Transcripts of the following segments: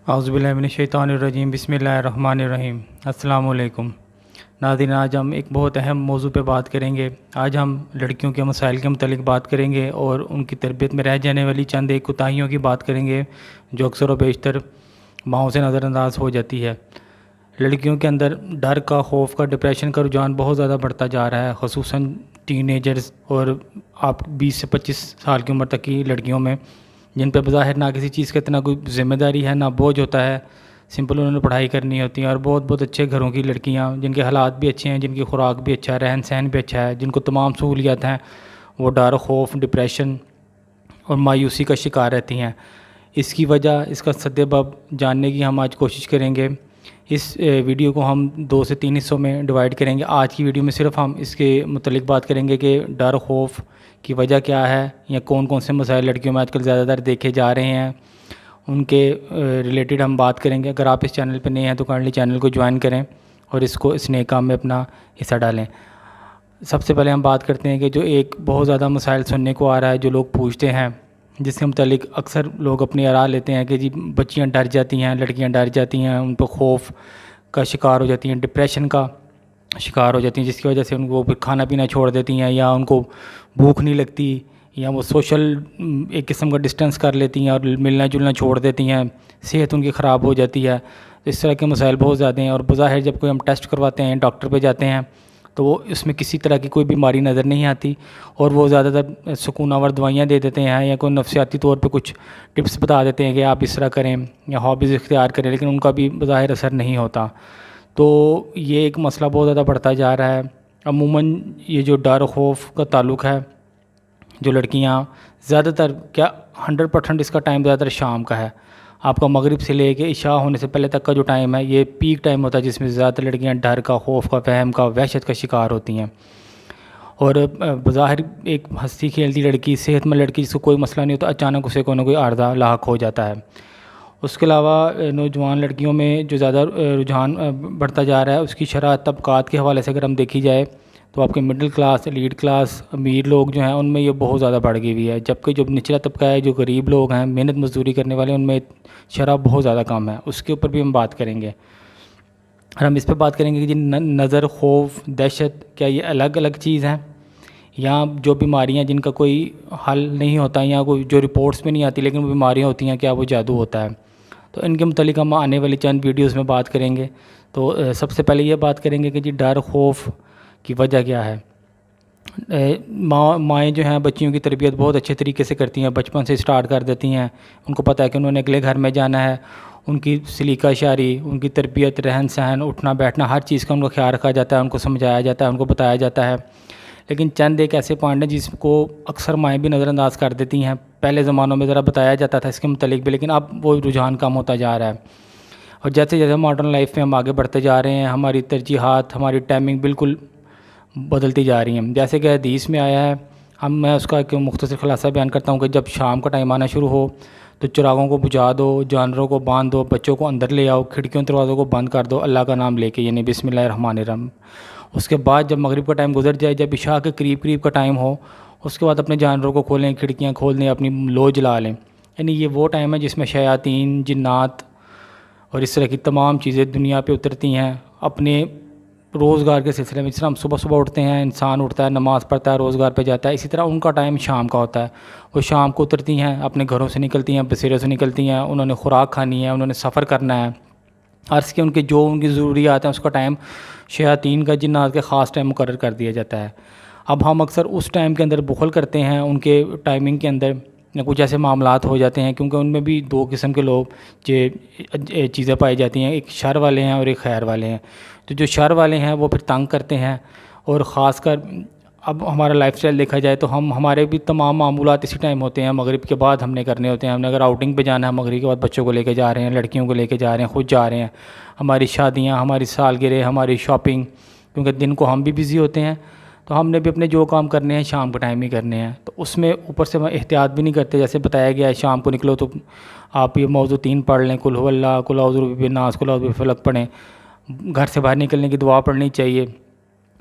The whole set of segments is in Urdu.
اعوذ باللہ من الشیطان الرجیم، بسم اللہ الرحمن الرحیم۔ السلام علیکم ناظرین، آج ہم ایک بہت اہم موضوع پہ بات کریں گے۔ آج ہم لڑکیوں کے مسائل کے متعلق بات کریں گے اور ان کی تربیت میں رہ جانے والی چند ایک کوتاہیوں کی بات کریں گے جو اکثر و بیشتر ماؤں سے نظر انداز ہو جاتی ہے۔ لڑکیوں کے اندر ڈر کا، خوف کا، ڈپریشن کا رجحان بہت زیادہ بڑھتا جا رہا ہے، خصوصاً ٹین ایجرز اور آپ 20 سے 25 سال کی عمر تک کی لڑکیوں میں، جن پہ بظاہر نہ کسی چیز کا اتنا کوئی ذمہ داری ہے، نہ بوجھ ہوتا ہے، سمپل انہوں نے پڑھائی کرنی ہوتی ہے، اور بہت بہت اچھے گھروں کی لڑکیاں جن کے حالات بھی اچھے ہیں، جن کی خوراک بھی اچھا ہے، رہن سہن بھی اچھا ہے، جن کو تمام سہولیات ہیں، وہ ڈر، خوف، ڈپریشن اور مایوسی کا شکار رہتی ہیں۔ اس کی وجہ، اس کا سبب جاننے کی ہم آج کوشش کریں گے۔ اس ویڈیو کو ہم 2 سے 3 حصوں میں ڈیوائیڈ کریں گے۔ آج کی ویڈیو میں صرف ہم اس کے متعلق بات کریں گے کہ ڈر، خوف کی وجہ کیا ہے، یا کون کون سے مسائل لڑکیوں میں آج کل زیادہ تر دیکھے جا رہے ہیں، ان کے ریلیٹڈ ہم بات کریں گے۔ اگر آپ اس چینل پہ نئے ہیں تو کائنڈلی چینل کو جوائن کریں اور اس نیک کام میں اپنا حصہ ڈالیں۔ سب سے پہلے ہم بات کرتے ہیں کہ جو ایک بہت زیادہ مسائل سننے کو آ رہا ہے، جو لوگ پوچھتے ہیں، جس کے متعلق اکثر لوگ اپنی آراء لیتے ہیں کہ جی بچیاں ڈر جاتی ہیں، لڑکیاں ڈر جاتی ہیں، ان پہ خوف کا شکار ہو جاتی ہیں، ڈپریشن کا شکار ہو جاتی ہیں، جس کی وجہ سے ان کو پھر کھانا پینا چھوڑ دیتی ہیں، یا ان کو بھوک نہیں لگتی، یا وہ سوشل ایک قسم کا ڈسٹنس کر لیتی ہیں اور ملنا جلنا چھوڑ دیتی ہیں، صحت ان کی خراب ہو جاتی ہے۔ اس طرح کے مسائل بہت زیادہ ہیں، اور بظاہر جب کوئی ہم ٹیسٹ کرواتے ہیں، ڈاکٹر پہ جاتے ہیں، تو وہ اس میں کسی طرح کی کوئی بیماری نظر نہیں آتی، اور وہ زیادہ تر سکون آور دوائیاں دے دیتے ہیں، یا کوئی نفسیاتی طور پہ کچھ ٹپس بتا دیتے ہیں کہ آپ اس طرح کریں یا ہابیز اختیار کریں، لیکن ان کا بھی بظاہر اثر نہیں ہوتا۔ تو یہ ایک مسئلہ بہت زیادہ بڑھتا جا رہا ہے۔ عموماً یہ جو ڈر، خوف کا تعلق ہے، جو لڑکیاں زیادہ تر، کیا 100% اس کا ٹائم زیادہ تر شام کا ہے۔ آپ کا مغرب سے لے کے عشاء ہونے سے پہلے تک کا جو ٹائم ہے، یہ پیک ٹائم ہوتا ہے، جس میں زیادہ تر لڑکیاں ڈر کا، خوف کا، وہم کا، وحشت کا شکار ہوتی ہیں۔ اور بظاہر ایک ہنستی کھیلتی لڑکی، صحت مند لڑکی، جس کو کوئی مسئلہ نہیں ہوتا، اچانک اسے کوئی نہ کوئی عارضہ لاحق ہو جاتا ہے۔ اس کے علاوہ نوجوان لڑکیوں میں جو زیادہ رجحان بڑھتا جا رہا ہے، اس کی شرح طبقات کے حوالے سے اگر ہم دیکھی جائے تو آپ کے مڈل کلاس، لیڈ کلاس، امیر لوگ جو ہیں، ان میں یہ بہت زیادہ بڑھ گئی ہوئی ہے، جبکہ جو نچلا طبقہ ہے، جو غریب لوگ ہیں، محنت مزدوری کرنے والے، ان میں شرح بہت زیادہ کم ہے۔ اس کے اوپر بھی ہم بات کریں گے، اور ہم اس پہ بات کریں گے کہ جی نظر، خوف، دہشت، کیا یہ الگ الگ چیز ہیں، یا جو بیماریاں جن کا کوئی حل نہیں ہوتا، یا کوئی جو رپورٹس میں نہیں آتی لیکن وہ بیماریاں ہوتی ہیں، کیا وہ جادو ہوتا ہے؟ تو ان کے متعلق ہم آنے والی چند ویڈیوز میں بات کریں گے۔ تو سب سے پہلے یہ بات کریں گے کہ جی ڈر، خوف کی وجہ کیا ہے۔ مائیں جو ہیں بچیوں کی تربیت بہت اچھے طریقے سے کرتی ہیں، بچپن سے سٹارٹ کر دیتی ہیں۔ ان کو پتہ ہے کہ انہوں نے اگلے گھر میں جانا ہے، ان کی سلیقہ شاعری، ان کی تربیت، رہن سہن، اٹھنا بیٹھنا، ہر چیز کا ان کو خیال رکھا جاتا ہے، ان کو سمجھایا جاتا ہے، ان کو بتایا جاتا ہے۔ لیکن چند ایک ایسے پوائنٹ ہیں جس کو اکثر مائیں بھی نظر انداز کر دیتی ہیں۔ پہلے زمانوں میں ذرا بتایا جاتا تھا اس کے متعلق بھی، لیکن اب وہ رجحان کم ہوتا جا رہا ہے۔ اور جیسے جیسے ماڈرن لائف میں ہم آگے بڑھتے جا رہے ہیں، ہماری ترجیحات، ہماری ٹائمنگ بالکل بدلتی جا رہی ہیں۔ جیسے کہ حدیث میں آیا ہے، میں اس کا ایک مختصر خلاصہ بیان کرتا ہوں کہ جب شام کا ٹائم آنا شروع ہو تو چراغوں کو بجھا دو، جانوروں کو باندھ دو، بچوں کو اندر لے آؤ، کھڑکیوں دروازوں کو بند کر دو، اللہ کا نام لے کے، یعنی بسم اللہ الرحمن الرحیم۔ اس کے بعد جب مغرب کا ٹائم گزر جائے، جب عشاء کے قریب کا ٹائم ہو، اس کے بعد اپنے جانوروں کو کھولیں، کھڑکیاں کھول دیں، اپنی لو جلا لیں۔ یعنی یہ وہ ٹائم ہے جس میں شیاطین، جنات اور اس طرح کی تمام چیزیں دنیا پہ اترتی ہیں اپنے روزگار کے سلسلے میں۔ جس طرح ہم صبح صبح اٹھتے ہیں، انسان اٹھتا ہے، نماز پڑھتا ہے، روزگار پہ جاتا ہے، اسی طرح ان کا ٹائم شام کا ہوتا ہے۔ وہ شام کو اترتی ہیں، اپنے گھروں سے نکلتی ہیں، بسیروں سے نکلتی ہیں، انہوں نے خوراک کھانی ہے، انہوں نے سفر کرنا ہے، عرض کے ان کے جو ان کی ضروریات ہیں، اس کا ٹائم شیاطین کا، جنات کے خاص ٹائم مقرر کر دیا جاتا ہے۔ اب ہم اکثر اس ٹائم کے اندر بخل کرتے ہیں، ان کے ٹائمنگ کے اندر کچھ ایسے معاملات ہو جاتے ہیں، کیونکہ ان میں بھی 2 قسم کے لوگ چیزیں پائی جاتی ہیں، ایک شر والے ہیں اور ایک خیر والے ہیں۔ تو جو شر والے ہیں وہ پھر تنگ کرتے ہیں، اور خاص کر اب ہمارا لائف سٹائل دیکھا جائے تو ہمارے بھی تمام معمولات اسی ٹائم ہوتے ہیں، مغرب کے بعد ہم نے کرنے ہوتے ہیں۔ ہم نے اگر آؤٹنگ پہ جانا ہے، مغرب کے بعد بچوں کو لے کے جا رہے ہیں، لڑکیوں کو لے کے جا رہے ہیں، خود جا رہے ہیں، ہماری شادیاں، ہماری سالگرہ، ہماری شاپنگ، کیونکہ دن کو ہم بھی بزی ہوتے ہیں، تو ہم نے بھی اپنے جو کام کرنے ہیں شام کے ٹائم ہی کرنے ہیں۔ تو اس میں اوپر سے احتیاط بھی نہیں کرتے، جیسے بتایا گیا ہے شام کو نکلو تو آپ یہ موضوع 3 پڑھ لیں، قل هو اللہ، قل اعوذ برب الناس، قل اعوذ بالفلق پڑھیں، گھر سے باہر نکلنے کی دعا پڑھنی چاہیے،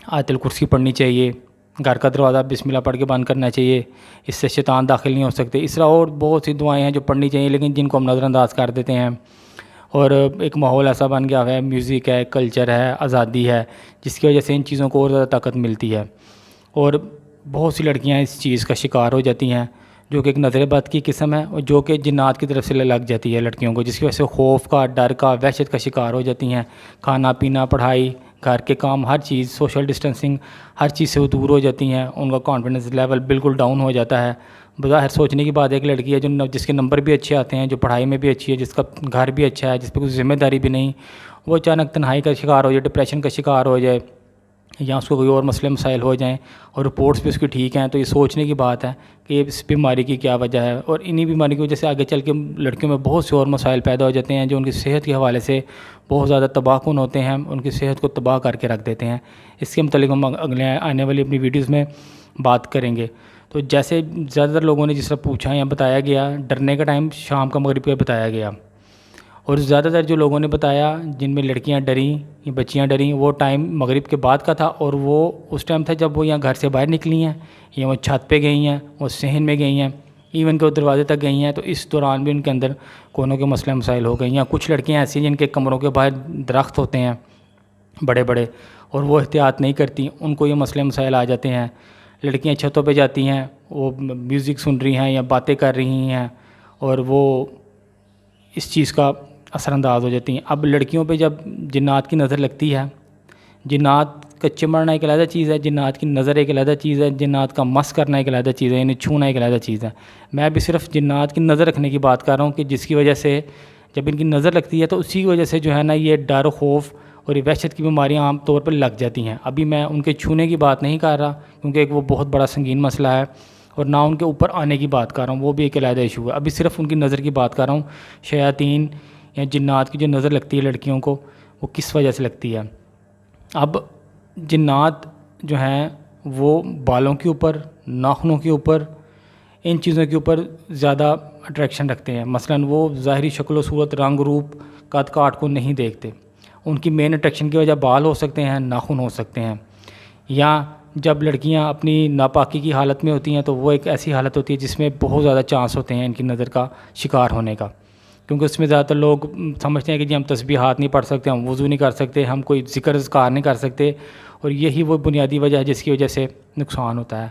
آیت الکرسی پڑھنی چاہیے، گھر کا دروازہ بسم اللہ پڑھ کے بند کرنا چاہیے، اس سے شیطان داخل نہیں ہو سکتے۔ اس طرح اور بہت سی دعائیں ہیں جو پڑھنی چاہیے، لیکن جن کو ہم نظر انداز کر دیتے ہیں۔ اور ایک ماحول ایسا بن گیا ہے، میوزک ہے، کلچر ہے، آزادی ہے، جس کی وجہ سے ان چیزوں کو اور زیادہ طاقت ملتی ہے۔ اور بہت سی لڑکیاں اس چیز کا شکار ہو جاتی ہیں، جو کہ ایک نظر بد کی قسم ہے، اور جو کہ جنات کی طرف سے لگ جاتی ہے لڑکیوں کو، جس کی وجہ سے خوف کا، ڈر کا، وحشت کا شکار ہو جاتی ہیں۔ کھانا پینا، پڑھائی، گھر کے کام، ہر چیز، سوشل ڈسٹینسنگ، ہر چیز سے وہ دور ہو جاتی ہیں۔ ان کا کانفیڈنس لیول بالکل ڈاؤن ہو جاتا ہے۔ بظاہر سوچنے کی بات ایک لڑکی ہے جس کے نمبر بھی اچھے آتے ہیں، جو پڑھائی میں بھی اچھی ہے، جس کا گھر بھی اچھا ہے، جس پہ کوئی ذمہ داری بھی نہیں، وہ اچانک تنہائی کا شکار ہو جائے، ڈپریشن کا شکار ہو جائے، یا اس کو کوئی اور مسئلے مسائل ہو جائیں اور رپورٹس بھی اس کی ٹھیک ہیں، تو یہ سوچنے کی بات ہے کہ اس بیماری کی کیا وجہ ہے۔ اور انہی بیماری کی وجہ سے آگے چل کے لڑکیوں میں بہت سے اور مسائل پیدا ہو جاتے ہیں، جو ان کی صحت کے حوالے سے بہت زیادہ تباہ کن ہوتے ہیں، ان کی صحت کو تباہ کر کے رکھ دیتے ہیں۔ اس کے متعلق ہم اگلے آنے والی اپنی ویڈیوز میں بات کریں گے۔ تو جیسے زیادہ تر لوگوں نے جس طرح پوچھا یا بتایا گیا، ڈرنے کا ٹائم شام کا، مغرب کا بتایا گیا، اور زیادہ تر جو لوگوں نے بتایا جن میں لڑکیاں ڈریں یا بچیاں ڈریں، وہ ٹائم مغرب کے بعد کا تھا، اور وہ اس ٹائم تھا جب وہ یا گھر سے باہر نکلی ہیں، یا وہ چھت پہ گئی ہیں، وہ صحن میں گئی ہیں، ایون کہ وہ دروازے تک گئی ہیں، تو اس دوران بھی ان کے اندر کونوں کے مسئلے مسائل ہو گئی ہیں۔ کچھ لڑکیاں ایسی ہیں جن کے کمروں کے باہر درخت ہوتے ہیں بڑے بڑے، اور وہ احتیاط نہیں کرتی، ان کو یہ مسئلے مسائل آ جاتے ہیں۔ لڑکیاں چھتوں پہ جاتی ہیں، وہ میوزک سن رہی ہیں یا باتیں کر رہی ہیں، اور وہ اس چیز کا اثر انداز ہو جاتی ہیں۔ اب لڑکیوں پہ جب جنات کی نظر لگتی ہے، جنات کا چمڑنا ایک علیحدہ چیز ہے، جنات کی نظر ایک علیحدہ چیز ہے، جنات کا مس کرنا ایک علیحدہ چیز ہے، یعنی چھونا ایک علیحدہ چیز ہے۔ میں بھی صرف جنات کی نظر رکھنے کی بات کر رہا ہوں، کہ جس کی وجہ سے جب ان کی نظر لگتی ہے تو اسی کی وجہ سے جو ہے نا، یہ ڈر و خوف اور یہ وحشت کی بیماریاں عام طور پر لگ جاتی ہیں۔ ابھی میں ان کے چھونے کی بات نہیں کر رہا، کیونکہ ایک وہ بہت بڑا سنگین مسئلہ ہے، اور نہ ان کے اوپر آنے کی بات کر رہا ہوں، وہ بھی ایک علیحدہ ایشو ہے۔ ابھی صرف ان کی نظر کی بات کر رہا ہوں، شیاطین یا جنات کی جو نظر لگتی ہے لڑکیوں کو، وہ کس وجہ سے لگتی ہے۔ اب جنات جو ہیں وہ بالوں کے اوپر، ناخنوں کے اوپر، ان چیزوں کے اوپر زیادہ اٹریکشن رکھتے ہیں۔ مثلا وہ ظاہری شکل و صورت، رنگ روپ، قد کاٹ کو نہیں دیکھتے۔ ان کی مین اٹریکشن کی وجہ بال ہو سکتے ہیں، ناخن ہو سکتے ہیں، یا جب لڑکیاں اپنی ناپاکی کی حالت میں ہوتی ہیں تو وہ ایک ایسی حالت ہوتی ہے جس میں بہت زیادہ چانس ہوتے ہیں ان کی نظر کا شکار ہونے کا، کیونکہ اس میں زیادہ تر لوگ سمجھتے ہیں کہ جی ہم تسبیحات نہیں پڑھ سکتے، ہم وضو نہیں کر سکتے، ہم کوئی ذکر اذکار نہیں کر سکتے، اور یہی وہ بنیادی وجہ ہے جس کی وجہ سے نقصان ہوتا ہے۔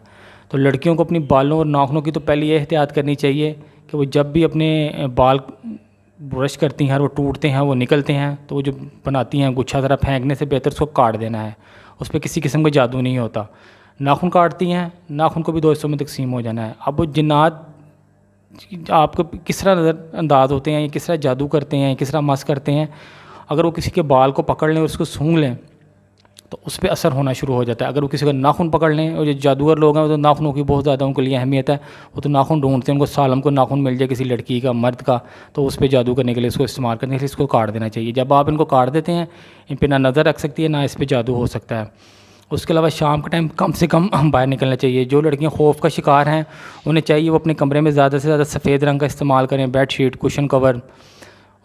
تو لڑکیوں کو اپنی بالوں اور ناخنوں کی تو پہلے یہ احتیاط کرنی چاہیے کہ وہ جب بھی اپنے بال برش کرتی ہیں، وہ ٹوٹتے ہیں، وہ نکلتے ہیں، تو وہ جو بناتی ہیں گچھا، ذرا پھینکنے سے بہتر اس کو کاٹ دینا ہے، اس پہ کسی قسم کا جادو نہیں ہوتا۔ ناخن کاٹتی ہیں، ناخن کو بھی 2 حصوں میں تقسیم ہو جانا ہے۔ اب وہ جنات آپ کو کس طرح نظر انداز ہوتے ہیں، یا کس طرح جادو کرتے ہیں، کس طرح مس کرتے ہیں، اگر وہ کسی کے بال کو پکڑ لیں اور اس کو سونگھ لیں تو اس پہ اثر ہونا شروع ہو جاتا ہے۔ اگر وہ کسی کا ناخن پکڑ لیں، اور جو جادوگر لوگ ہیں وہ تو ناخنوں کی بہت زیادہ ان کے لیے اہمیت ہے، وہ تو ناخن ڈھونڈتے ہیں، ان کو سالم کو ناخن مل جائے کسی لڑکی کا، مرد کا، تو اس پہ جادو کرنے کے لیے، اس کو استعمال کرنے کے لیے اس کو کاٹ دینا چاہیے۔ جب آپ ان کو کاٹ دیتے ہیں، ان پہ نہ نظر رکھ سکتی ہے، نہ اس پہ جادو ہو سکتا ہے۔ اس کے علاوہ شام کے ٹائم کم سے کم باہر نکلنا چاہیے۔ جو لڑکیاں خوف کا شکار ہیں، انہیں چاہیے وہ اپنے کمرے میں زیادہ سے زیادہ سفید رنگ کا استعمال کریں، بیڈ شیٹ، کشن کور،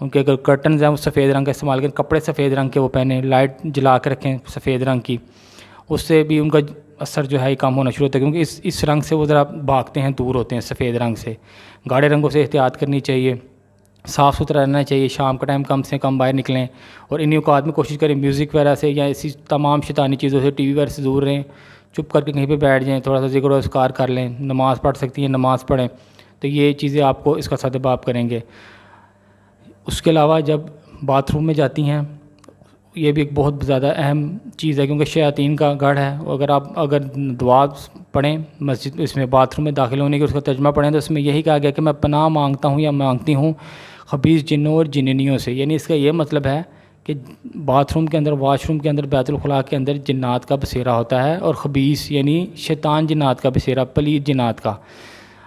ان کے اگر کرٹنز ہیں وہ سفید رنگ کا استعمال کریں، کپڑے سفید رنگ کے وہ پہنیں، لائٹ جلا کے رکھیں سفید رنگ کی، اس سے بھی ان کا اثر جو ہے کم ہونا شروع ہوتا ہے، کیونکہ اس رنگ سے وہ ذرا بھاگتے ہیں، دور ہوتے ہیں سفید رنگ سے۔ گاڑے رنگوں سے احتیاط کرنی چاہیے، صاف ستھرا رہنا چاہیے، شام کا ٹائم کم سے کم باہر نکلیں، اور انہی اوقات میں کوشش کریں میوزک وغیرہ سے یا ایسی تمام شیطانی چیزوں سے، ٹی وی وغیرہ سے دور رہیں، چپ کر کے کہیں پہ بیٹھ جائیں، تھوڑا سا ذکر و اذکار کر لیں، نماز پڑھ سکتی ہیں نماز پڑھیں، تو یہ چیزیں آپ کو اس کا سدباب کریں گے۔ اس کے علاوہ جب باتھ روم میں جاتی ہیں، یہ بھی ایک بہت زیادہ اہم چیز ہے، کیونکہ شیاطین کا گڑھ ہے۔ اگر دعا پڑھیں مسجد، اس میں باتھ روم میں داخل ہونے کی اس کا ترجمہ پڑھیں، تو اس میں یہی کہا گیا کہ میں پناہ مانگتا ہوں یا مانگتی ہوں خبیث جنوں اور جننیوں سے، یعنی اس کا یہ مطلب ہے کہ باتھ روم کے اندر، واش روم کے اندر، بیت الخلاء کے اندر جنات کا بسیرا ہوتا ہے، اور خبیث یعنی شیطان جنات کا بسیرا، پلید جنات کا۔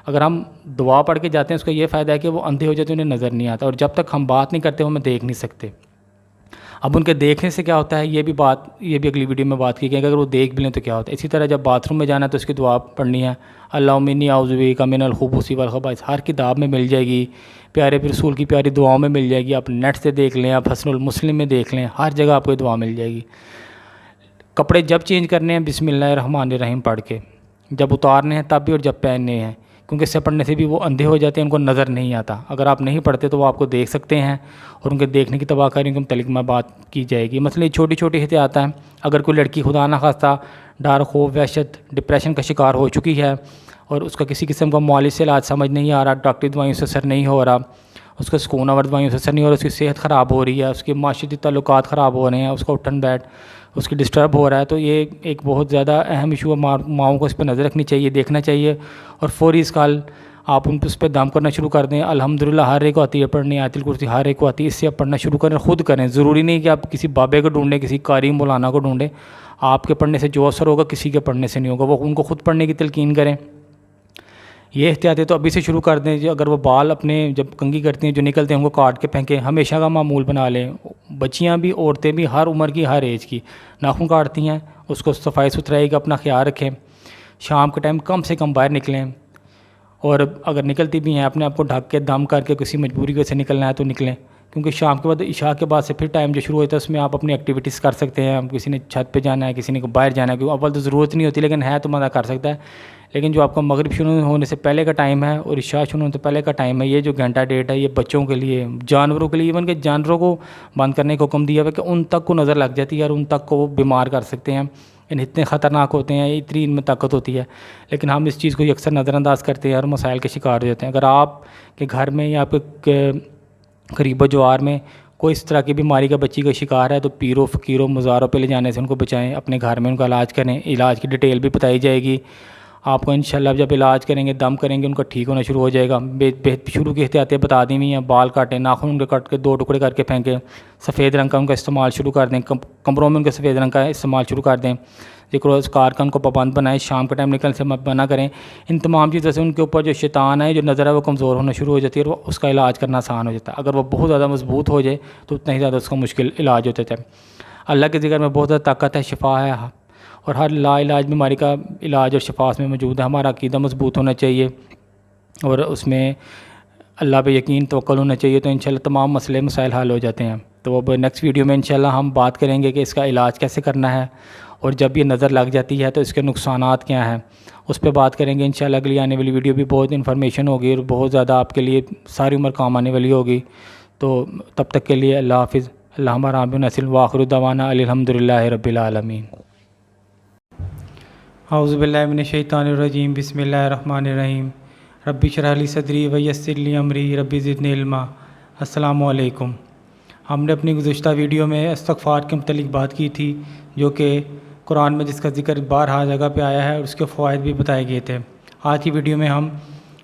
اگر ہم دعا پڑھ کے جاتے ہیں، اس کا یہ فائدہ ہے کہ وہ اندھے ہو جاتے ہیں، انہیں نظر نہیں آتا، اور جب تک ہم بات نہیں کرتے وہ ہمیں دیکھ نہیں سکتے۔ اب ان کے دیکھنے سے کیا ہوتا ہے، یہ بھی اگلی ویڈیو میں بات کی گئی کہ اگر وہ دیکھ بھی لیں تو کیا ہوتا ہے۔ اسی طرح جب باتھ روم میں جانا ہے تو اس کی دعا پڑھنی ہے، اللہم انی اعوذ بک من الخبث والخبائث، ہر کتاب میں مل جائے گی، پیارے رسول کی پیاری دعاؤں میں مل جائے گی، آپ نیٹ سے دیکھ لیں، آپ حسن المسلم میں دیکھ لیں، ہر جگہ آپ کو یہ دعا مل جائے گی۔ کپڑے جب چینج کرنے ہیں بسم اللہ الرحمن الرحیم پڑھ کے، جب اتارنے ہیں تب بھی اور جب پہننے ہیں، کیونکہ اس سے پڑھنے سے بھی وہ اندھے ہو جاتے ہیں، ان کو نظر نہیں آتا۔ اگر آپ نہیں پڑھتے تو وہ آپ کو دیکھ سکتے ہیں، اور ان کے دیکھنے کی تباہ کاری کے متعلق میں بات کی جائے گی۔ مثلا یہ چھوٹی چھوٹی احتیاط ہیں، اگر کوئی لڑکی خدا نہ خواستہ ڈر، خوف، وحشت، ڈپریشن کا شکار ہو چکی ہے اور اس کا کسی قسم کا معالج سے علاج سمجھ نہیں آ رہا، ڈاکٹری دوائیوں سے اثر نہیں ہو رہا، اس کا سکون آور دوائیوں سے اثر نہیں ہو رہا، اس کی صحت خراب ہو رہی ہے، اس کے معاشرتی تعلقات خراب ہو رہے ہیں، اس کا اٹھن بیٹھ اس کی ڈسٹرب ہو رہا ہے، تو یہ ایک بہت زیادہ اہم ایشو ہے۔ ماؤں کو اس پہ نظر رکھنی چاہیے، دیکھنا چاہیے، اور فوری اس کال آپ ان پہ اس پہ دم کرنا شروع کر دیں۔ الحمدللہ ہر ایک کو آتی ہے پڑھنی، آیت الکرسی ہر ایک کو آتی ہے، اس سے آپ پڑھنا شروع کریں، خود کریں۔ ضروری نہیں کہ آپ کسی بابے کو ڈھونڈیں، کسی قاری مولانا کو ڈھونڈیں۔ آپ کے پڑھنے سے جو اثر ہوگا کسی کے پڑھنے سے نہیں ہوگا، وہ ان کو خود پڑھنے کی تلقین کریں۔ یہ احتیاطیں تو ابھی سے شروع کر دیں۔ اگر وہ بال اپنے جب کنگھی کرتی ہیں جو نکلتے ہیں ان کو کاٹ کے پھینکیں، ہمیشہ کا معمول بنا لیں۔ بچیاں بھی، عورتیں بھی، ہر عمر کی، ہر ایج کی ناخن کاٹتی ہیں، اس کو صفائی ستھرائی کا اپنا خیال رکھیں۔ شام کے ٹائم کم سے کم باہر نکلیں، اور اگر نکلتی بھی ہیں اپنے آپ کو ڈھک کے دم کر کے، کسی مجبوری کی وجہ سے نکلنا ہے تو نکلیں، کیونکہ شام کے بعد، عشاء کے بعد سے پھر ٹائم جو شروع ہوتا ہے اس میں آپ اپنی ایکٹیویٹیز کر سکتے ہیں۔ کسی نے چھت پہ جانا ہے، کسی نے باہر جانا ہے، کیونکہ اول تو ضرورت نہیں ہوتی لیکن ہے تو مزہ کر سکتا ہے۔ لیکن جو آپ کا مغرب شروع ہونے سے پہلے کا ٹائم ہے اور عشاء شروع ہونے سے پہلے کا ٹائم ہے، یہ جو گھنٹہ ڈیڑھ ہے، یہ بچوں کے لیے، جانوروں کے لیے، ایون کہ جانوروں کو بند کرنے کا حکم دیا ہوا ہے کہ ان تک کو نظر لگ جاتی ہے اور ان تک کو وہ بیمار کر سکتے ہیں، اتنے خطرناک ہوتے ہیں، اتنی ان میں طاقت ہوتی ہے، لیکن ہم اس چیز کو اکثر نظر انداز کرتے ہیں اور مسائل کے شکار ہو جاتے ہیں۔ اگر آپ کے گھر میں یا آپ کے قریب و جوار میں کوئی اس طرح کی بیماری کا بچی کا شکار ہے تو پیروں، فقیروں، مزاروں پہ لے جانے سے ان کو بچائیں، اپنے گھر میں ان کا علاج کریں۔ علاج کی ڈیٹیل بھی بتائی جائے گی آپ کو انشاءاللہ۔ جب علاج کریں گے، دم کریں گے، ان کا ٹھیک ہونا شروع ہو جائے گا۔ شروع کی احتیاطیں بتا دی ہوئی ہیں، بال کاٹیں، ناخن ان کے کٹ کے 2 ٹکڑے کر کے پھینکیں، سفید رنگ کا ان کا استعمال شروع کر دیں، کمروں میں ان کے سفید رنگ کا استعمال شروع کر دیں، ذکر و اذکار کا ان کو پابند بنائیں، شام کے ٹائم نکلنے سے منع کریں۔ ان تمام چیزوں سے ان کے اوپر جو شیطان ہے، جو نظر ہے، وہ کمزور ہونا شروع ہو جاتی ہے اور اس کا علاج کرنا آسان ہو جاتا ہے۔ اگر وہ بہت زیادہ مضبوط ہو جائے تو اتنا ہی زیادہ اس کا مشکل علاج ہوتا ہے۔ اللہ کے ذکر میں بہت زیادہ طاقت ہے، شفا ہے، اور ہر لا علاج بیماری کا علاج اور شفا اس میں موجود ہے۔ ہمارا عقیدہ مضبوط ہونا چاہیے اور اس میں اللہ پہ یقین، توکل ہونا چاہیے، تو انشاءاللہ تمام مسئلے مسائل حل ہو جاتے ہیں۔ تو اب نیکسٹ ویڈیو میں انشاءاللہ ہم بات کریں گے کہ اس کا علاج کیسے کرنا ہے، اور جب یہ نظر لگ جاتی ہے تو اس کے نقصانات کیا ہیں، اس پہ بات کریں گے انشاءاللہ۔ اگلی آنے والی ویڈیو بھی بہت انفارمیشن ہوگی اور بہت زیادہ آپ کے لیے ساری عمر کام آنے والی ہوگی۔ تو تب تک کے لیے اللہ حافظ۔ اللہ ہمارا عام نسل واخر دعوانا الحمدللہ رب العالمین۔ اعوذ باللہ من الشیطان الرجیم، بسم اللہ الرحمن الرحیم۔ رب اشرح لی صدری ویسر لی امری، رب زدنی علما۔ السلام علیکم۔ ہم نے اپنی گزشتہ ویڈیو میں استغفار کے متعلق بات کی تھی، جو کہ قرآن میں جس کا ذکر بارہا جگہ پہ آیا ہے اور اس کے فوائد بھی بتائے گئے تھے۔ آج کی ویڈیو میں ہم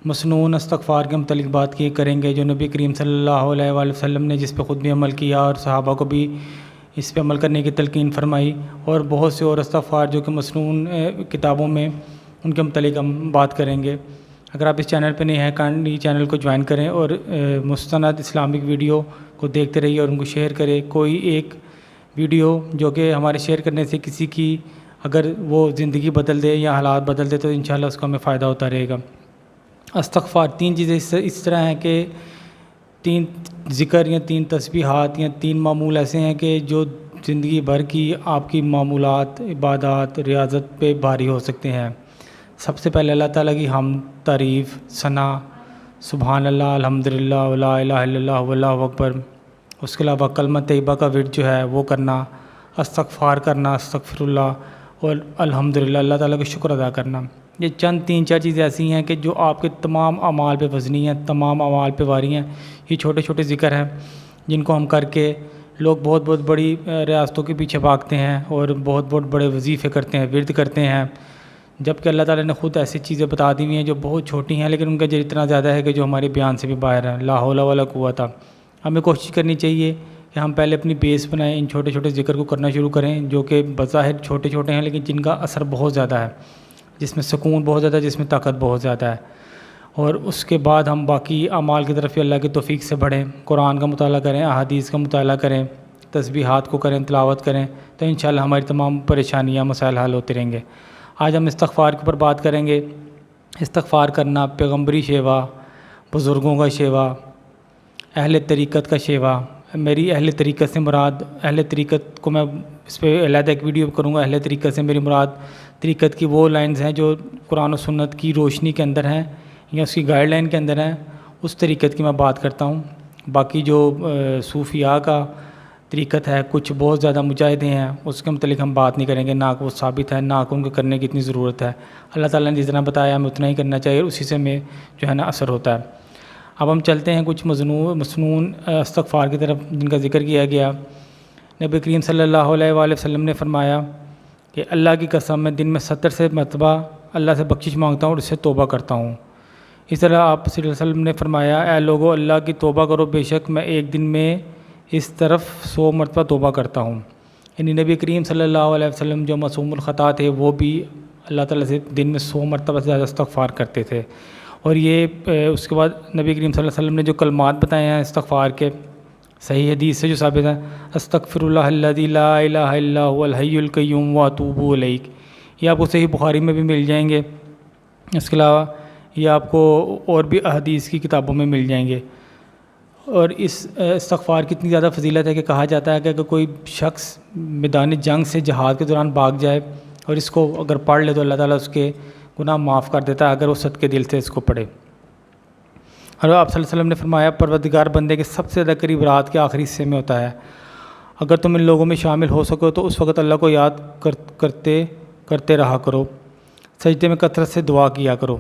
مسنون استغفار کے متعلق بات کریں گے، جو نبی کریم صلی اللہ علیہ وآلہ وسلم نے جس پہ خود بھی عمل کیا اور صحابہ کو بھی اس پہ عمل کرنے کی تلقین فرمائی، اور بہت سے اور استغفار جو کہ مسنون کتابوں میں ان کے متعلق ہم بات کریں گے۔ اگر آپ اس چینل پہ نہیں ہیں، کائنڈلی چینل کو جوائن کریں اور مستند اسلامک ویڈیو کو دیکھتے رہیے اور ان کو شیئر کریں۔ کوئی ایک ویڈیو جو کہ ہمارے شیئر کرنے سے کسی کی اگر وہ زندگی بدل دے یا حالات بدل دے تو انشاءاللہ اس کو ہمیں فائدہ ہوتا رہے گا۔ استغفار 3 چیزیں اس طرح ہیں کہ 3 ذکر یا 3 تسبیحات یا 3 معمول ایسے ہیں کہ جو زندگی بھر کی آپ کی معمولات، عبادات، ریاضت پہ بھاری ہو سکتے ہیں۔ سب سے پہلے اللہ تعالیٰ کی حمد، تعریف، ثنا، سبحان اللہ، الحمدللہ، لا الہ الا اللہ، واللہ اکبر۔ اس کے علاوہ کلمہ طیبہ کا ورد جو ہے وہ کرنا، استغفار کرنا، استغفر اللہ، اور الحمدللہ، اللہ تعالیٰ کا شکر ادا کرنا۔ یہ چند 3-4 چیزیں ایسی ہیں کہ جو آپ کے تمام اعمال پہ وزنی ہیں، تمام اعمال پہ واری ہیں۔ یہ چھوٹے چھوٹے ذکر ہیں جن کو ہم کر کے لوگ بہت بہت بڑی ریاستوں کے پیچھے بھاگتے ہیں اور بہت بہت بڑے وظیفے کرتے ہیں، ورد کرتے ہیں، جبکہ اللہ تعالیٰ نے خود ایسی چیزیں بتا دی ہوئی ہیں جو بہت چھوٹی ہیں لیکن ان کا جو اتنا زیادہ ہے کہ جو ہمارے بیان سے بھی باہر ہے۔ لا حول ولا قوت۔ ہمیں کوشش کرنی چاہیے کہ ہم پہلے اپنی بیس بنائیں، ان چھوٹے چھوٹے ذکر کو کرنا شروع کریں جو کہ بظاہر چھوٹے چھوٹے ہیں لیکن جن کا اثر بہت زیادہ ہے، جس میں سکون بہت زیادہ ہے، جس میں طاقت بہت زیادہ ہے۔ اور اس کے بعد ہم باقی اعمال کی طرف اللہ کی توفیق سے بڑھیں، قرآن کا مطالعہ کریں، احادیث کا مطالعہ کریں، تسبیحات کو کریں، تلاوت کریں، تو انشاءاللہ ہماری تمام پریشانیاں، مسائل حل ہوتے رہیں گے۔ آج ہم استغفار کے اوپر بات کریں گے۔ استغفار کرنا پیغمبری شیوا، بزرگوں کا شیوا، اہل طریقت کا شیوا۔ میری اہل طریقت سے مراد، اہل طریقت کو میں اس پہ علیحدہ ایک ویڈیو کروں گا۔ اہل طریقت سے میری مراد طریقت کی وہ لائنز ہیں جو قرآن و سنت کی روشنی کے اندر ہیں، یا اس کی گائیڈ لائن کے اندر ہیں اس طریقت کی میں بات کرتا ہوں۔ باقی جو صوفیاء کا طریقت ہے، کچھ بہت زیادہ مجاہدے ہیں، اس کے متعلق ہم بات نہیں کریں گے، نہ کہ وہ ثابت ہے، نہ کہ ان کو کرنے کی اتنی ضرورت ہے۔ اللہ تعالیٰ نے جتنا بتایا ہمیں اتنا ہی کرنا چاہیے، اسی سے ہمیں جو ہے نا اثر ہوتا ہے۔ اب ہم چلتے ہیں کچھ مسنون استغفار کی طرف جن کا ذکر کیا گیا۔ نبی کریم صلی اللہ علیہ وآلہ وسلم نے فرمایا کہ اللہ کی قسم میں دن میں 70 سے مرتبہ اللہ سے بخشش مانگتا ہوں اور اس سے توبہ کرتا ہوں۔ اس طرح آپ صلی اللہ علیہ وسلم نے فرمایا، اے لوگو اللہ کی توبہ کرو، بے شک میں ایک دن میں اس طرف 100 مرتبہ توبہ کرتا ہوں۔ یعنی نبی کریم صلی اللہ علیہ وسلم جو معصوم الخطا تھے، وہ بھی اللہ تعالیٰ سے دن میں 100 مرتبہ سے زیادہ استغفار کرتے تھے۔ اور یہ اس کے بعد نبی کریم صلی اللہ علیہ وسلم نے جو کلمات بتائے ہیں استغفار کے، صحیح حدیث سے جو ثابت ہے، استغفر اللہ الذی لا الہ الا هو الحی القیوم واتوب الیہ، یہ آپ کو صحیح بخاری میں بھی مل جائیں گے۔ اس کے علاوہ یہ آپ کو اور بھی احادیث کی کتابوں میں مل جائیں گے۔ اور اس استغفار کی اتنی زیادہ فضیلت ہے کہ کہا جاتا ہے کہ اگر کوئی شخص میدان جنگ سے جہاد کے دوران بھاگ جائے اور اس کو اگر پڑھ لے تو اللہ تعالیٰ اس کے گناہ معاف کر دیتا ہے، اگر وہ صدقے دل سے اس کو پڑھے۔ اور آپ صلی اللہ علیہ وسلم نے فرمایا، پروردگار بندے کے سب سے زیادہ قریب رات کے آخری حصے میں ہوتا ہے، اگر تم ان لوگوں میں شامل ہو سکو تو اس وقت اللہ کو یاد کرتے رہا کرو، سجدے میں کثرت سے دعا کیا کرو۔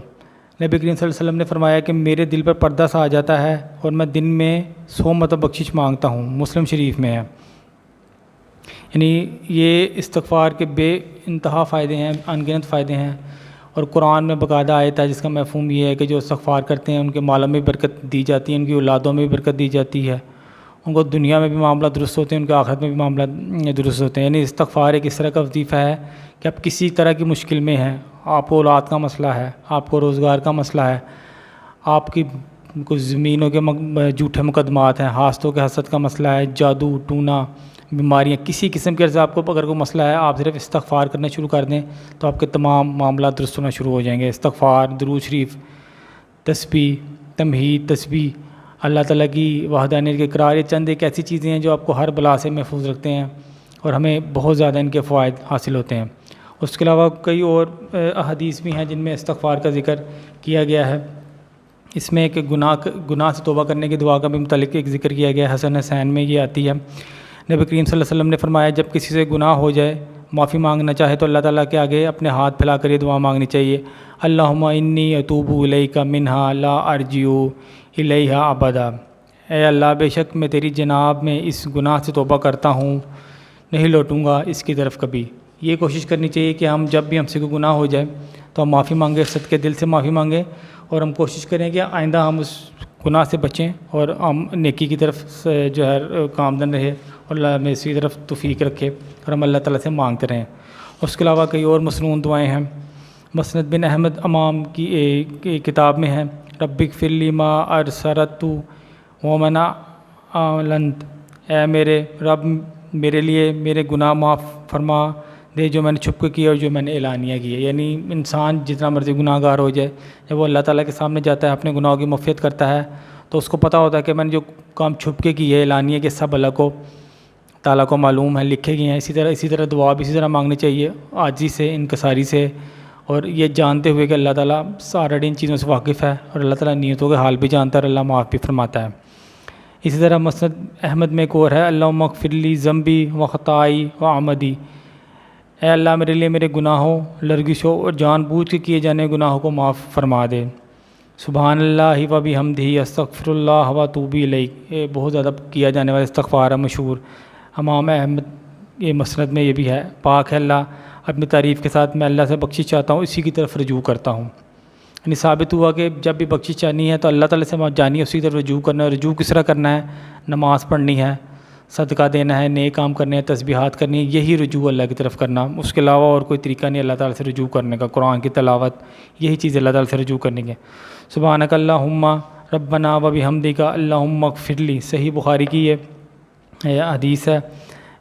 نبی کریم صلی اللہ علیہ وسلم نے فرمایا کہ میرے دل پر پردہ سا آ جاتا ہے اور میں دن میں 100 مرتبہ بخشش مانگتا ہوں، مسلم شریف میں ہے۔ یعنی یہ استغفار کے بے انتہا فائدے ہیں، ان گنت فائدے ہیں، اور قرآن میں باقاعدہ آیت ہے جس کا مفہوم یہ ہے کہ جو استغفار کرتے ہیں ان کے مالوں میں بھی برکت دی جاتی ہے، ان کی اولادوں میں بھی برکت دی جاتی ہے، ان کو دنیا میں بھی معاملہ درست ہوتے ہیں، ان کے آخرت میں بھی معاملہ درست ہوتے ہیں۔ یعنی استغفار ایک اس طرح کا وظیفہ ہے کہ آپ کسی طرح کی مشکل میں ہیں، آپ کو اولاد کا مسئلہ ہے، آپ کو روزگار کا مسئلہ ہے، آپ کی کچھ زمینوں کے جھوٹے مقدمات ہیں، حاسدوں کے حسد کا مسئلہ ہے، جادو ٹونا، بیماریاں، کسی قسم کے آپ کو اگر کوئی مسئلہ ہے، آپ صرف استغفار کرنا شروع کر دیں تو آپ کے تمام معاملات درست ہونا شروع ہو جائیں گے۔ استغفار، درود شریف، تسبیح، تمہید، تسبیح، اللہ تعالیٰ کی وحدانیت کے اقرار، یہ چند ایک ایسی چیزیں ہیں جو آپ کو ہر بلا سے محفوظ رکھتے ہیں اور ہمیں بہت زیادہ ان کے فوائد حاصل ہوتے ہیں۔ اس کے علاوہ کئی اور احادیث بھی ہیں جن میں استغفار کا ذکر کیا گیا ہے۔ اس میں ایک گناہ سے توبہ کرنے کی دعا کا بھی متعلق ایک ذکر کیا گیا ہے، حسن حسین میں یہ آتی ہے۔ نبی کریم صلی اللہ علیہ وسلم نے فرمایا، جب کسی سے گناہ ہو جائے، معافی مانگنا چاہے تو اللہ تعالیٰ کے آگے اپنے ہاتھ پھیلا کر یہ دعا مانگنی چاہیے، اللہم انی اتوب الیک منہا لا ارجع الیہا ابدا، اے اللہ بے شک میں تیری جناب میں اس گناہ سے توبہ کرتا ہوں، نہیں لوٹوں گا اس کی طرف کبھی۔ یہ کوشش کرنی چاہیے کہ ہم جب بھی ہم سے کوئی گناہ ہو جائے تو ہم معافی مانگیں، صدقے دل سے معافی مانگیں، اور ہم کوشش کریں کہ آئندہ ہم اس گناہ سے بچیں اور ہم نیکی کی طرف جو ہے کامدن رہے، اور اللہ ہمیں اسی طرف توفیق رکھے اور ہم اللہ تعالیٰ سے مانگتے رہیں۔ اس کے علاوہ کئی اور مسنون دعائیں ہیں۔ مسند بن احمد امام کی ایک کتاب میں ہے، رب اغفر لی ما ارسرت ومن اعلنت، اے میرے رب میرے لیے میرے گناہ معاف فرما دے جو میں نے چھپ کے کیے اور جو میں نے اعلانیہ کیے۔ یعنی انسان جتنا مرضی گناہ گار ہو جائے، جب وہ اللہ تعالیٰ کے سامنے جاتا ہے، اپنے گناہوں کی معافیت کرتا ہے، تو اس کو پتہ ہوتا ہے کہ میں نے جو کام چھپ کے کیے اعلانیہ کے سب اللہ کو تعالیٰ کو معلوم ہے، لکھے گئے ہیں۔ اسی طرح دعا بھی اسی طرح مانگنی چاہیے، عاجزی سے، انکساری سے، اور یہ جانتے ہوئے کہ اللہ تعالیٰ سارا ان چیزوں سے واقف ہے اور اللہ تعالیٰ نیتوں کے حال بھی جانتا ہے اور اللہ معاف بھی فرماتا ہے۔ اسی طرح مسند احمد میں ایک اور ہے، اللہم اغفر لی ذنبی و خطائی و عمدی، اے اللہ میرے لیے میرے گناہوں، لرزشوں اور جان بوجھ کے کیے جانے گناہوں کو معاف فرما دے۔ سبحان اللہ و بحمدہ استغفر اللہ و اتوب الیہ، یہ بہت زیادہ کیا جانے والا استغفار ہے، مشہور۔ امام احمد یہ مسند میں یہ بھی ہے، پاک ہے اللہ، اپنی تعریف کے ساتھ میں اللہ سے بخشش چاہتا ہوں، اسی کی طرف رجوع کرتا ہوں۔ یعنی ثابت ہوا کہ جب بھی بخشش چاہنی ہے تو اللہ تعالیٰ سے جانی ہے، اسی طرف رجوع کرنا ہے۔ رجوع کس طرح کرنا ہے؟ نماز پڑھنی ہے، صدقہ دینا ہے، نیک کام کرنے ہیں، تسبیحات کرنی ہے، یہی رجوع اللہ کی طرف کرنا۔ اس کے علاوہ اور کوئی طریقہ نہیں اللہ تعالیٰ سے رجوع کرنے کا۔ قرآن کی تلاوت، یہی چیز اللہ تعالیٰ سے رجوع کرنے کی۔ سبحانک اللہم ربنا و بحمدک اللہم اغفر لی، صحیح بخاری کی یہ حدیث ہے۔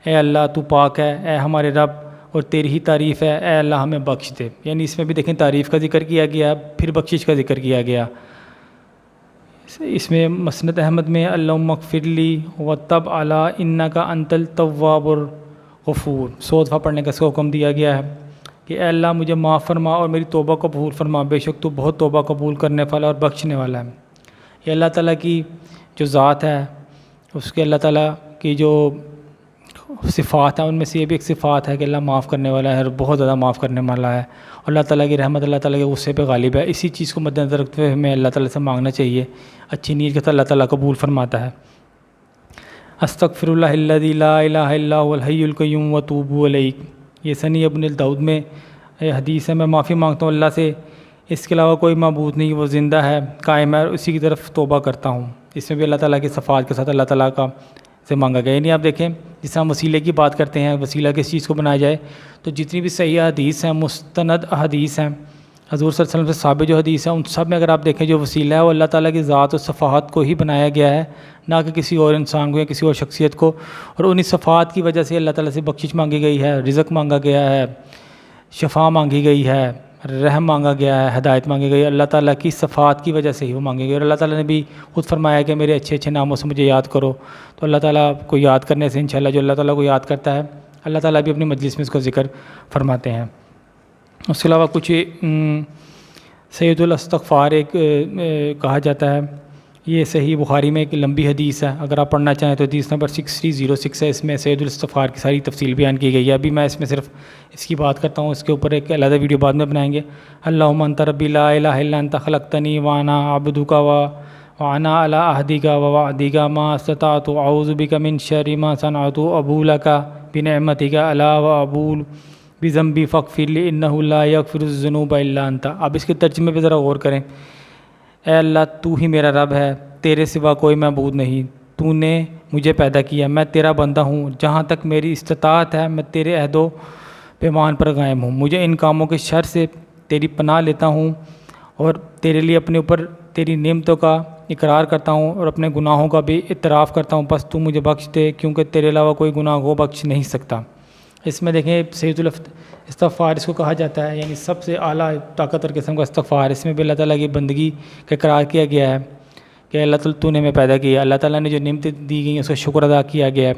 اے اللہ تو پاک ہے، اے ہمارے رب، اور تیری ہی تعریف ہے، اے اللہ ہمیں بخش دے۔ یعنی اس میں بھی دیکھیں تعریف کا ذکر کیا گیا، پھر بخشش کا ذکر کیا گیا۔ اس میں مسند احمد میں اللہم اغفر لی وتب علی انک انت التواب الغفور، 100 دفعہ پڑھنے کا اس کو حکم دیا گیا ہے کہ اے اللہ مجھے معاف فرما اور میری توبہ قبول فرما، بے شک تو بہت توبہ قبول کرنے والا اور بخشنے والا ہے۔ یہ اللہ تعالیٰ کی جو ذات ہے، اس کے اللہ تعالیٰ کی جو صفات ہیں ان میں سے یہ بھی ایک صفات ہے کہ اللہ معاف کرنے والا ہے اور بہت زیادہ معاف کرنے والا ہے، اور اللہ تعالیٰ کی رحمت اللہ تعالیٰ کے غصے پہ غالب ہے۔ اسی چیز کو مد نظر رکھتے ہوئے ہمیں اللہ تعالیٰ سے مانگنا چاہیے، اچھی نیت کے ساتھ اللہ تعالیٰ قبول فرماتا ہے۔ استغفر اللہ الذی لا الہ الا هو الحی القیوم واتوب الیہ، یہ سنی ابن الدعود میں حدیث ہے۔ میں معافی مانگتا ہوں اللہ سے، اس کے علاوہ کوئی معبود نہیں، وہ زندہ ہے، قائم ہے، اور اسی کی طرف توبہ کرتا ہوں۔ اس میں بھی اللہ تعالیٰ کی صفات کے ساتھ اللہ تعالیٰ کا سے مانگا گیا۔ یعنی آپ دیکھیں جس ہم وسیلے کی بات کرتے ہیں، وسیلہ کس چیز کو بنایا جائے، تو جتنی بھی صحیح حدیث ہیں، مستند حدیث ہیں، حضور صلی اللہ علیہ وسلم سے ثابت جو حدیث ہیں، ان سب میں اگر آپ دیکھیں جو وسیلہ ہے وہ اللہ تعالیٰ کی ذات و صفات کو ہی بنایا گیا ہے، نہ کہ کسی اور انسان کو یا کسی اور شخصیت کو، اور انہی صفات کی وجہ سے اللہ تعالیٰ سے بخشش مانگی گئی ہے، رزق مانگا گیا ہے، شفا مانگی گئی ہے، رحم مانگا گیا ہے، ہدایت مانگی گئی ہے، اللہ تعالیٰ کی صفات کی وجہ سے ہی وہ مانگی گئی۔ اور اللہ تعالیٰ نے بھی خود فرمایا کہ میرے اچھے اچھے ناموں سے مجھے یاد کرو، تو اللہ تعالیٰ کو یاد کرنے سے انشاءاللہ جو اللہ تعالیٰ کو یاد کرتا ہے اللہ تعالیٰ بھی اپنی مجلس میں اس کو ذکر فرماتے ہیں۔ اس کے علاوہ کچھ سید الاستغفار ایک کہا جاتا ہے، یہ صحیح بخاری میں ایک لمبی حدیث ہے، اگر آپ پڑھنا چاہیں تو حدیث نمبر 6306 ہے، اس میں سید الاستغفار کی ساری تفصیل بیان کی گئی ہے۔ ابھی میں اس میں صرف اس کی بات کرتا ہوں، اس کے اوپر ایک علیحدہ ویڈیو بعد میں بنائیں گے۔ اللہم انت ربی لا الہ الا انت خلقتنی وانا عبدک وانا علی عہدک ووعدک ما استطعت اعوذ بک من شر ما صنعت ابو لک بنعمتک علی وابو بذنبی فاغفر لی انہ لا یغفر الذنوب الا انت۔ اب اس کے ترجمے پہ ذرا غور کریں۔ اے اللہ تو ہی میرا رب ہے، تیرے سوا کوئی معبود نہیں، تو نے مجھے پیدا کیا، میں تیرا بندہ ہوں، جہاں تک میری استطاعت ہے میں تیرے عہد و پیمان پر قائم ہوں، مجھے ان کاموں کے شر سے تیری پناہ لیتا ہوں اور تیرے لیے اپنے اوپر تیری نعمتوں کا اقرار کرتا ہوں اور اپنے گناہوں کا بھی اعتراف کرتا ہوں، بس تو مجھے بخش دے کیونکہ تیرے علاوہ کوئی گناہ کو بخش نہیں سکتا۔ اس میں دیکھیں سید الاستغفار اس کو کہا جاتا ہے، یعنی سب سے اعلیٰ طاقتور قسم کا استغفار۔ اس میں بھی اللہ تعالیٰ کی بندگی کا اقرار کیا گیا ہے کہ اللہ تعالیٰ تو نے ہمیں پیدا کیا، اللہ تعالیٰ نے جو نعمتیں دی گئی ہیں اس کا شکر ادا کیا گیا ہے،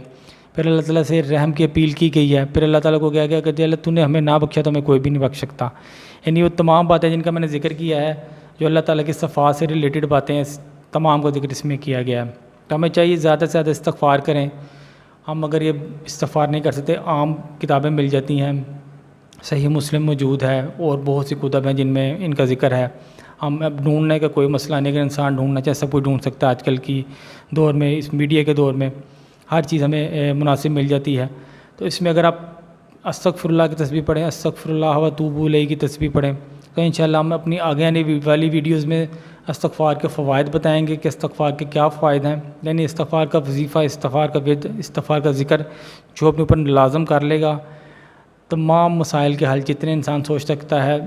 پھر اللہ تعالیٰ سے رحم کی اپیل کی گئی ہے، پھر اللہ تعالیٰ کو کہا گیا کہ اللہ تو نے ہمیں نہ بخشا تو ہمیں کوئی بھی نہیں بخش سکتا۔ یعنی وہ تمام باتیں جن کا میں نے ذکر کیا ہے، جو اللہ تعالیٰ کی صفات سے ریلیٹڈ باتیں ہیں، تمام کا ذکر اس میں کیا گیا ہے۔ تو ہمیں چاہیے زیادہ سے زیادہ استغفار کریں۔ ہم اگر یہ استغفار نہیں کر سکتے، عام کتابیں مل جاتی ہیں، صحیح مسلم موجود ہے اور بہت سی کتب ہیں جن میں ان کا ذکر ہے۔ ہم اب ڈھونڈنے کا کوئی مسئلہ نہیں، اگر انسان ڈھونڈنا چاہے سب کوئی ڈھونڈ سکتا ہے۔ آج کل کی دور میں، اس میڈیا کے دور میں ہر چیز ہمیں مناسب مل جاتی ہے۔ تو اس میں اگر آپ استغفر اللہ کی تسبیح پڑھیں، استغفر اللہ و اتوب الیہ کی تسبیح پڑھیں، تو انشاءاللہ ہم اپنی آگے آنے والی ویڈیوز میں استغفار کے فوائد بتائیں گے کہ استغفار کے کیا فوائد ہیں۔ یعنی استغفار کا وظیفہ، استغفار کا ورد، استغفار کا ذکر جو اپنے اوپر لازم کر لے گا، تمام مسائل کے حل جتنے انسان سوچ سکتا ہے،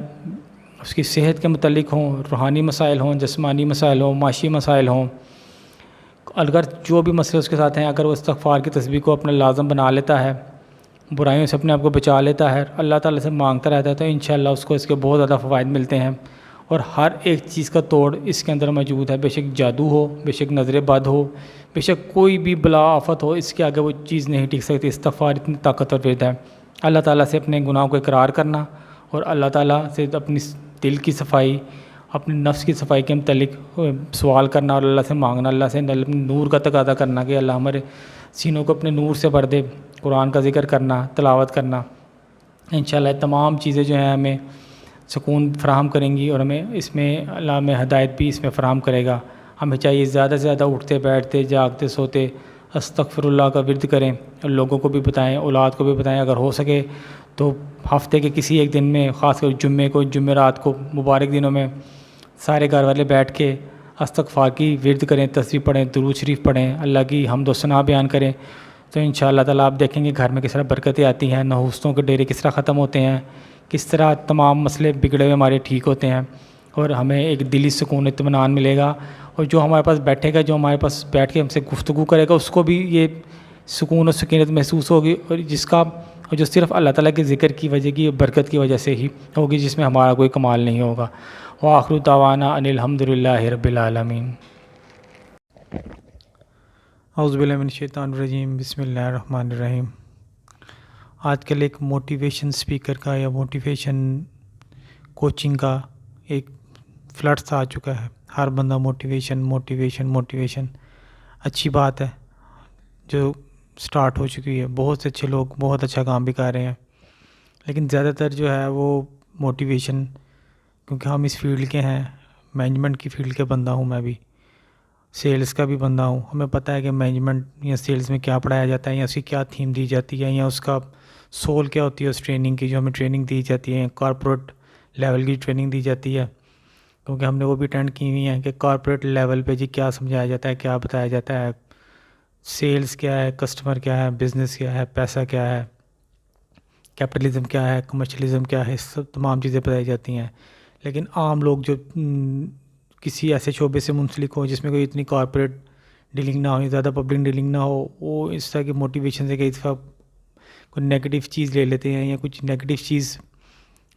اس کی صحت کے متعلق ہوں، روحانی مسائل ہوں، جسمانی مسائل ہوں، معاشی مسائل ہوں، اگر جو بھی مسئلے اس کے ساتھ ہیں، اگر وہ استغفار کی تسبیح کو اپنا لازم بنا لیتا ہے، برائیوں سے اپنے آپ کو بچا لیتا ہے، اللہ تعالیٰ سے مانگتا رہتا ہے، تو انشاءاللہ اس کو اس کے بہت زیادہ فوائد ملتے ہیں۔ اور ہر ایک چیز کا توڑ اس کے اندر موجود ہے، بے شک جادو ہو، بے شک نظر بد ہو، بے شک کوئی بھی بلا آفت ہو، اس کے آگے وہ چیز نہیں ٹک سکتی۔ استغفار اتنی طاقتور ورد ہے۔ اللہ تعالیٰ سے اپنے گناہوں کو اقرار کرنا اور اللہ تعالیٰ سے اپنی دل کی صفائی، اپنے نفس کی صفائی کے متعلق سوال کرنا اور اللہ سے مانگنا، اللہ سے نور کا تقاضا کرنا کہ اللہ ہمارے سینوں کو اپنے نور سے بھر دے، قرآن کا ذکر کرنا، تلاوت کرنا۔ انشاءاللہ یہ تمام چیزیں جو ہیں ہمیں سکون فراہم کریں گی اور ہمیں اس میں اللہ ہمیں ہدایت بھی اس میں فراہم کرے گا۔ ہمیں چاہیے زیادہ سے زیادہ اٹھتے بیٹھتے جاگتے سوتے استغفر اللہ کا ورد کریں اور لوگوں کو بھی بتائیں، اولاد کو بھی بتائیں، اگر ہو سکے تو ہفتے کے کسی ایک دن میں، خاص کر جمعے کو، جمعرات کو، مبارک دنوں میں سارے گھر والے بیٹھ کے استغفار کی ورد کریں، تسبیح پڑھیں، درود شریف پڑھیں، اللہ کی حمد و ثنا بیان کریں، تو انشاءاللہ تعالیٰ آپ دیکھیں گے گھر میں کس طرح برکتیں آتی ہیں، نحوستوں کے ڈیرے کس طرح ختم ہوتے ہیں، کس طرح تمام مسئلے بگڑے ہوئے ہمارے ٹھیک ہوتے ہیں، اور ہمیں ایک دلی سکون اطمینان ملے گا، اور جو ہمارے پاس بیٹھے گا، جو ہمارے پاس بیٹھ کے ہم سے گفتگو کرے گا، اس کو بھی یہ سکون اور سکینت محسوس ہوگی، اور جس کا جو صرف اللہ تعالیٰ کے ذکر کی وجہ کی برکت کی وجہ سے ہی ہوگی، جس میں ہمارا کوئی کمال نہیں ہوگا۔ وآخر دعوانا ان الحمد للہ رب العالمین۔ اعوذ باللہ من الشیطان الرجیم، بسم اللہ الرحمن الرحیم۔ آج کل ایک موٹیویشن اسپیکر کا یا موٹیویشن کوچنگ کا ایک فلڈ آ چکا ہے. ہر بندہ موٹیویشن موٹیویشن موٹیویشن. اچھی بات ہے جو سٹارٹ ہو چکی ہے. بہت سے اچھے لوگ بہت اچھا کام بھی کر رہے ہیں, لیکن زیادہ تر جو ہے وہ موٹیویشن, کیونکہ ہم اس فیلڈ کے ہیں, مینجمنٹ کی فیلڈ کے بندہ ہوں میں بھی, سیلز کا بھی بندہ ہوں. ہمیں پتہ ہے کہ مینجمنٹ یا سیلز میں کیا پڑھایا جاتا ہے, یا اس کی کیا تھیم دی جاتی ہے, یا اس کا سول کیا ہوتی ہے اس ٹریننگ کی جو ہمیں ٹریننگ دی جاتی ہے. کارپوریٹ لیول کی ٹریننگ دی جاتی ہے, کیونکہ ہم نے وہ بھی اٹینڈ کی ہوئی ہیں کہ کارپوریٹ لیول پہ جی کیا سمجھایا جاتا ہے, کیا بتایا جاتا ہے, سیلز کیا ہے, کسٹمر کیا ہے, بزنس کیا ہے, پیسہ کیا ہے, کیپٹلزم کیا ہے, کمرشلزم کیا ہے, سب تمام چیزیں بتائی جاتی ہیں. لیکن عام لوگ جو کسی ایسے شعبے سے منسلک ہو جس میں کوئی اتنی کارپوریٹ ڈیلنگ نہ ہو, زیادہ پبلک ڈیلنگ نہ ہو, وہ اس طرح کی موٹیویشن سے کئی دفعہ کوئی نیگیٹو چیز لے لیتے ہیں, یا کچھ نیگیٹو چیز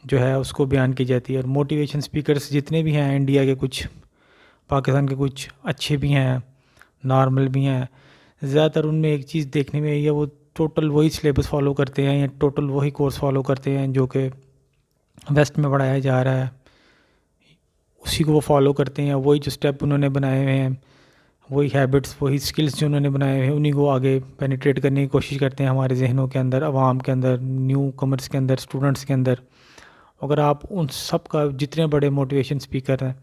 جو ہے اس کو بیان کی جاتی ہے. اور موٹیویشن اسپیکرس جتنے بھی ہیں انڈیا کے, کچھ پاکستان کے کچھ اچھے بھی ہیں, نارمل بھی ہیں, زیادہ تر ان میں ایک چیز دیکھنے میں آئی ہے, وہ ٹوٹل وہی سلیبس فالو کرتے ہیں, یا ٹوٹل وہی کورس فالو کرتے ہیں جو کہ ویسٹ میں پڑھایا جا رہا ہے, اسی کو وہ فالو کرتے ہیں. وہی جو سٹیپ انہوں نے بنائے ہوئے ہیں, وہی ہیبٹس, وہی سکلز جو انہوں نے بنائے ہوئے ہیں, انہیں کو آگے پینیٹریٹ کرنے کی کوشش کرتے ہیں ہمارے ذہنوں کے اندر, عوام کے اندر, نیو کمرس کے اندر, اسٹوڈنٹس کے اندر. اگر آپ ان سب کا, جتنے بڑے موٹیویشن اسپیکر ہیں,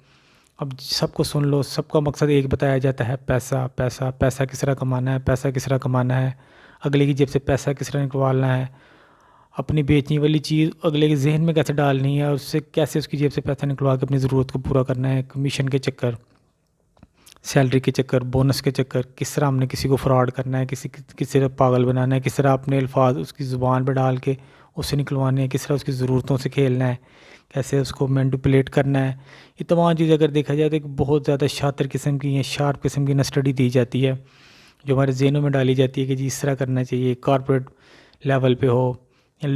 اب سب کو سن لو, سب کا مقصد ایک بتایا جاتا ہے, پیسہ پیسہ پیسہ کس طرح کمانا ہے, پیسہ کس طرح کمانا ہے, اگلے کی جیب سے پیسہ کس طرح نکلوانا ہے, اپنی بیچنے والی چیز اگلے کے ذہن میں کیسے ڈالنی ہے, اور اس سے کیسے اس کی جیب سے پیسہ نکلوا کے اپنی ضرورت کو پورا کرنا ہے. کمیشن کے چکر, سیلری کے چکر, بونس کے چکر, کس طرح ہم نے کسی کو فراڈ کرنا ہے, کس طرح پاگل بنانا ہے, کس طرح اپنے الفاظ اس کی زبان پہ ڈال کے اس سے نکلوانے ہیں, کس طرح اس کی ضرورتوں سے کھیلنا ہے, کیسے اس کو مینیپولیٹ کرنا ہے. یہ تمام چیزیں اگر دیکھا جائے تو ایک بہت زیادہ شاطر قسم کی یا شارپ قسم کی اسٹڈی دی جاتی ہے, جو ہمارے ذہنوں میں ڈالی جاتی ہے کہ جی اس طرح کرنا چاہیے. کارپوریٹ لیول پہ ہو یا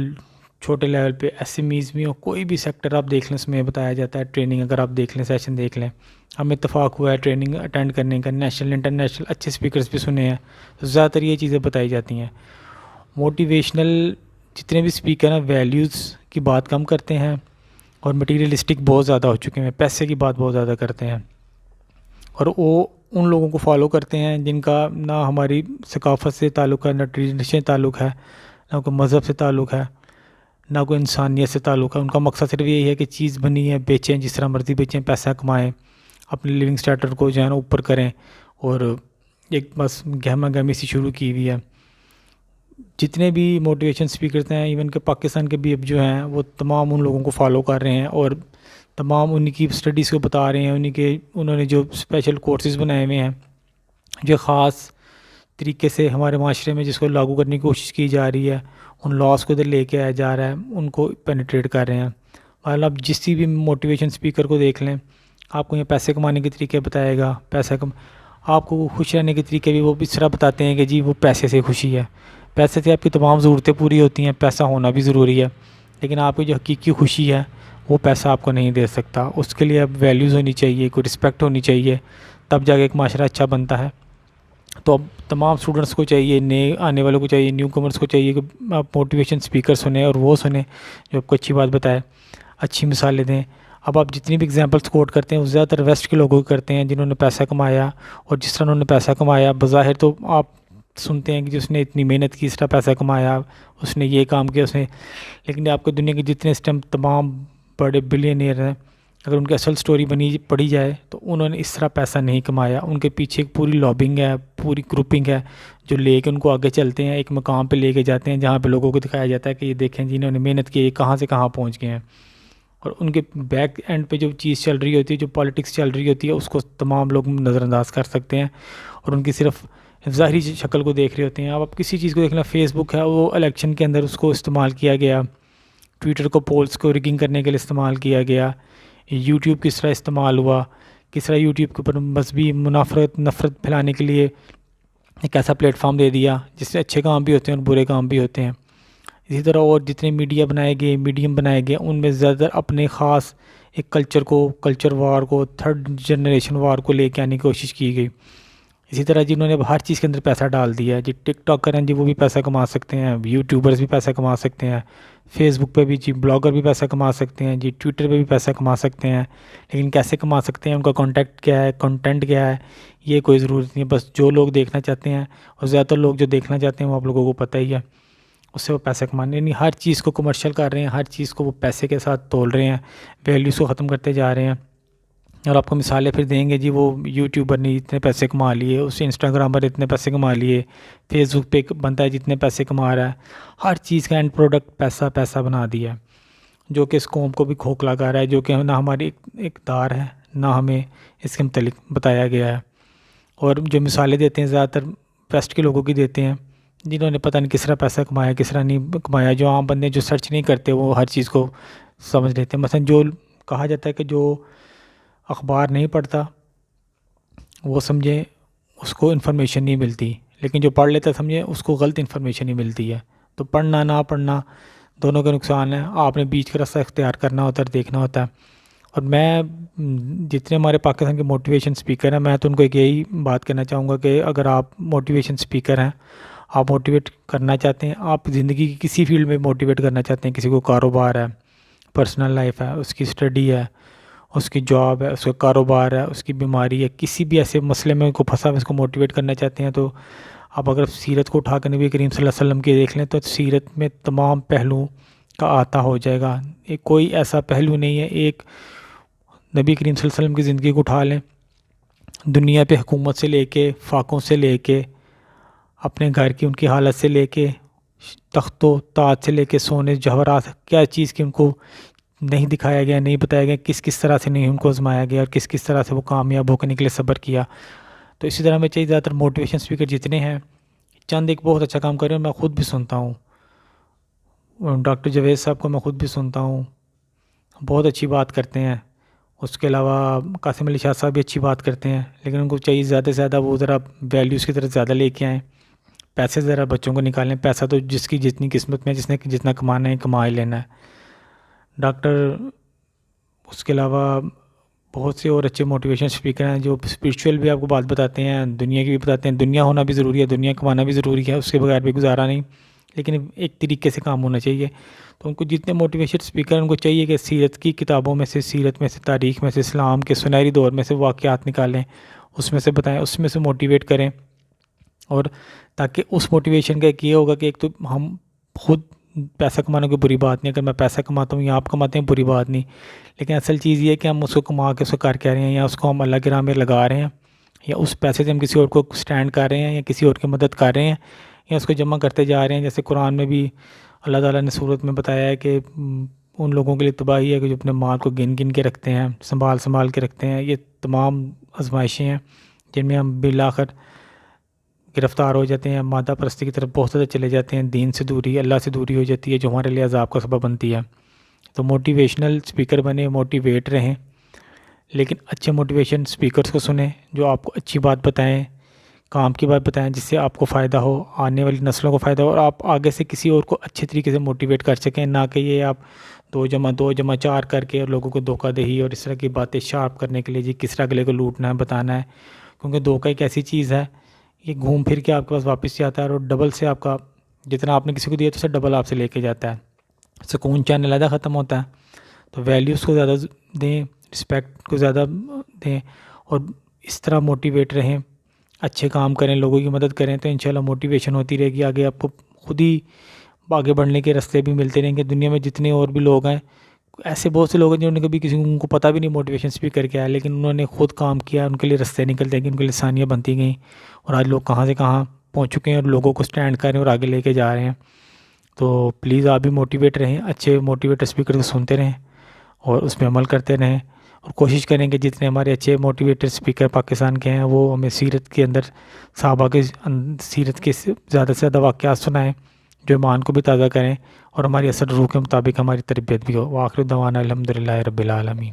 چھوٹے لیول پہ, ایس ایم ایز میں ہو, کوئی بھی سیکٹر آپ دیکھ لیں اس میں بتایا جاتا ہے. ٹریننگ اگر آپ دیکھ لیں, سیشن دیکھ لیں, ہمیں اتفاق ہوا ہے ٹریننگ اٹینڈ کرنے کا, نیشنل انٹرنیشنل اچھے اسپیکرز بھی سنے ہیں, تو زیادہ تر یہ چیزیں بتائی جاتی ہیں. موٹیویشنل جتنے بھی اسپیکر ہیں ویلیوز کی بات کم کرتے ہیں, اور مٹیریلسٹک بہت زیادہ ہو چکے ہیں, پیسے کی بات بہت زیادہ کرتے ہیں, اور وہ ان لوگوں کو فالو کرتے ہیں جن کا نہ ہماری ثقافت سے تعلق ہے, نہ ٹریڈیشن سے تعلق ہے, نہ کوئی مذہب سے تعلق ہے, نہ کوئی انسانیت سے تعلق ہے. ان کا مقصد صرف یہی ہے کہ چیز بنی ہے بیچیں, جس طرح مرضی بیچیں, پیسہ کمائیں, اپنے لیونگ اسٹینڈرڈ کو جو ہے نا اوپر کریں, اور ایک بس گہما گہمی سی شروع کی ہوئی ہے. جتنے بھی موٹیویشن اسپیکرز ہیں, ایون کہ پاکستان کے بھی اب جو ہیں, وہ تمام ان لوگوں کو فالو کر رہے ہیں, اور تمام ان کی اسٹڈیز کو بتا رہے ہیں. انہوں نے جو اسپیشل کورسز بنائے ہوئے ہیں, جو خاص طریقے سے ہمارے معاشرے میں جس کو لاگو کرنے کی کوشش کی جا رہی ہے, ان لاس کو ادھر لے کے آیا جا رہا ہے, ان کو پینیٹریٹ کر رہے ہیں. مطلب آپ جسی بھی موٹیویشن اسپیکر کو دیکھ لیں, آپ کو یہ پیسے کمانے کے طریقے بتائے گا, آپ کو خوش رہنے کے طریقے بھی وہ اس طرح بتاتے ہیں کہ جی وہ پیسے سے خوشی ہے, پیسے سے آپ کی تمام ضرورتیں پوری ہوتی ہیں, پیسہ ہونا بھی ضروری ہے, لیکن آپ کی جو حقیقی خوشی ہے وہ پیسہ آپ کو نہیں دے سکتا. اس کے لیے اب ویلیوز ہونی چاہیے, کوئی رسپیکٹ ہونی چاہیے, تب جا کے ایک معاشرہ اچھا بنتا ہے. تو اب تمام اسٹوڈنٹس کو چاہیے, نئے آنے والوں کو چاہیے, نیو کمرس کو چاہیے کہ آپ موٹیویشن اسپیکر سنیں, اور وہ سنیں جو آپ کو اچھی بات بتائے, اچھی مثالیں دیں. اب آپ جتنی بھی اگزامپلس کوٹ کرتے ہیں وہ زیادہ تر ویسٹ کے لوگوں کی کرتے ہیں, جنہوں نے پیسہ کمایا, اور جس طرح انہوں نے پیسہ کمایا بظاہر تو آپ سنتے ہیں کہ جس نے اتنی محنت کی, اس طرح پیسہ کمایا, اس نے یہ کام کیا, لیکن آپ کو دنیا کے جتنے اس ٹائم تمام بڑے بلینئر ہیں, اگر ان کی اصل سٹوری پڑھی جائے تو انہوں نے اس طرح پیسہ نہیں کمایا. ان کے پیچھے ایک پوری لابنگ ہے, پوری گروپنگ ہے, جو لے کے ان کو آگے چلتے ہیں, ایک مقام پہ لے کے جاتے ہیں جہاں پہ لوگوں کو دکھایا جاتا ہے کہ یہ دیکھیں جی انہوں نے محنت کی, کہاں سے کہاں پہنچ گئے ہیں. اور ان کے بیک اینڈ پہ جو چیز چل رہی ہوتی ہے, جو پالیٹکس چل رہی ہوتی ہے, اس کو تمام لوگ نظر انداز کر سکتے ہیں, اور ان کی صرف ظاہری شکل کو دیکھ رہے ہوتے ہیں. اب کسی چیز کو دیکھنا, فیس بک ہے, وہ الیکشن کے اندر اس کو استعمال کیا گیا, ٹویٹر کو پولس کو ریگنگ کرنے کے لیے استعمال کیا گیا, یوٹیوب کس طرح استعمال ہوا, کس طرح یوٹیوب کے اوپر مذہبی نفرت پھیلانے کے لیے ایک ایسا پلیٹ فارم دے دیا جس سے اچھے کام بھی ہوتے ہیں اور برے کام بھی ہوتے ہیں. اسی طرح اور جتنے میڈیا بنائے گئے, میڈیم بنائے گئے, ان میں زیادہ تر اپنے خاص ایک کلچر وار کو, تھرڈ جنریشن وار کو لے کے آنے کی کوشش کی گئی. اسی طرح جنہوں نے اب ہر چیز کے اندر پیسہ ڈال دیا ہے جی، ٹک ٹاکر ہیں جی، وہ بھی پیسہ کما سکتے ہیں، یوٹیوبرز بھی پیسہ کما سکتے ہیں، فیس بک پہ بھی جی بلاگر بھی پیسہ کما سکتے ہیں جی، ٹویٹر پہ بھی پیسہ کما سکتے ہیں، لیکن کیسے کما سکتے ہیں، ان کا کانٹیکٹ کیا ہے، کنٹینٹ کیا ہے، یہ کوئی ضرورت نہیں ہے، بس جو لوگ دیکھنا چاہتے ہیں، اور زیادہ تر لوگ جو دیکھنا چاہتے ہیں وہ آپ لوگوں کو پتہ ہی ہے، اس سے وہ پیسہ کمانے، یعنی ہر چیز کو کمرشل کر رہے ہیں، ہر چیز کو وہ پیسے کے ساتھ تول رہے ہیں، ویلیوز کو ختم کرتے جا رہے ہیں۔ اور آپ کو مثالیں پھر دیں گے جی، وہ یوٹیوبر نے اتنے پیسے کما لیے، اس انسٹاگرام پر اتنے پیسے کما لیے، فیس بک پہ ایک بندہ ہے جتنے پیسے کما رہا ہے، ہر چیز کا اینڈ پروڈکٹ پیسہ پیسہ بنا دیا ہے، جو کہ اس قوم کو بھی کھوکھلا کر رہا ہے، جو کہ نہ ہماری اقدار ہے، نہ ہمیں اس کے متعلق بتایا گیا ہے۔ اور جو مثالیں دیتے ہیں زیادہ تر ویسٹ کے لوگوں کی دیتے ہیں، جنہوں نے پتہ نہیں کس طرح پیسہ کمایا، کس طرح نہیں کمایا، جو عام بندے جو سرچ نہیں کرتے وہ ہر چیز کو سمجھ لیتے ہیں۔ مثلا جو کہا جاتا ہے کہ جو اخبار نہیں پڑھتا وہ سمجھے اس کو انفارمیشن نہیں ملتی، لیکن جو پڑھ لیتا سمجھے اس کو غلط انفارمیشن ہی ملتی ہے۔ تو پڑھنا نہ پڑھنا دونوں کے نقصان ہیں، آپ نے بیچ کا راستہ اختیار کرنا ہوتا ہے، دیکھنا ہوتا ہے۔ اور میں جتنے ہمارے پاکستان کے موٹیویشن سپیکر ہیں، میں تو ان کو ایک یہی بات کہنا چاہوں گا کہ اگر آپ موٹیویشن سپیکر ہیں، آپ موٹیویٹ کرنا چاہتے ہیں، آپ زندگی کی کسی فیلڈ میں موٹیویٹ کرنا چاہتے ہیں، کسی کو کاروبار ہے، پرسنل لائف ہے، اس کی اسٹڈی ہے، اس کی جاب ہے، اس کا کاروبار ہے، اس کی بیماری ہے، کسی بھی ایسے مسئلے میں کو پھنسا اس کو موٹیویٹ کرنا چاہتے ہیں، تو آپ اگر سیرت کو اٹھا کر نبی کریم صلی اللہ علیہ وسلم کی دیکھ لیں تو سیرت میں تمام پہلوؤں کا احاطہ ہو جائے گا۔ کوئی ایسا پہلو نہیں ہے، ایک نبی کریم صلی اللہ علیہ وسلم کی زندگی کو اٹھا لیں، دنیا پہ حکومت سے لے کے، فاقوں سے لے کے، اپنے گھر کی ان کی حالت سے لے کے، تخت و تاج سے لے کے، سونے جواہرات، کیا چیز کی ان کو نہیں دکھایا گیا، نہیں بتایا گیا، کس کس طرح سے نہیں ان کو آزمایا گیا، اور کس کس طرح سے وہ کامیاب ہو کے نکلے، صبر کیا۔ تو اسی طرح میں چاہیے زیادہ تر موٹیویشن اسپیکر جتنے ہیں، چند ایک بہت اچھا کام کر رہے ہیں، میں خود بھی سنتا ہوں، ڈاکٹر جاوید صاحب کو میں خود بھی سنتا ہوں، بہت اچھی بات کرتے ہیں۔ اس کے علاوہ قاسم علی شاہ صاحب بھی اچھی بات کرتے ہیں، لیکن ان کو چاہیے زیادہ سے زیادہ وہ ذرا ویلیوز کی طرف زیادہ لے کے آئیں، پیسے ذرا بچوں کو نکالیں، پیسہ تو جس کی جتنی قسمت میں، جس نے جتنا کمانا ہے کما ہی لینا ہے۔ ڈاکٹر، اس کے علاوہ بہت سے اور اچھے موٹیویشن اسپیکر ہیں جو اسپریچول بھی آپ کو بات بتاتے ہیں، دنیا کی بھی بتاتے ہیں، دنیا ہونا بھی ضروری ہے، دنیا کمانا بھی ضروری ہے، اس کے بغیر بھی گزارا نہیں، لیکن ایک طریقے سے کام ہونا چاہیے۔ تو ان کو جتنے موٹیویشن اسپیکر ہیں ان کو چاہیے کہ سیرت کی کتابوں میں سے، سیرت میں سے، تاریخ میں سے، اسلام کے سنہری دور میں سے واقعات نکالیں، اس میں سے بتائیں، اس میں سے موٹیویٹ کریں، اور تاکہ اس موٹیویشن کا ایک یہ ہوگا کہ ایک تو ہم خود پیسہ کمانا کوئی بری بات نہیں، اگر میں پیسہ کماتا ہوں یا آپ کماتے ہیں بری بات نہیں، لیکن اصل چیز یہ ہے کہ ہم اس کو کما کے اس کو کر کے رہے ہیں، یا اس کو ہم اللہ کی راہ میں لگا رہے ہیں، یا اس پیسے سے ہم کسی اور کو سٹینڈ کر رہے ہیں، یا کسی اور کی مدد کر رہے ہیں، یا اس کو جمع کرتے جا رہے ہیں۔ جیسے قرآن میں بھی اللہ تعالیٰ نے سورت میں بتایا ہے کہ ان لوگوں کے لیے تباہی ہے کہ جو اپنے مال کو گن گن کے رکھتے ہیں، سنبھال کے رکھتے ہیں۔ یہ تمام آزمائشیں ہیں جن میں ہم بالآخر گرفتار ہو جاتے ہیں، مادہ پرستی کی طرف بہت زیادہ چلے جاتے ہیں، دین سے دوری، اللہ سے دوری ہو جاتی ہے، جو ہمارے لیے عذاب کا سبب بنتی ہے۔ تو موٹیویشنل اسپیکر بنے، موٹیویٹ رہیں، لیکن اچھے موٹیویشن اسپیکرز کو سنیں جو آپ کو اچھی بات بتائیں، کام کی بات بتائیں، جس سے آپ کو فائدہ ہو، آنے والی نسلوں کو فائدہ ہو، اور آپ آگے سے کسی اور کو اچھے طریقے سے موٹیویٹ کر سکیں، نہ کہ یہ آپ 2+2=4 کر کے اور لوگوں کو دھوکہ دہی اور اس طرح کی باتیں شارپ کرنے کے لیے جی کس طرح اگلے کو لوٹنا ہے، بتانا ہے، کیونکہ دھوکہ ایک ایسی چیز ہے، یہ گھوم پھر کے آپ کے پاس واپس ہی آتا ہے، اور ڈبل سے آپ کا جتنا آپ نے کسی کو دیا تو اسے ڈبل آپ سے لے کے جاتا ہے، سکون چین علیحدہ ختم ہوتا ہے۔ تو ویلیوز کو زیادہ دیں، رسپیکٹ کو زیادہ دیں، اور اس طرح موٹیویٹ رہیں، اچھے کام کریں، لوگوں کی مدد کریں، تو انشاءاللہ موٹیویشن ہوتی رہے گی، آگے آپ کو خود ہی آگے بڑھنے کے راستے بھی ملتے رہیں گے۔ دنیا میں جتنے اور بھی لوگ ہیں، ایسے بہت سے لوگ ہیں جنہوں نے کبھی کسی کو پتہ بھی نہیں موٹیویشن اسپیکر کیا ہے، لیکن انہوں نے خود کام کیا، ان کے لیے راستے نکلتے گئے، ان کے لیے آسانیاں بنتی گئیں، اور آج لوگ کہاں سے کہاں پہنچ چکے ہیں، اور لوگوں کو سٹینڈ کر رہے ہیں اور آگے لے کے جا رہے ہیں۔ تو پلیز آپ بھی موٹیویٹ رہیں، اچھے موٹیویٹر اسپیکر کو سنتے رہیں اور اس پہ عمل کرتے رہیں، اور کوشش کریں کہ جتنے ہمارے اچھے موٹیویٹر اسپیکر پاکستان کے ہیں وہ ہمیں سیرت کے اندر صحابہ کے سیرت کے زیادہ سے زیادہ واقعات سنائیں جو ایمان کو بھی تازہ کریں، اور ہماری اصل روح کے مطابق ہماری تربیت بھی ہو۔ وآخر دعوانا الحمدللہ رب العالمین۔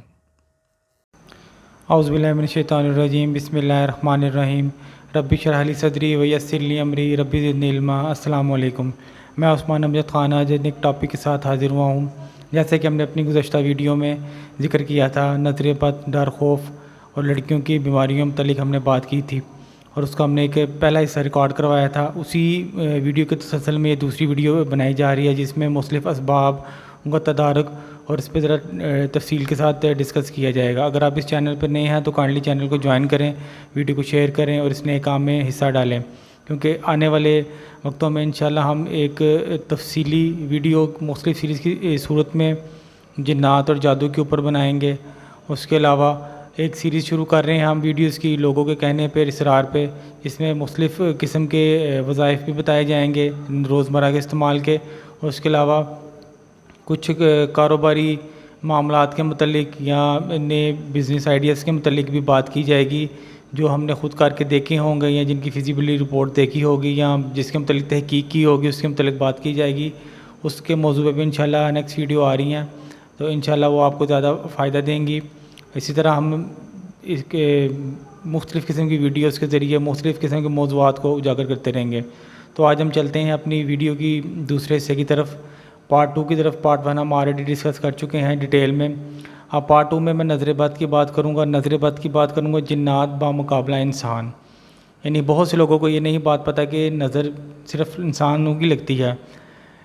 اعوذ باللہ من الشیطان الرجیم، بسم اللہ الرحمن الرحیم، رب اشرح لی صدری ویسر لی امری، رب زدنی علما۔ السلام علیکم، میں عثمان امجد خان آج ایک ٹاپک کے ساتھ حاضر ہوا ہوں۔ جیسے کہ ہم نے اپنی گزشتہ ویڈیو میں ذکر کیا تھا، نظر بد، ڈر، خوف اور لڑکیوں کی بیماریوں متعلق ہم نے بات کی تھی، اور اس کا ہم نے ایک پہلا حصہ ریکارڈ کروایا تھا. اسی ویڈیو کے تسلسل میں یہ دوسری ویڈیو بنائی جا رہی ہے جس میں مختلف اسباب، ان کا تدارک اور اس پہ ذرا تفصیل کے ساتھ ڈسکس کیا جائے گا. اگر آپ اس چینل پر نئے ہیں تو کائنڈلی چینل کو جوائن کریں، ویڈیو کو شیئر کریں اور اس نئے کام میں حصہ ڈالیں، کیونکہ آنے والے وقتوں میں انشاءاللہ ہم ایک تفصیلی ویڈیو مختلف سیریز کی صورت میں جنات اور جادو کے اوپر بنائیں گے. اس کے علاوہ ایک سیریز شروع کر رہے ہیں ہم ویڈیوز کی لوگوں کے کہنے پہ، اصرار پہ، اس میں مختلف قسم کے وظائف بھی بتائے جائیں گے روزمرہ کے استعمال کے. اور اس کے علاوہ کچھ کاروباری معاملات کے متعلق یا نئے بزنس آئیڈیاز کے متعلق بھی بات کی جائے گی جو ہم نے خود کر کے دیکھے ہوں گے یا جن کی فیزیبلی رپورٹ دیکھی ہوگی یا جس کے متعلق تحقیق کی ہوگی، اس کے متعلق بات کی جائے گی. اس کے موضوع پہ بھی انشاءاللہ نیکسٹ ویڈیو آ رہی ہیں تو انشاءاللہ وہ آپ کو زیادہ فائدہ دیں گی. اسی طرح ہم اس کے مختلف قسم کی ویڈیوز کے ذریعے مختلف قسم کے موضوعات کو اجاگر کرتے رہیں گے. تو آج ہم چلتے ہیں اپنی ویڈیو کی دوسرے حصے کی طرف، پارٹ 2 کی طرف. پارٹ 1 ہم آلریڈی ڈسکس کر چکے ہیں ڈیٹیل میں. اب پارٹ 2 میں نظر بد کی بات کروں گا. نظر بد کی بات کروں گا جنات بامقابلہ انسان. یعنی بہت سے لوگوں کو یہ نہیں بات پتہ کہ نظر صرف انسانوں کی لگتی ہے،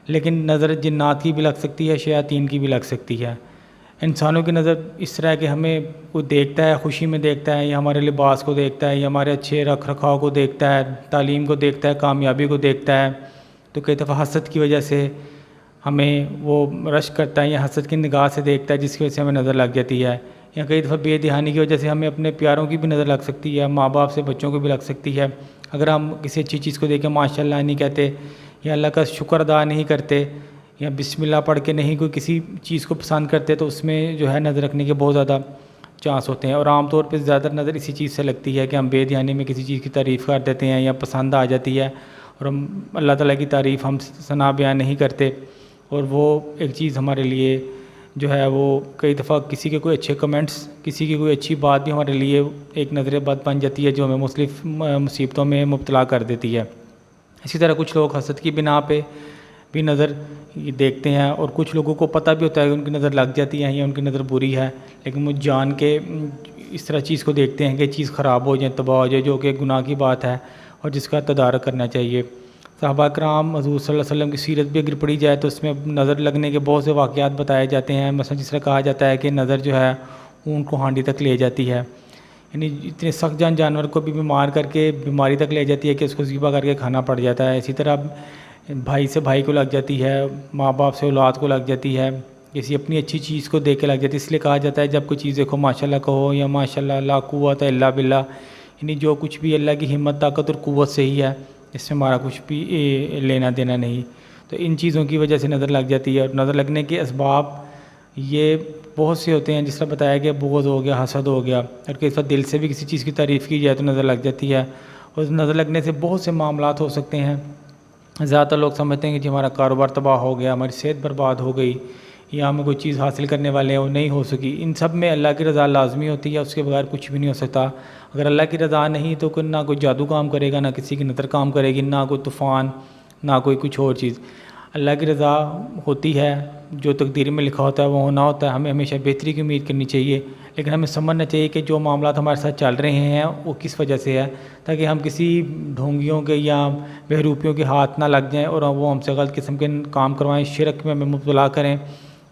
لیکن نظر جنات کی بھی لگ سکتی ہے، شیاطین کی بھی لگ سکتی ہے. انسانوں کی نظر اس طرح کہ ہمیں کوئی دیکھتا ہے، خوشی میں دیکھتا ہے، یا ہمارے لباس کو دیکھتا ہے، یا ہمارے اچھے رکھ رکھاؤ کو دیکھتا ہے، تعلیم کو دیکھتا ہے، کامیابی کو دیکھتا ہے. تو کئی دفعہ حسد کی وجہ سے ہمیں وہ رشک کرتا ہے یا حسد کی نگاہ سے دیکھتا ہے جس کی وجہ سے ہمیں نظر لگ جاتی ہے. یا کئی دفعہ بے دہانی کی وجہ سے ہمیں اپنے پیاروں کی بھی نظر لگ سکتی ہے، ماں باپ سے بچوں کو بھی لگ سکتی ہے. اگر ہم کسی اچھی چیز کو دیکھ کے ماشاءاللہ نہیں کہتے یا اللہ کا شکر ادا نہیں کرتے یا بسم اللہ پڑھ کے نہیں کوئی کسی چیز کو پسند کرتے تو اس میں جو ہے نظر رکھنے کے بہت زیادہ چانس ہوتے ہیں. اور عام طور پہ زیادہ نظر اسی چیز سے لگتی ہے کہ ہم بے دھیانی میں کسی چیز کی تعریف کر دیتے ہیں یا پسند آ جاتی ہے اور ہم اللہ تعالیٰ کی تعریف ہم ثنا بیان نہیں کرتے. اور وہ ایک چیز ہمارے لیے جو ہے وہ کئی دفعہ کسی کے کوئی اچھے کمنٹس، کسی کی کوئی اچھی بات بھی ہمارے لیے ایک نظر بد بن جاتی ہے جو ہمیں مختلف مصیبتوں میں مبتلا کر دیتی ہے. اسی طرح کچھ لوگ حسد کی بنا پہ بھی نظر دیکھتے ہیں اور کچھ لوگوں کو پتہ بھی ہوتا ہے کہ ان کی نظر لگ جاتی ہے یا ان کی نظر بری ہے، لیکن وہ جان کے اس طرح چیز کو دیکھتے ہیں کہ چیز خراب ہو جائے، تباہ ہو جائے، جو کہ گناہ کی بات ہے اور جس کا تدارک کرنا چاہیے. صحابہ کرام حضور صلی اللہ علیہ وسلم کی سیرت بھی اگر پڑھی جائے تو اس میں نظر لگنے کے بہت سے واقعات بتائے جاتے ہیں. مثلا جس طرح کہا جاتا ہے کہ نظر جو ہے اون کو ہانڈی تک لے جاتی ہے، یعنی اتنے سخت جانور کو بھی بیمار کر کے بیماری تک لے جاتی ہے کہ اس کو ذبح کر کے کھانا پڑ جاتا ہے. اسی طرح بھائی سے بھائی کو لگ جاتی ہے، ماں باپ سے اولاد کو لگ جاتی ہے، کسی اپنی اچھی چیز کو دیکھ کے لگ جاتی ہے. اس لیے کہا جاتا ہے جب کوئی چیز دیکھو ماشاءاللہ کہو یا ماشاءاللہ لا قوت الا باللہ، یعنی جو کچھ بھی اللہ کی ہمت طاقت اور قوت سے ہی ہے، اس سے ہمارا کچھ بھی لینا دینا نہیں. تو ان چیزوں کی وجہ سے نظر لگ جاتی ہے. اور نظر لگنے کے اسباب یہ بہت سے ہوتے ہیں، جس طرح بتایا گیا بغض ہو گیا، حسد ہو گیا، اور کئی دفعہ دل سے بھی کسی چیز کی تعریف کی جائے تو نظر لگ جاتی ہے. اور نظر لگنے سے بہت سے معاملات ہو سکتے ہیں. زیادہ تر لوگ سمجھتے ہیں کہ جی ہمارا کاروبار تباہ ہو گیا، ہماری صحت برباد ہو گئی یا ہمیں کوئی چیز حاصل کرنے والے ہیں وہ نہیں ہو سکی. ان سب میں اللہ کی رضا لازمی ہوتی ہے، اس کے بغیر کچھ بھی نہیں ہو سکتا. اگر اللہ کی رضا نہیں تو نہ کوئی جادو کام کرے گا، نہ کسی کی نظر کام کرے گی، نہ کوئی طوفان، نہ کوئی کچھ اور چیز. اللہ کی رضا ہوتی ہے، جو تقدیر میں لکھا ہوتا ہے وہ ہونا ہوتا ہے. ہمیں ہمیشہ بہتری کی امید کرنی چاہیے، لیکن ہمیں سمجھنا چاہیے کہ جو معاملات ہمارے ساتھ چل رہے ہیں وہ کس وجہ سے ہے، تاکہ ہم کسی ڈھونگیوں کے یا بہروپیوں کے ہاتھ نہ لگ جائیں اور وہ ہم سے غلط قسم کے کام کروائیں، شرک میں ہمیں مبتلا کریں،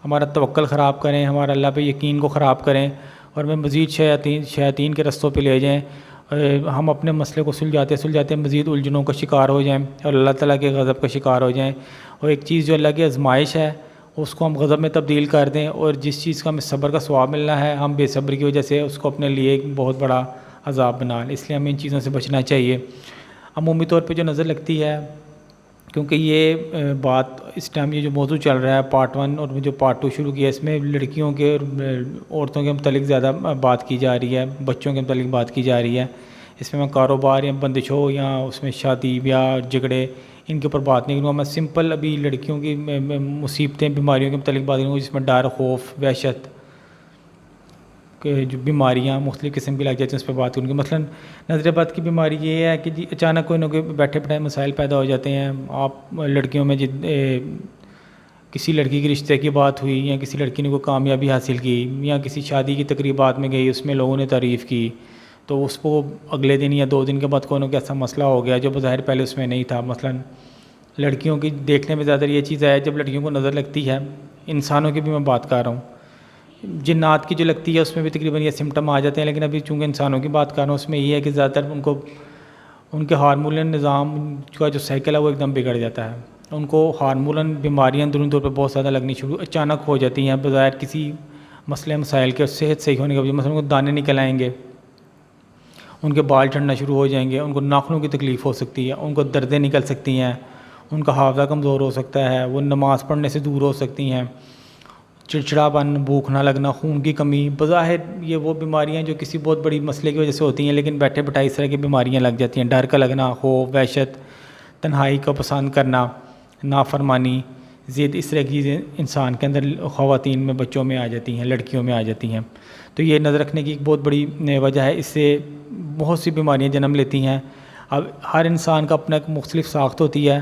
ہمارا توکل خراب کریں، ہمارا اللہ پہ یقین کو خراب کریں اور ہمیں مزید شیاطین کے رستوں پہ لے جائیں. ہم اپنے مسئلے کو سلجھاتے مزید الجھنوں کا شکار ہو جائیں اور اللہ تعالیٰ کے غضب کا شکار ہو جائیں. اور ایک چیز جو اللہ کی آزمائش ہے اس کو ہم غضب میں تبدیل کر دیں، اور جس چیز کا ہمیں صبر کا ثواب ملنا ہے ہم بے صبری کی وجہ سے اس کو اپنے لیے ایک بہت بڑا عذاب بنا لیں. اس لیے ہمیں ان چیزوں سے بچنا چاہیے. عمومی طور پہ جو نظر لگتی ہے، کیونکہ یہ بات اس ٹائم یہ جو موضوع چل رہا ہے پارٹ 1 اور جو پارٹ 2 شروع کیا ہے، اس میں لڑکیوں کے اور عورتوں کے متعلق زیادہ بات کی جا رہی ہے، بچوں کے متعلق بات کی جا رہی ہے. اس میں کاروبار یا بندش ہو یا اس میں شادی بیاہ جھگڑے ان کے اوپر بات نہیں کروں گا. میں سمپل ابھی لڑکیوں کی مصیبتیں بیماریوں کے متعلق بات کروں گا، جس میں ڈر، خوف، وحشت کہ جو بیماریاں مختلف قسم کی لگ جاتی ہیں اس پہ بات کروں گی. مثلا نظر بد کی بیماری یہ ہے کہ جی اچانک کوئی نہ کوئی بیٹھے بیٹھائے مسائل پیدا ہو جاتے ہیں. آپ لڑکیوں میں کسی لڑکی کی رشتے کی بات ہوئی یا کسی لڑکی نے کوئی کامیابی حاصل کی یا کسی شادی کی تقریبات میں گئی، اس میں لوگوں نے تعریف کی تو اس کو اگلے دن یا 2 دن کے بعد کوئی نہ کوئی ایسا مسئلہ ہو گیا جو بظاہر پہلے اس میں نہیں تھا. مثلا لڑکیوں کی دیکھنے میں زیادہ یہ چیز ہے، جب لڑکیوں کو نظر لگتی ہے، انسانوں کی بھی میں بات کر رہا ہوں، جنات کی جو لگتی ہے اس میں بھی تقریباً یہ سمٹم آ جاتے ہیں، لیکن ابھی چونکہ انسانوں کی بات کر رہا ہوں اس میں یہ ہے کہ زیادہ تر ان کے ہارمونل نظام کا جو سائیکل ہے وہ ایک دم بگڑ جاتا ہے. ان کو ہارمونل بیماریاں اندرونی طور پہ بہت زیادہ لگنی اچانک ہو جاتی ہیں بغیر کسی مسئلے مسائل کے. صحت صحیح ہونے کے وجہ مثلا ان کو دانے نکل آئیں گے، ان کے بال جھڑنا شروع ہو جائیں گے، ان کو ناخنوں کی تکلیف ہو سکتی ہے، ان کو دردیں نکل سکتی ہیں، ان کا حافظہ کمزور ہو سکتا ہے، وہ نماز پڑھنے سے دور ہو سکتی ہیں، چڑچڑاپن، بھوک نہ لگنا، خون کی کمی. بظاہر یہ وہ بیماریاں جو کسی بہت بڑی مسئلے کی وجہ سے ہوتی ہیں، لیکن بیٹھے بٹھائی اس طرح کی بیماریاں لگ جاتی ہیں. ڈر کا لگنا، خوف، وحشت، تنہائی کو پسند کرنا، نافرمانی، ضد، اس طرح کی چیزیں انسان کے اندر خواتین میں، بچوں میں آ جاتی ہیں، لڑکیوں میں آ جاتی ہیں. تو یہ نظر رکھنے کی ایک بہت بڑی وجہ ہے. اس سے بہت سی بیماریاں جنم لیتی ہیں. اب ہر انسان کا اپنا ایک مختلف ساخت ہوتی ہے،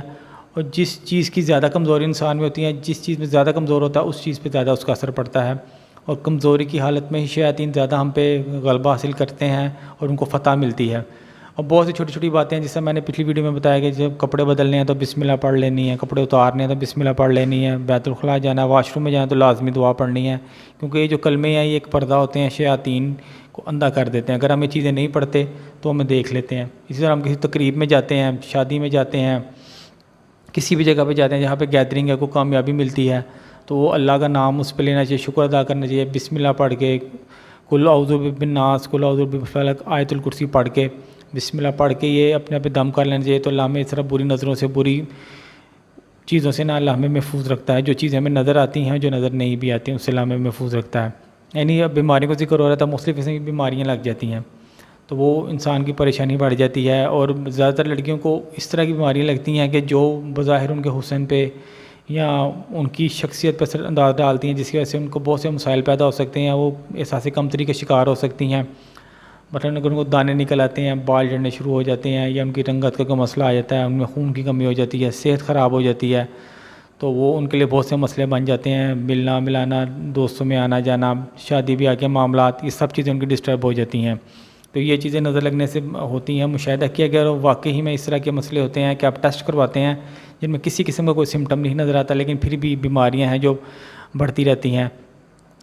اور جس چیز کی زیادہ کمزوری انسان میں ہوتی ہے، جس چیز میں زیادہ کمزور ہوتا ہے اس چیز پہ زیادہ اس کا اثر پڑتا ہے. اور کمزوری کی حالت میں ہی شیاطین زیادہ ہم پہ غلبہ حاصل کرتے ہیں اور ان کو فتح ملتی ہے. اور بہت سی چھوٹی چھوٹی باتیں ہیں، جیسے میں نے پچھلی ویڈیو میں بتایا کہ جب کپڑے بدلنے ہیں تو بسم اللہ پڑھ لینی ہے، کپڑے اتارنے ہیں تو بسم اللہ پڑھ لینی ہے، بیت الخلاء جانا ہے، واش روم میں جانا تو لازمی دعا پڑھنی ہے. کیونکہ یہ جو کلمے ہیں یہ ایک پردہ ہوتے ہیں، شیاطین کو اندھا کر دیتے ہیں. اگر ہم یہ چیزیں نہیں پڑھتے تو ہمیں دیکھ لیتے ہیں. اسی طرح ہم کسی تقریب میں جاتے ہیں، شادی میں جاتے ہیں، کسی بھی جگہ پہ جاتے ہیں جہاں پہ گیدرنگ ہے، کوئی کامیابی ملتی ہے، تو وہ اللہ کا نام اس پہ لینا چاہیے، شکر ادا کرنا چاہیے، بسم اللہ پڑھ کے، قل اعوذ برب الناس، قل اعوذ برب الفلق، آیت الکرسی پڑھ کے، بسم اللہ پڑھ کے یہ اپنے پہ دم کر لینا چاہیے. تو اللہ ہمیں اس طرح بری نظروں سے، بری چیزوں سے نہ اللہ ہمیں محفوظ رکھتا ہے. جو چیزیں ہمیں نظر آتی ہیں، جو نظر نہیں بھی آتی ہیں، ان سے اللہ ہمیں محفوظ رکھتا ہے. یعنی اب بیماریوں کا ذکر ہو رہا تھا، مختلف قسم کی بیماریاں لگ جاتی ہیں تو وہ انسان کی پریشانی بڑھ جاتی ہے. اور زیادہ تر لڑکیوں کو اس طرح کی بیماریاں لگتی ہیں کہ جو بظاہر ان کے حسن پہ یا ان کی شخصیت پر اثر انداز ڈالتی ہیں، جس کی وجہ سے ان کو بہت سے مسائل پیدا ہو سکتے ہیں. وہ احساس کمتری کا شکار ہو سکتی ہیں. مثلاً اگر ان کو دانے نکل آتے ہیں، بال جھڑنے شروع ہو جاتے ہیں، یا ان کی رنگت کا کوئی مسئلہ آ جاتا ہے، ان میں خون کی کمی ہو جاتی ہے، صحت خراب ہو جاتی ہے، تو وہ ان کے لیے بہت سے مسئلے بن جاتے ہیں. ملنا ملانا، دوستوں میں آنا جانا، شادی بیاہ کے معاملات، یہ سب چیزیں ان کی ڈسٹرب ہو جاتی ہیں. تو یہ چیزیں نظر لگنے سے ہوتی ہیں. مشاہدہ کیا گیا اور واقعی میں اس طرح کے مسئلے ہوتے ہیں کہ آپ ٹیسٹ کرواتے ہیں جن میں کسی قسم کا کوئی سمٹم نہیں نظر آتا، لیکن پھر بھی بیماریاں ہیں جو بڑھتی رہتی ہیں.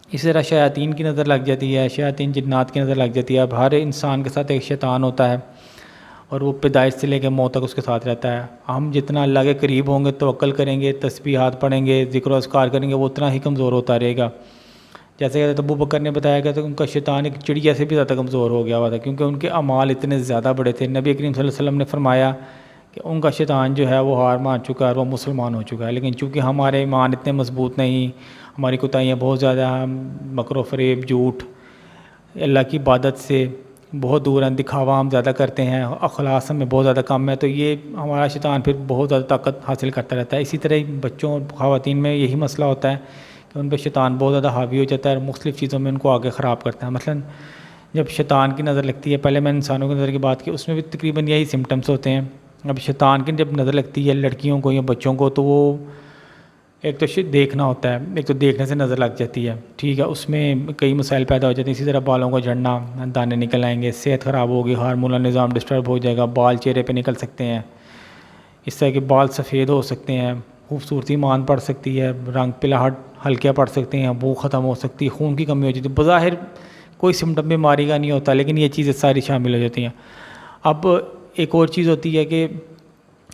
اسی طرح شیاطین کی نظر لگ جاتی ہے، شیاطین جنات کی نظر لگ جاتی ہے. اب ہر انسان کے ساتھ ایک شیطان ہوتا ہے اور وہ پیدائش سے لے کے موت تک اس کے ساتھ رہتا ہے. ہم جتنا اللہ کے قریب ہوں گے، توکل کریں گے، تسبیحات پڑھیں گے، ذکر و اذکار کریں گے، وہ اتنا ہی کمزور ہوتا رہے گا. جیسے کہ ابو بکر نے بتایا گیا تو ان کا شیطان ایک چڑیا سے بھی زیادہ کمزور ہو گیا ہوا تھا، کیونکہ ان کے اعمال اتنے زیادہ بڑے تھے. نبی کریم صلی اللہ علیہ وسلم نے فرمایا کہ ان کا شیطان جو ہے وہ ہار مان چکا ہے اور وہ مسلمان ہو چکا ہے. لیکن چونکہ ہمارے ایمان اتنے مضبوط نہیں، ہماری کوتاہیاں بہت زیادہ ہیں، مکر و فریب، جھوٹ، اللہ کی عبادت سے بہت دور ہیں، دکھاوا ہم زیادہ کرتے ہیں، اخلاص ہمیں بہت زیادہ کم ہے، تو یہ ہمارا شیطان پھر بہت زیادہ طاقت حاصل کرتا رہتا ہے. اسی طرح ہی بچوں اور خواتین میں یہی مسئلہ ہوتا ہے کہ ان پہ شیطان بہت زیادہ حاوی ہو جاتا ہے اور مختلف چیزوں میں ان کو آگے خراب کرتا ہے. مثلاً جب شیطان کی نظر لگتی ہے، پہلے میں انسانوں کی نظر کی بات کی، اس میں بھی تقریباً یہی سمٹمس ہوتے ہیں. اب شیطان کی جب نظر لگتی ہے لڑکیوں کو یا بچوں کو، تو وہ ایک تو دیکھنا ہوتا ہے، ایک تو دیکھنے سے نظر لگ جاتی ہے، ٹھیک ہے، اس میں کئی مسائل پیدا ہو جاتے ہیں. اسی طرح بالوں کو جھڑنا، دانے نکل آئیں گے، صحت خراب ہوگی، ہارمونل نظام ڈسٹرب ہو جائے گا، بال چہرے پہ نکل سکتے ہیں، اس طرح کے بال سفید ہو سکتے ہیں، خوبصورتی مان پڑ سکتی ہے، رنگ پلاہٹ ہلکے پڑ سکتے ہیں، بو ختم ہو سکتی ہے، خون کی کمی ہو جاتی ہے. بظاہر کوئی سمٹم بیماری کا نہیں ہوتا، لیکن یہ چیزیں ساری شامل ہو جاتی ہیں. اب ایک اور چیز ہوتی ہے کہ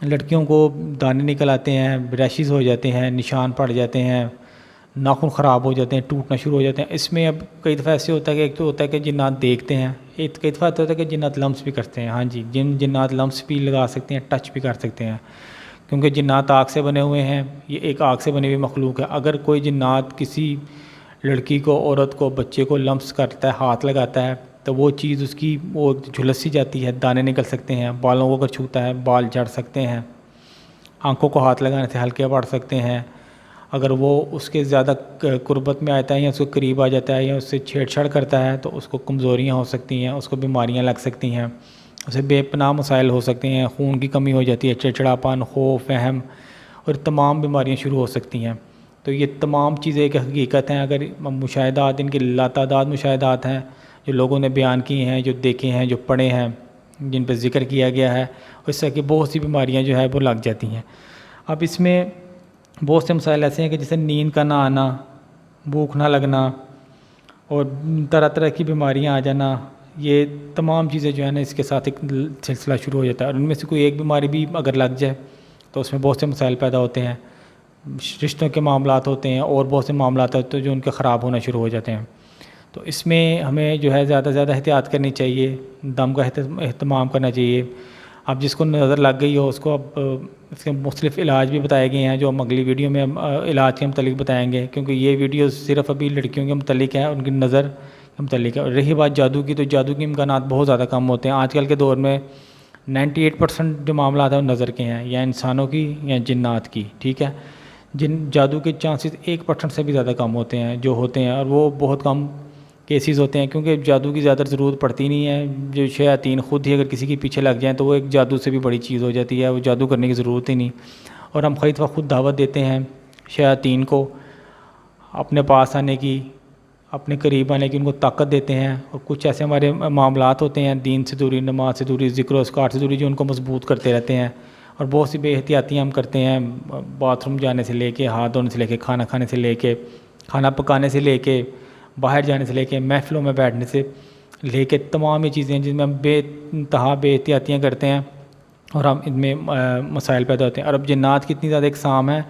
لڑکیوں کو دانے نکل آتے ہیں، ریشز ہو جاتے ہیں، نشان پڑ جاتے ہیں، ناخن خراب ہو جاتے ہیں، ٹوٹنا شروع ہو جاتے ہیں. اس میں اب کئی دفعہ ایسے ہوتا ہے کہ ایک تو ہوتا ہے کہ جنات دیکھتے ہیں، ایک کئی دفعہ ہوتا ہے کہ جنات لمس بھی کرتے ہیں. ہاں جی، جنات لمس بھی لگا سکتے ہیں، ٹچ بھی کر سکتے ہیں، کیونکہ جنات آگ سے بنے ہوئے ہیں. یہ ایک آگ سے بنی ہوئی مخلوق ہے. اگر کوئی جنات کسی لڑکی کو، عورت کو، بچے کو لمس کرتا ہے، ہاتھ لگاتا ہے، تو وہ چیز اس کی وہ جھلسی جاتی ہے، دانے نکل سکتے ہیں. بالوں کو اگر چھوتا ہے، بال جھڑ سکتے ہیں. آنکھوں کو ہاتھ لگانے سے ہلکے پڑ سکتے ہیں. اگر وہ اس کے زیادہ قربت میں آتا ہے یا اس کے قریب آ جاتا ہے یا اس سے چھیڑ چھاڑ کرتا ہے، تو اس کو کمزوریاں ہو سکتی ہیں، اس کو بیماریاں لگ سکتی ہیں، اسے بے پناہ مسائل ہو سکتے ہیں، خون کی کمی ہو جاتی ہے، چڑچڑاپن، خوف، وہم اور تمام بیماریاں شروع ہو سکتی ہیں. تو یہ تمام چیزیں ایک حقیقت ہیں. اگر مشاہدات، ان کے لاتعداد مشاہدات ہیں جو لوگوں نے بیان کیے ہیں، جو دیکھے ہیں، جو پڑھے ہیں، جن پہ ذکر کیا گیا ہے، اس طرح کی بہت سی بیماریاں جو ہے وہ لگ جاتی ہیں۔ اب اس میں بہت سے مسائل ایسے ہیں کہ جیسے نیند کا نہ آنا، بھوک نہ لگنا اور طرح طرح کی بیماریاں آ جانا، یہ تمام چیزیں جو ہے نا اس کے ساتھ ایک سلسلہ شروع ہو جاتا ہے، اور ان میں سے کوئی ایک بیماری بھی اگر لگ جائے تو اس میں بہت سے مسائل پیدا ہوتے ہیں، رشتوں کے معاملات ہوتے ہیں اور بہت سے معاملات ہوتے ہیں جو ان کے خراب ہونا شروع ہو جاتے ہیں۔ تو اس میں ہمیں جو ہے زیادہ سے زیادہ احتیاط کرنی چاہیے، دم کا اہتمام کرنا چاہیے۔ اب جس کو نظر لگ گئی ہو اس کو اب اس کے مختلف علاج بھی بتائے گئے ہیں جو ہم اگلی ویڈیو میں علاج کے متعلق بتائیں گے، کیونکہ یہ ویڈیو صرف ابھی لڑکیوں کے متعلق ہے، ان کی نظر کے متعلق ہے۔ اور رہی بات جادو کی، تو جادو کے امکانات بہت زیادہ کم ہوتے ہیں آج کل کے دور میں۔ 98% جو معاملات ہیں وہ نظر کے ہیں، یا انسانوں کی یا جنات کی، ٹھیک ہے۔ جادو کے چانسز 1% سے بھی زیادہ کم ہوتے ہیں جو ہوتے ہیں، اور وہ بہت کم کیسز ہوتے ہیں، کیونکہ جادو کی زیادہ ضرورت پڑتی نہیں ہے۔ جو شیاطین خود ہی اگر کسی کے پیچھے لگ جائیں تو وہ ایک جادو سے بھی بڑی چیز ہو جاتی ہے، وہ جادو کرنے کی ضرورت ہی نہیں۔ اور ہم خود دعوت دیتے ہیں شیاطین کو اپنے پاس آنے کی، اپنے قریب آنے کی، ان کو طاقت دیتے ہیں۔ اور کچھ ایسے ہمارے معاملات ہوتے ہیں دین سے دوری، نماز سے دوری، ذکر و اذکار سے دوری، جو ان کو مضبوط کرتے رہتے ہیں۔ اور بہت سی بے احتیاطیاں ہم کرتے ہیں، باتھ روم جانے سے لے کے، ہاتھ دھونے سے لے کے، کھانا کھانے سے لے کے، کھانا پکانے سے لے کے، باہر جانے سے لے کے، محفلوں میں بیٹھنے سے لے کے، تمام یہ چیزیں جن میں ہم بے انتہا بے احتیاطیاں کرتے ہیں اور ہم ان میں مسائل پیدا ہوتے ہیں۔ اور اب جنات کی اتنی زیادہ اقسام ہیں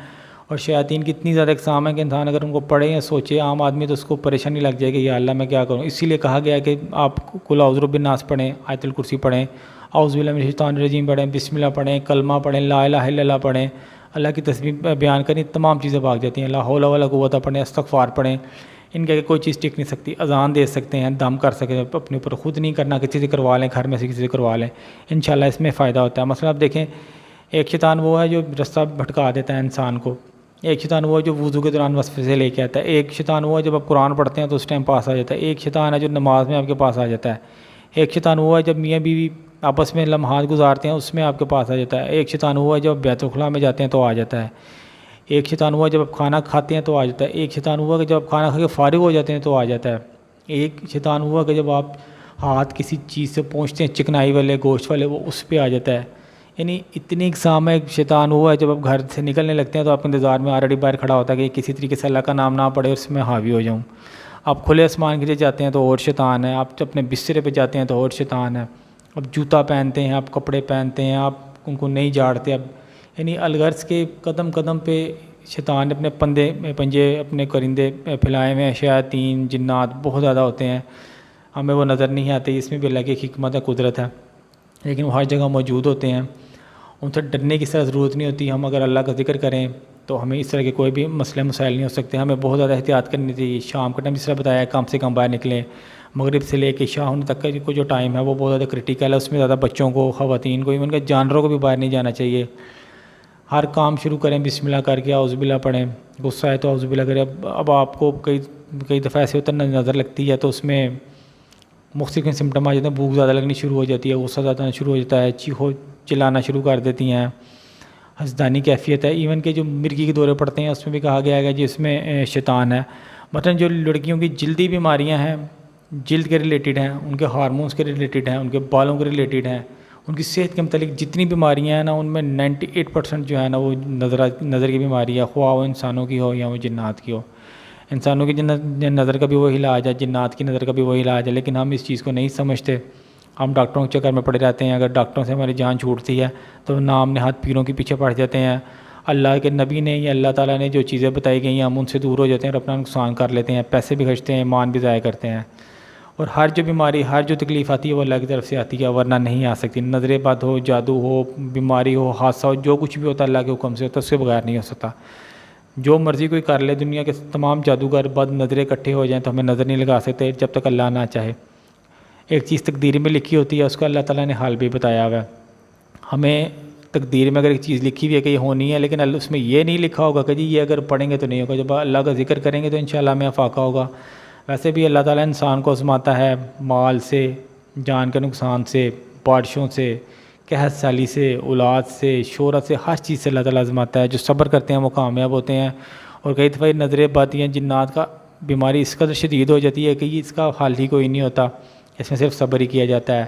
اور شیاطین کی اتنی زیادہ اقسام ہیں کہ انسان اگر ان کو پڑھے یا سوچے عام آدمی تو اس کو پریشانی لگ جائے گی، یا اللہ میں کیا کروں۔ اسی لیے کہا گیا ہے کہ آپ قل اعوذ برب الناس پڑھیں، آیت الکرسی پڑھیں، اعوذ باللہ من الشیطان الرجیم پڑھیں، بسم اللہ پڑھیں، کلمہ پڑھیں، لا الہ الا اللہ پڑھیں، اللہ کی تسبیح بیان کریں، تمام چیزیں بھاگ جاتی ہیں۔ لا حول ولا قوت پڑھیں، استغفار پڑھیں، ان کے کوئی چیز ٹک نہیں سکتی۔ اذان دے سکتے ہیں، دم کر سکتے ہیں، اپنے اوپر خود نہیں کرنا، کسی سے کروا لیں، گھر میں سے کسی سے کروا لیں، انشاءاللہ اس میں فائدہ ہوتا ہے۔ مثلا آپ دیکھیں، ایک شیطان وہ ہے جو رستہ بھٹکا دیتا ہے انسان کو، ایک شیطان وہ ہے جو وضو کے دوران وسوسے سے لے کے آتا ہے، ایک شیطان وہ ہے جب آپ قرآن پڑھتے ہیں تو اس ٹائم پاس آ جاتا ہے، ایک شیطان ہے جو نماز میں آپ کے پاس آ جاتا ہے، ایک شیطان وہ ہے جب میاں بیوی آپس میں لمحات گزارتے ہیں اس میں آپ کے پاس آ جاتا ہے، ایک شیطان وہ ہے جب بیت الخلاء میں جاتے ہیں تو آ جاتا ہے، ایک شیطان ہوا جب آپ کھانا کھاتے ہیں تو آ جاتا ہے، ایک شیطان ہوا کہ جب آپ کھانا کھا کے فارغ ہو جاتے ہیں تو آ جاتا ہے، ایک شیطان ہوا کہ جب آپ ہاتھ کسی چیز سے پہنچتے ہیں چکنائی والے، گوشت والے، وہ اس پہ آ جاتا ہے۔ یعنی اتنی اقسام ہے۔ ایک شیطان ہوا ہے جب آپ گھر سے نکلنے لگتے ہیں تو آپ کے انتظار میں آلریڈی باہر کھڑا ہوتا ہے کہ کسی طریقے سے اللہ کا نام نہ پڑے اور اس میں حاوی ہو جاؤں۔ آپ کھلے آسمان کے لیے جاتے ہیں تو اور شیطان ہے، آپ اپنے بسترے پہ جاتے ہیں تو اور شیطان ہے، اب جوتا پہنتے ہیں، آپ کپڑے پہنتے ہیں، آپ ان کو نہیں جھاڑتے، اب یعنی الغرض کے قدم قدم پہ شیطان اپنے پنجے اپنے کرندے پھیلائے ہوئے ہیں، شیاطین جنات بہت زیادہ ہوتے ہیں، ہمیں وہ نظر نہیں آتے، اس میں بھی اللہ کی حکمت ہے، قدرت ہے، لیکن وہ ہر جگہ موجود ہوتے ہیں، ان سے ڈرنے کی طرح ضرورت نہیں ہوتی۔ ہم اگر اللہ کا ذکر کریں تو ہمیں اس طرح کے کوئی بھی مسئلے مسائل نہیں ہو سکتے، ہمیں بہت زیادہ احتیاط کرنی چاہیے۔ شام کا ٹائم جس طرح بتایا ہے کم سے کم باہر نکلیں، مغرب سے لے کے عشاء ہونے تک کا جو ٹائم ہے وہ بہت زیادہ کرٹیکل ہے، اس میں زیادہ بچوں کو، خواتین کو، ایون کہ جانوروں کو بھی باہر نہیں جانا چاہیے۔ ہر کام شروع کریں بسم اللہ کر کے، اعوذ باللہ پڑھیں، غصہ ہے تو اعوذ باللہ کریں۔ اب آپ کو کئی دفعہ ایسے ہوتا ہے نظر لگتی ہے تو اس میں مختلف سمٹم آ جاتے ہیں، بھوک زیادہ لگنی شروع ہو جاتی ہے، غصہ زیادہ شروع ہو جاتا ہے، چلانا شروع کر دیتی ہیں، حسدانی کیفیت ہے، ایون کہ جو مرگی کے دورے پڑتے ہیں اس میں بھی کہا گیا ہے کہ جس میں شیطان ہے۔ مثلا جو لڑکیوں کی جلدی بیماریاں ہیں، جلد کے ریلیٹڈ ہیں، ان کے ہارمونز کے ریلیٹڈ ہیں، ان کے بالوں کے ریلیٹڈ ہیں، ان کی صحت کے متعلق جتنی بیماریاں ہیں نا ان میں 98% جو ہے نا وہ نظر کی بیماری ہے، خواہ وہ انسانوں کی ہو یا وہ جنات کی ہو۔ انسانوں کی نظر کا بھی وہی علاج ہے، جنات کی نظر کا بھی وہی علاج ہے، لیکن ہم اس چیز کو نہیں سمجھتے، ہم ڈاکٹروں کے چکر میں پڑے رہتے ہیں۔ اگر ڈاکٹروں سے ہماری جان چھوٹتی ہے تو نام نہاد پیروں کے پیچھے پڑ جاتے ہیں۔ اللہ کے نبی نے یا اللہ تعالیٰ نے جو چیزیں بتائی گئی ہیں ہم ان سے دور ہو جاتے ہیں اور اپنا نقصان کر لیتے ہیں، پیسے بھی خرچتے ہیں، ایمان بھی ضائع کرتے ہیں۔ اور ہر جو بیماری، ہر جو تکلیف آتی ہے وہ اللہ کی طرف سے آتی ہے، ورنہ نہیں آ سکتی۔ نظر بد ہو، جادو ہو، بیماری ہو، حادثہ ہو، جو کچھ بھی ہوتا ہے اللہ کے حکم سے ہوتا ہے، اس کے بغیر نہیں ہو سکتا۔ جو مرضی کوئی کر لے، دنیا کے تمام جادوگر بد نظریں اکٹھے ہو جائیں تو ہمیں نظر نہیں لگا سکتے جب تک اللہ نہ چاہے۔ ایک چیز تقدیر میں لکھی ہوتی ہے، اس کا اللہ تعالیٰ نے حال بھی بتایا ہوا ہے۔ ہمیں تقدیر میں اگر ایک چیز لکھی ہوئی ہے کہ یہ ہونی ہے، لیکن اللہ اس میں یہ نہیں لکھا ہوگا کہ جی یہ اگر پڑھیں گے تو نہیں ہوگا، جب اللہ کا ذکر کریں گے تو انشاءاللہ ہمیں افاقہ ہوگا۔ ویسے بھی اللہ تعالیٰ انسان کو آزماتا ہے، مال سے، جان کے نقصان سے، بارشوں سے، قحط سالی سے، اولاد سے، شہرت سے، ہر چیز سے اللہ تعالیٰ آزماتا ہے۔ جو صبر کرتے ہیں وہ کامیاب ہوتے ہیں۔ اور کئی دفعہ نظر بد یا جنات کا بیماری اس قدر شدید ہو جاتی ہے کہ اس کا حل ہی کوئی نہیں ہوتا، اس میں صرف صبر ہی کیا جاتا ہے۔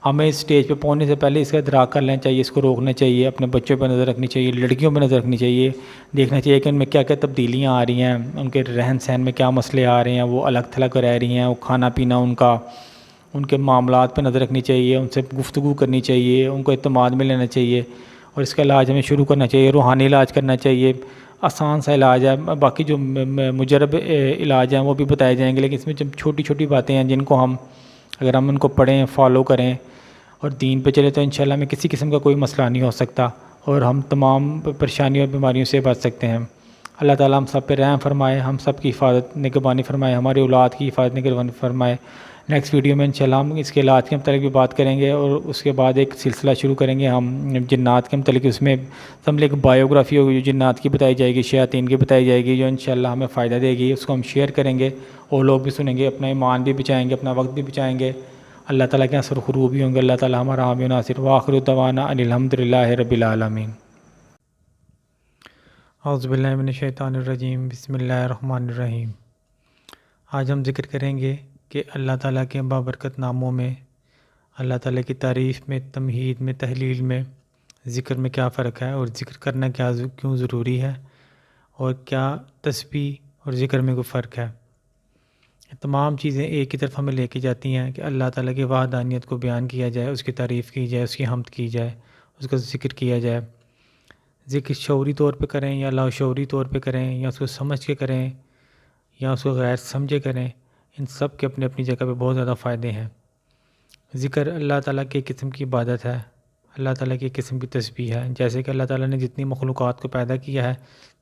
ہمیں اس سٹیج پہ پہنچنے سے پہلے اس کا ادراک کر لینا چاہیے، اس کو روکنا چاہیے، اپنے بچوں پہ نظر رکھنی چاہیے، لڑکیوں پہ نظر رکھنی چاہیے، دیکھنا چاہیے کہ ان میں کیا کیا تبدیلیاں آ رہی ہیں، ان کے رہن سہن میں کیا مسئلے آ رہے ہیں، وہ الگ تھلگ رہ رہی ہیں، وہ کھانا پینا ان کے معاملات پہ نظر رکھنی چاہیے، ان سے گفتگو کرنی چاہیے، ان کو اعتماد میں لینا چاہیے، اور اس کا علاج ہمیں شروع کرنا چاہیے، روحانی علاج کرنا چاہیے۔ آسان سا علاج ہے، باقی جو مجرب علاج ہیں وہ بھی بتائے جائیں گے، لیکن اس میں جب چھوٹی چھوٹی باتیں ہیں جن کو اگر ہم ان کو پڑھیں، فالو کریں اور دین پہ چلے تو انشاءاللہ ہمیں کسی قسم کا کوئی مسئلہ نہیں ہو سکتا، اور ہم تمام پریشانیوں اور بیماریوں سے بچ سکتے ہیں۔ اللہ تعالیٰ ہم سب پہ رحم فرمائے، ہم سب کی حفاظت نگہبانی فرمائے، ہماری اولاد کی حفاظت نگہبانی فرمائے۔ نیکسٹ ویڈیو میں انشاءاللہ ہم اس کے علاج کے متعلق بھی بات کریں گے، اور اس کے بعد ایک سلسلہ شروع کریں گے ہم جنات کے متعلق، اس میں سب ایک بایوگرافی ہوگی جو جنات کی بتائی جائے گی، شیاطین کی بتائی جائے گی، جو انشاءاللہ ہمیں فائدہ دے گی، اس کو ہم شیئر کریں گے اور لوگ بھی سنیں گے، اپنا ایمان بھی بچائیں گے، اپنا وقت بھی بچائیں گے، اللہ تعالیٰ کے اثر خروب بھی ہوں گے۔ اللہ تعالیٰ ہمارا حامی و ناصر، وآخر دعوانا ان الحمدللہ رب العالمین۔ اعوذ باللہ من الشیطان الرجیم، بسم اللہ الرحمن الرحیم۔ آج ہم ذکر کریں گے کہ اللہ تعالیٰ کے بابرکت ناموں میں، اللہ تعالیٰ کی تعریف میں، تمہید میں، تحلیل میں، ذکر میں کیا فرق ہے، اور ذکر کرنا کیوں ضروری ہے، اور کیا تسبیح اور ذکر میں کوئی فرق ہے۔ یہ تمام چیزیں ایک ہی طرف ہمیں لے کے جاتی ہیں کہ اللہ تعالیٰ کی وحدانیت کو بیان کیا جائے، اس کی تعریف کی جائے، اس کی حمد کی جائے، اس کا ذکر کیا جائے۔ ذکر شعوری طور پہ کریں یا لاشعوری طور پہ کریں، یا اس کو سمجھ کے کریں یا اس کو غیر سمجھے کریں، ان سب کے اپنی اپنی جگہ پہ بہت زیادہ فائدے ہیں۔ ذکر اللہ تعالیٰ کی قسم کی عبادت ہے، اللہ تعالیٰ کی قسم کی تسبیح ہے۔ جیسے کہ اللہ تعالیٰ نے جتنی مخلوقات کو پیدا کیا ہے،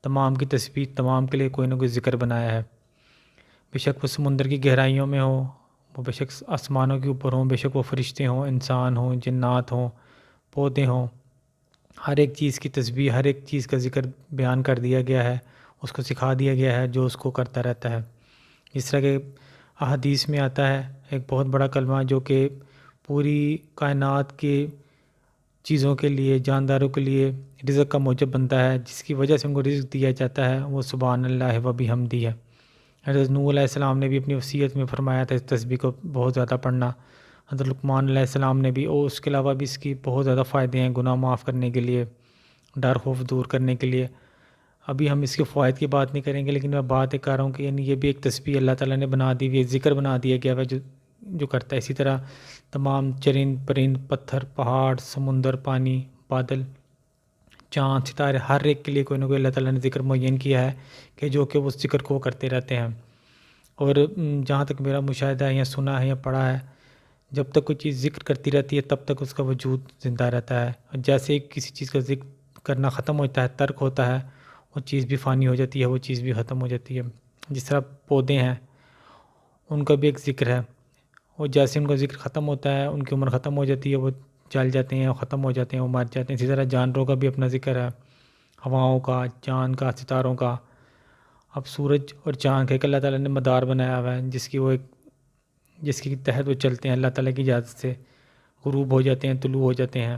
تمام کی تسبیح، تمام کے لیے کوئی نہ کوئی ذکر بنایا ہے، بے شک وہ سمندر کی گہرائیوں میں ہوں، وہ بے شک آسمانوں کے اوپر ہوں، بے شک وہ فرشتے ہوں، انسان ہوں، جنات ہوں، پودے ہوں، ہر ایک چیز کی تسبیح، ہر ایک چیز کا ذکر بیان کر دیا گیا ہے، اس کو سکھا دیا گیا ہے جو اس کو کرتا رہتا ہے۔ اس طرح کے احادیث میں آتا ہے ایک بہت بڑا کلمہ جو کہ پوری کائنات کے چیزوں کے لیے، جانداروں کے لیے رزق کا موجب بنتا ہے، جس کی وجہ سے ان کو رزق دیا جاتا ہے، وہ سبحان اللہ و بحمدہ ہے۔ حضرت نوح علیہ السلام نے بھی اپنی وصیت میں فرمایا تھا اس تسبیح کو بہت زیادہ پڑھنا۔ حضرت لقمان علیہ السلام نے بھی، اور اس کے علاوہ بھی اس کی بہت زیادہ فائدے ہیں، گناہ معاف کرنے کے لیے، ڈر خوف دور کرنے کے لیے۔ ابھی ہم اس کے فوائد کی بات نہیں کریں گے، لیکن میں بات کر رہا ہوں کہ یعنی یہ بھی ایک تسبیح اللہ تعالیٰ نے بنا دی ہوئی ہے، ذکر بنا دیا گیا ہے جو کرتا ہے۔ اسی طرح تمام چرند پرند، پتھر، پہاڑ، سمندر، پانی، بادل، چاند، ستارے، ہر ایک کے لیے کوئی نہ کوئی اللہ تعالیٰ نے ذکر معین کیا ہے کہ جو کہ وہ ذکر کو کرتے رہتے ہیں۔ اور جہاں تک میرا مشاہدہ ہے یا سنا ہے یا پڑھا ہے، جب تک کوئی چیز ذکر کرتی رہتی ہے تب تک اس کا وجود زندہ رہتا ہے، اور جیسے ہی کسی چیز کا ذکر کرنا ختم ہوتا ہے، ترک ہوتا ہے، وہ چیز بھی فانی ہو جاتی ہے، وہ چیز بھی ختم ہو جاتی ہے۔ جس طرح پودے ہیں، ان کا بھی ایک ذکر ہے، اور جیسے ان کا ذکر ختم ہوتا ہے، ان کی عمر ختم ہو جاتی ہے، وہ جل جاتے ہیں، وہ ختم ہو جاتے ہیں، وہ مر جاتے ہیں۔ اسی طرح جانوروں کا بھی اپنا ذکر ہے، ہواؤں کا، چاند کا، ستاروں کا۔ اب سورج اور چاند کا ایک اللہ تعالیٰ نے مدار بنایا ہوا ہے، جس کی تحت وہ چلتے ہیں، اللہ تعالیٰ کی اجازت سے غروب ہو جاتے ہیں، طلوع ہو جاتے ہیں۔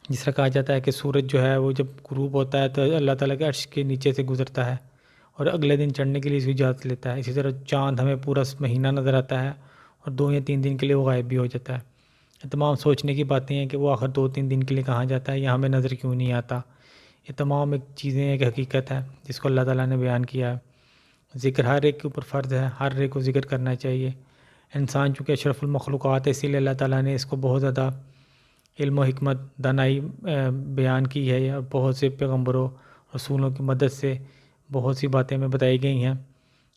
جس طرح کہا جاتا ہے کہ سورج جو ہے وہ جب غروب ہوتا ہے تو اللہ تعالیٰ کے عرش کے نیچے سے گزرتا ہے اور اگلے دن چڑھنے کے لیے اس کی اجازت لیتا ہے۔ اسی طرح چاند ہمیں پورا مہینہ نظر آتا ہے اور 2 یا 3 دن کے لیے وہ غائب بھی ہو جاتا ہے۔ یہ تمام سوچنے کی باتیں ہیں کہ وہ آخر 2-3 دن کے لیے کہاں جاتا ہے یا ہمیں نظر کیوں نہیں آتا۔ یہ تمام ایک چیزیں ایک حقیقت ہے جس کو اللہ تعالیٰ نے بیان کیا ہے۔ ذکر ہر ایک کے اوپر فرض ہے، ہر ایک کو ذکر کرنا چاہیے۔ انسان چونکہ اشرف المخلوقات ہے، اسی لیے اللہ تعالیٰ نے اس کو بہت زیادہ علم و حکمت، دانائی بیان کی ہے، اور بہت سے پیغمبروں، رسولوں کی مدد سے بہت سی باتیں ہمیں بتائی گئی ہیں۔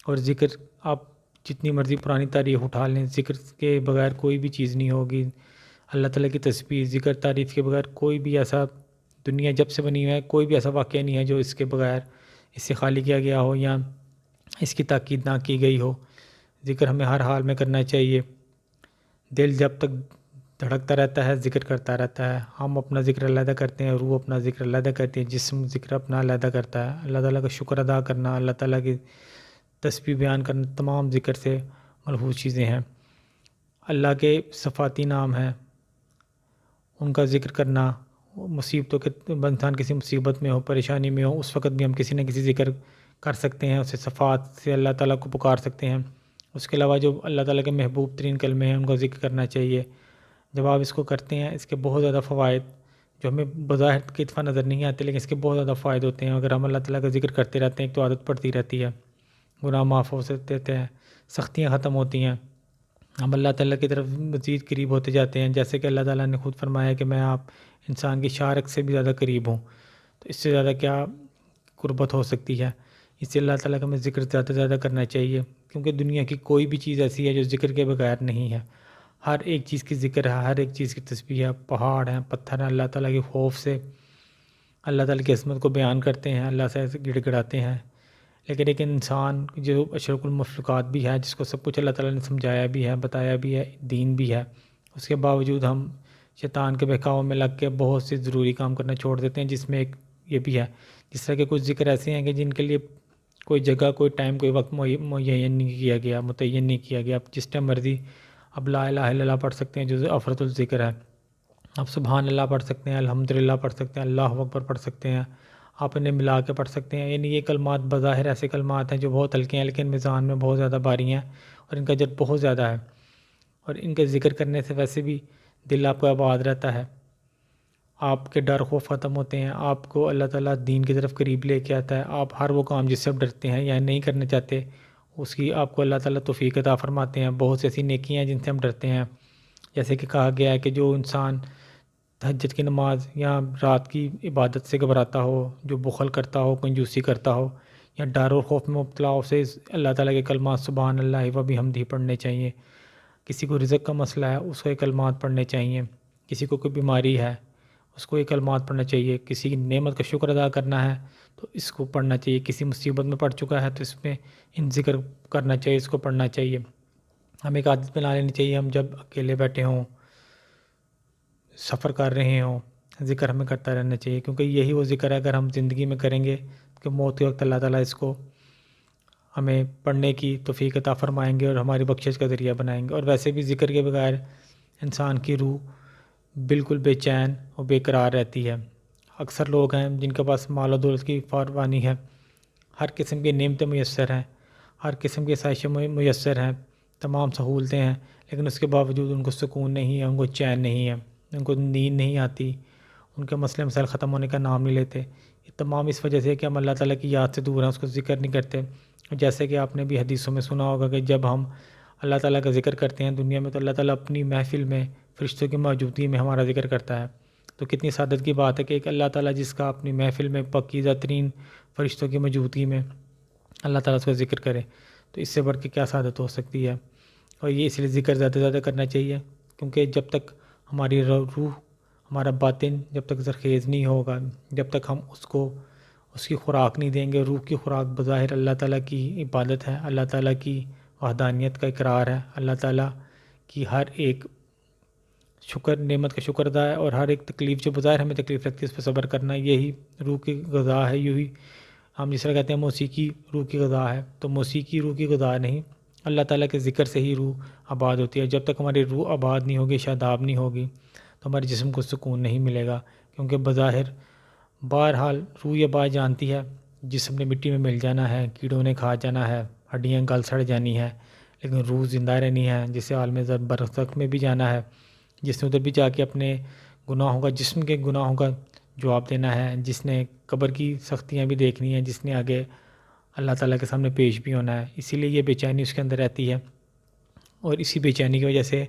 اور ذکر آپ جتنی مرضی پرانی تاریخ اٹھا لیں، ذکر کے بغیر کوئی بھی چیز نہیں ہوگی۔ اللہ تعالیٰ کی تسبیح، ذکر، تعریف کے بغیر کوئی بھی ایسا، دنیا جب سے بنی ہے کوئی بھی ایسا واقعہ نہیں ہے جو اس کے بغیر، اس سے خالی کیا گیا ہو یا اس کی تاکید نہ کی گئی ہو۔ ذکر ہمیں ہر حال میں کرنا چاہیے۔ دل جب تک دھڑکتا رہتا ہے ذکر کرتا رہتا ہے۔ ہم اپنا ذکر علیحدہ کرتے ہیں، روح اپنا ذکر علیحدہ کرتی ہے، جسم ذکر اپنا علیحدہ کرتا ہے۔ اللہ تعالیٰ کا شکر ادا کرنا، اللہ تعالیٰ کی تسبیح بیان کرنا، تمام ذکر سے ملحوظ چیزیں ہیں۔ اللہ کے صفاتی نام ہیں، ان کا ذکر کرنا، مصیبتوں کے، انسان کسی مصیبت میں ہو، پریشانی میں ہو، اس وقت بھی ہم کسی نہ کسی ذکر کر سکتے ہیں، اسے صفات سے اللہ تعالیٰ کو پکار سکتے ہیں۔ اس کے علاوہ جو اللہ تعالیٰ کے محبوب ترین کلمے ہیں ان کا ذکر کرنا چاہیے۔ جب آپ اس کو کرتے ہیں اس کے بہت زیادہ فوائد جو ہمیں بظاہر کی دفعہ نظر نہیں آتے، لیکن اس کے بہت زیادہ فائدے ہوتے ہیں۔ اگر ہم اللہ تعالیٰ کا ذکر کرتے رہتے ہیں ایک تو عادت پڑتی رہتی ہے، گناہ معاف ہو سکتے ہیں، سختیاں ختم ہوتی ہیں، ہم اللہ تعالیٰ کی طرف مزید قریب ہوتے جاتے ہیں۔ جیسے کہ اللہ تعالیٰ نے خود فرمایا کہ میں آپ انسان کی شارک سے بھی زیادہ قریب ہوں، تو اس سے زیادہ کیا قربت ہو سکتی ہے؟ اس سے اللہ تعالیٰ کا ہمیں ذکر زیادہ سے زیادہ کرنا چاہیے، کیونکہ دنیا کی کوئی بھی چیز ایسی ہے جو ذکر کے بغیر نہیں ہے۔ ہر ایک چیز کی ذکر ہے، ہر ایک چیز کی تسبیح ہے، پہاڑ ہیں، پتھر ہیں، اللہ تعالیٰ کے خوف سے اللہ تعالیٰ کی عظمت کو بیان کرتے ہیں، اللہ سے گڑ گڑاتے ہیں۔ لیکن ایک انسان جو اشرف المخلوقات بھی ہے، جس کو سب کچھ اللہ تعالیٰ نے سمجھایا بھی ہے، بتایا بھی ہے، دین بھی ہے، اس کے باوجود ہم شیطان کے بہکاؤ میں لگ کے بہت سے ضروری کام کرنا چھوڑ دیتے ہیں، جس میں ایک یہ بھی ہے، جس طرح کے کچھ ذکر ایسے ہیں کہ جن کے لیے کوئی جگہ، کوئی ٹائم، کوئی وقت معین نہیں کیا گیا، متعین نہیں کیا گیا۔ اب جس ٹائم مرضی اب لا الہ الا اللہ پڑھ سکتے ہیں جو افضل الذکر ہے، آپ سبحان اللہ پڑھ سکتے ہیں، الحمدللہ پڑھ سکتے ہیں، اللہ اکبر پڑھ سکتے ہیں، آپ انہیں ملا کے پڑھ سکتے ہیں۔ یعنی یہ کلمات بظاہر ایسے کلمات ہیں جو بہت ہلکے ہیں، لیکن میزان میں بہت زیادہ بھاری ہیں اور ان کا اجر بہت زیادہ ہے، اور ان کے ذکر کرنے سے ویسے بھی دل آپ کا آباد رہتا ہے، آپ کے ڈر خوف ختم ہوتے ہیں، آپ کو اللہ تعالیٰ دین کی طرف قریب لے کے آتا ہے۔ آپ ہر وہ کام جس سے آپ ڈرتے ہیں یا نہیں کرنا چاہتے، اس کی آپ کو اللہ تعالیٰ توفیق عطا فرماتے ہیں۔ بہت سی ایسی نیکیاں ہیں جن سے ہم ڈرتے ہیں، جیسے کہ کہا گیا ہے کہ جو انسان تہجد کی نماز یا رات کی عبادت سے گھبراتا ہو، جو بخل کرتا ہو، کنجوسی کرتا ہو یا ڈر اور خوف میں مبتلا ہو، اسے اللہ تعالیٰ کے کلمات سبحان اللہ و بحمدہ پڑھنے چاہیے۔ کسی کو رزق کا مسئلہ ہے، اس کو یہ کلمات پڑھنے چاہیے۔ کسی کو کوئی بیماری ہے، اس کو یہ کلمات پڑھنا چاہیے۔ کسی کی نعمت کا شکر ادا کرنا ہے تو اس کو پڑھنا چاہیے۔ کسی مصیبت میں پڑ چکا ہے تو اس میں ان ذکر کرنا چاہیے، اس کو پڑھنا چاہیے۔ ہمیں ایک عادت بنا لینی چاہیے، ہم جب اکیلے بیٹھے ہوں، سفر کر رہے ہوں، ذکر ہمیں کرتا رہنا چاہیے، کیونکہ یہی وہ ذکر ہے اگر ہم زندگی میں کریں گے کہ موت کے وقت اللہ تعالیٰ اس کو ہمیں پڑھنے کی توفیق عطا فرمائیں گے اور ہماری بخشش کا ذریعہ بنائیں گے۔ اور ویسے بھی ذکر کے بغیر انسان کی روح بالکل بے چین اور بے قرار رہتی ہے۔ اکثر لوگ ہیں جن کے پاس مال و دولت کی فراوانی ہے، ہر قسم کی نعمتیں میسر ہیں، ہر قسم کی آسائشیں میسر ہیں، تمام سہولتیں ہیں، لیکن اس کے باوجود ان کو سکون نہیں ہے، ان کو چین نہیں ہے، ان کو نیند نہیں آتی، ان کے مسئلے مسائل ختم ہونے کا نام نہیں لیتے۔ یہ تمام اس وجہ سے کہ ہم اللہ تعالیٰ کی یاد سے دور ہیں، اس کو ذکر نہیں کرتے۔ جیسے کہ آپ نے بھی حدیثوں میں سنا ہوگا کہ جب ہم اللہ تعالیٰ کا ذکر کرتے ہیں دنیا میں، تو اللہ تعالیٰ اپنی محفل میں فرشتوں کی موجودگی میں ہمارا ذکر کرتا ہے۔ تو کتنی سعادت کی بات ہے کہ ایک اللہ تعالیٰ جس کا اپنی محفل میں پاکیزہ ترین فرشتوں کی موجودگی میں اللہ تعالیٰ اس کا ذکر کرے، تو اس سے بڑھ کے کیا سعادت ہو سکتی ہے۔ اور یہ اس لیے ذکر زیادہ سے زیادہ کرنا چاہیے، کیونکہ جب تک ہماری روح، ہمارا باطن جب تک زرخیز نہیں ہوگا، جب تک ہم اس کو اس کی خوراک نہیں دیں گے۔ روح کی خوراک بظاہر اللہ تعالیٰ کی عبادت ہے، اللہ تعالیٰ کی وحدانیت کا اقرار ہے، اللہ تعالیٰ کی ہر ایک شکر نعمت کا شکر ادا ہے، اور ہر ایک تکلیف جو بظاہر ہمیں تکلیف لگتی ہے اس پہ صبر کرنا، یہی روح کی غذا ہے۔ یہی ہم جس طرح کہتے ہیں موسیقی روح کی غذا ہے، تو موسیقی روح کی غذا نہیں، اللہ تعالیٰ کے ذکر سے ہی روح آباد ہوتی ہے۔ جب تک ہماری روح آباد نہیں ہوگی، شاداب نہیں ہوگی، تو ہمارے جسم کو سکون نہیں ملے گا، کیونکہ بظاہر بہرحال روح یہ بات جانتی ہے جسم نے مٹی میں مل جانا ہے، کیڑوں نے کھا جانا ہے، ہڈیاں گل سڑ جانی ہے، لیکن روح زندہ رہنی ہے، جسے عالم برزخ میں بھی جانا ہے، جس نے ادھر بھی جا کے اپنے گناہوں کا، جسم کے گناہوں کا جواب دینا ہے، جس نے قبر کی سختیاں بھی دیکھنی ہیں، جس نے آگے اللہ تعالیٰ کے سامنے پیش بھی ہونا ہے۔ اسی لیے یہ بے چینی اس کے اندر رہتی ہے، اور اسی بے چینی کی وجہ سے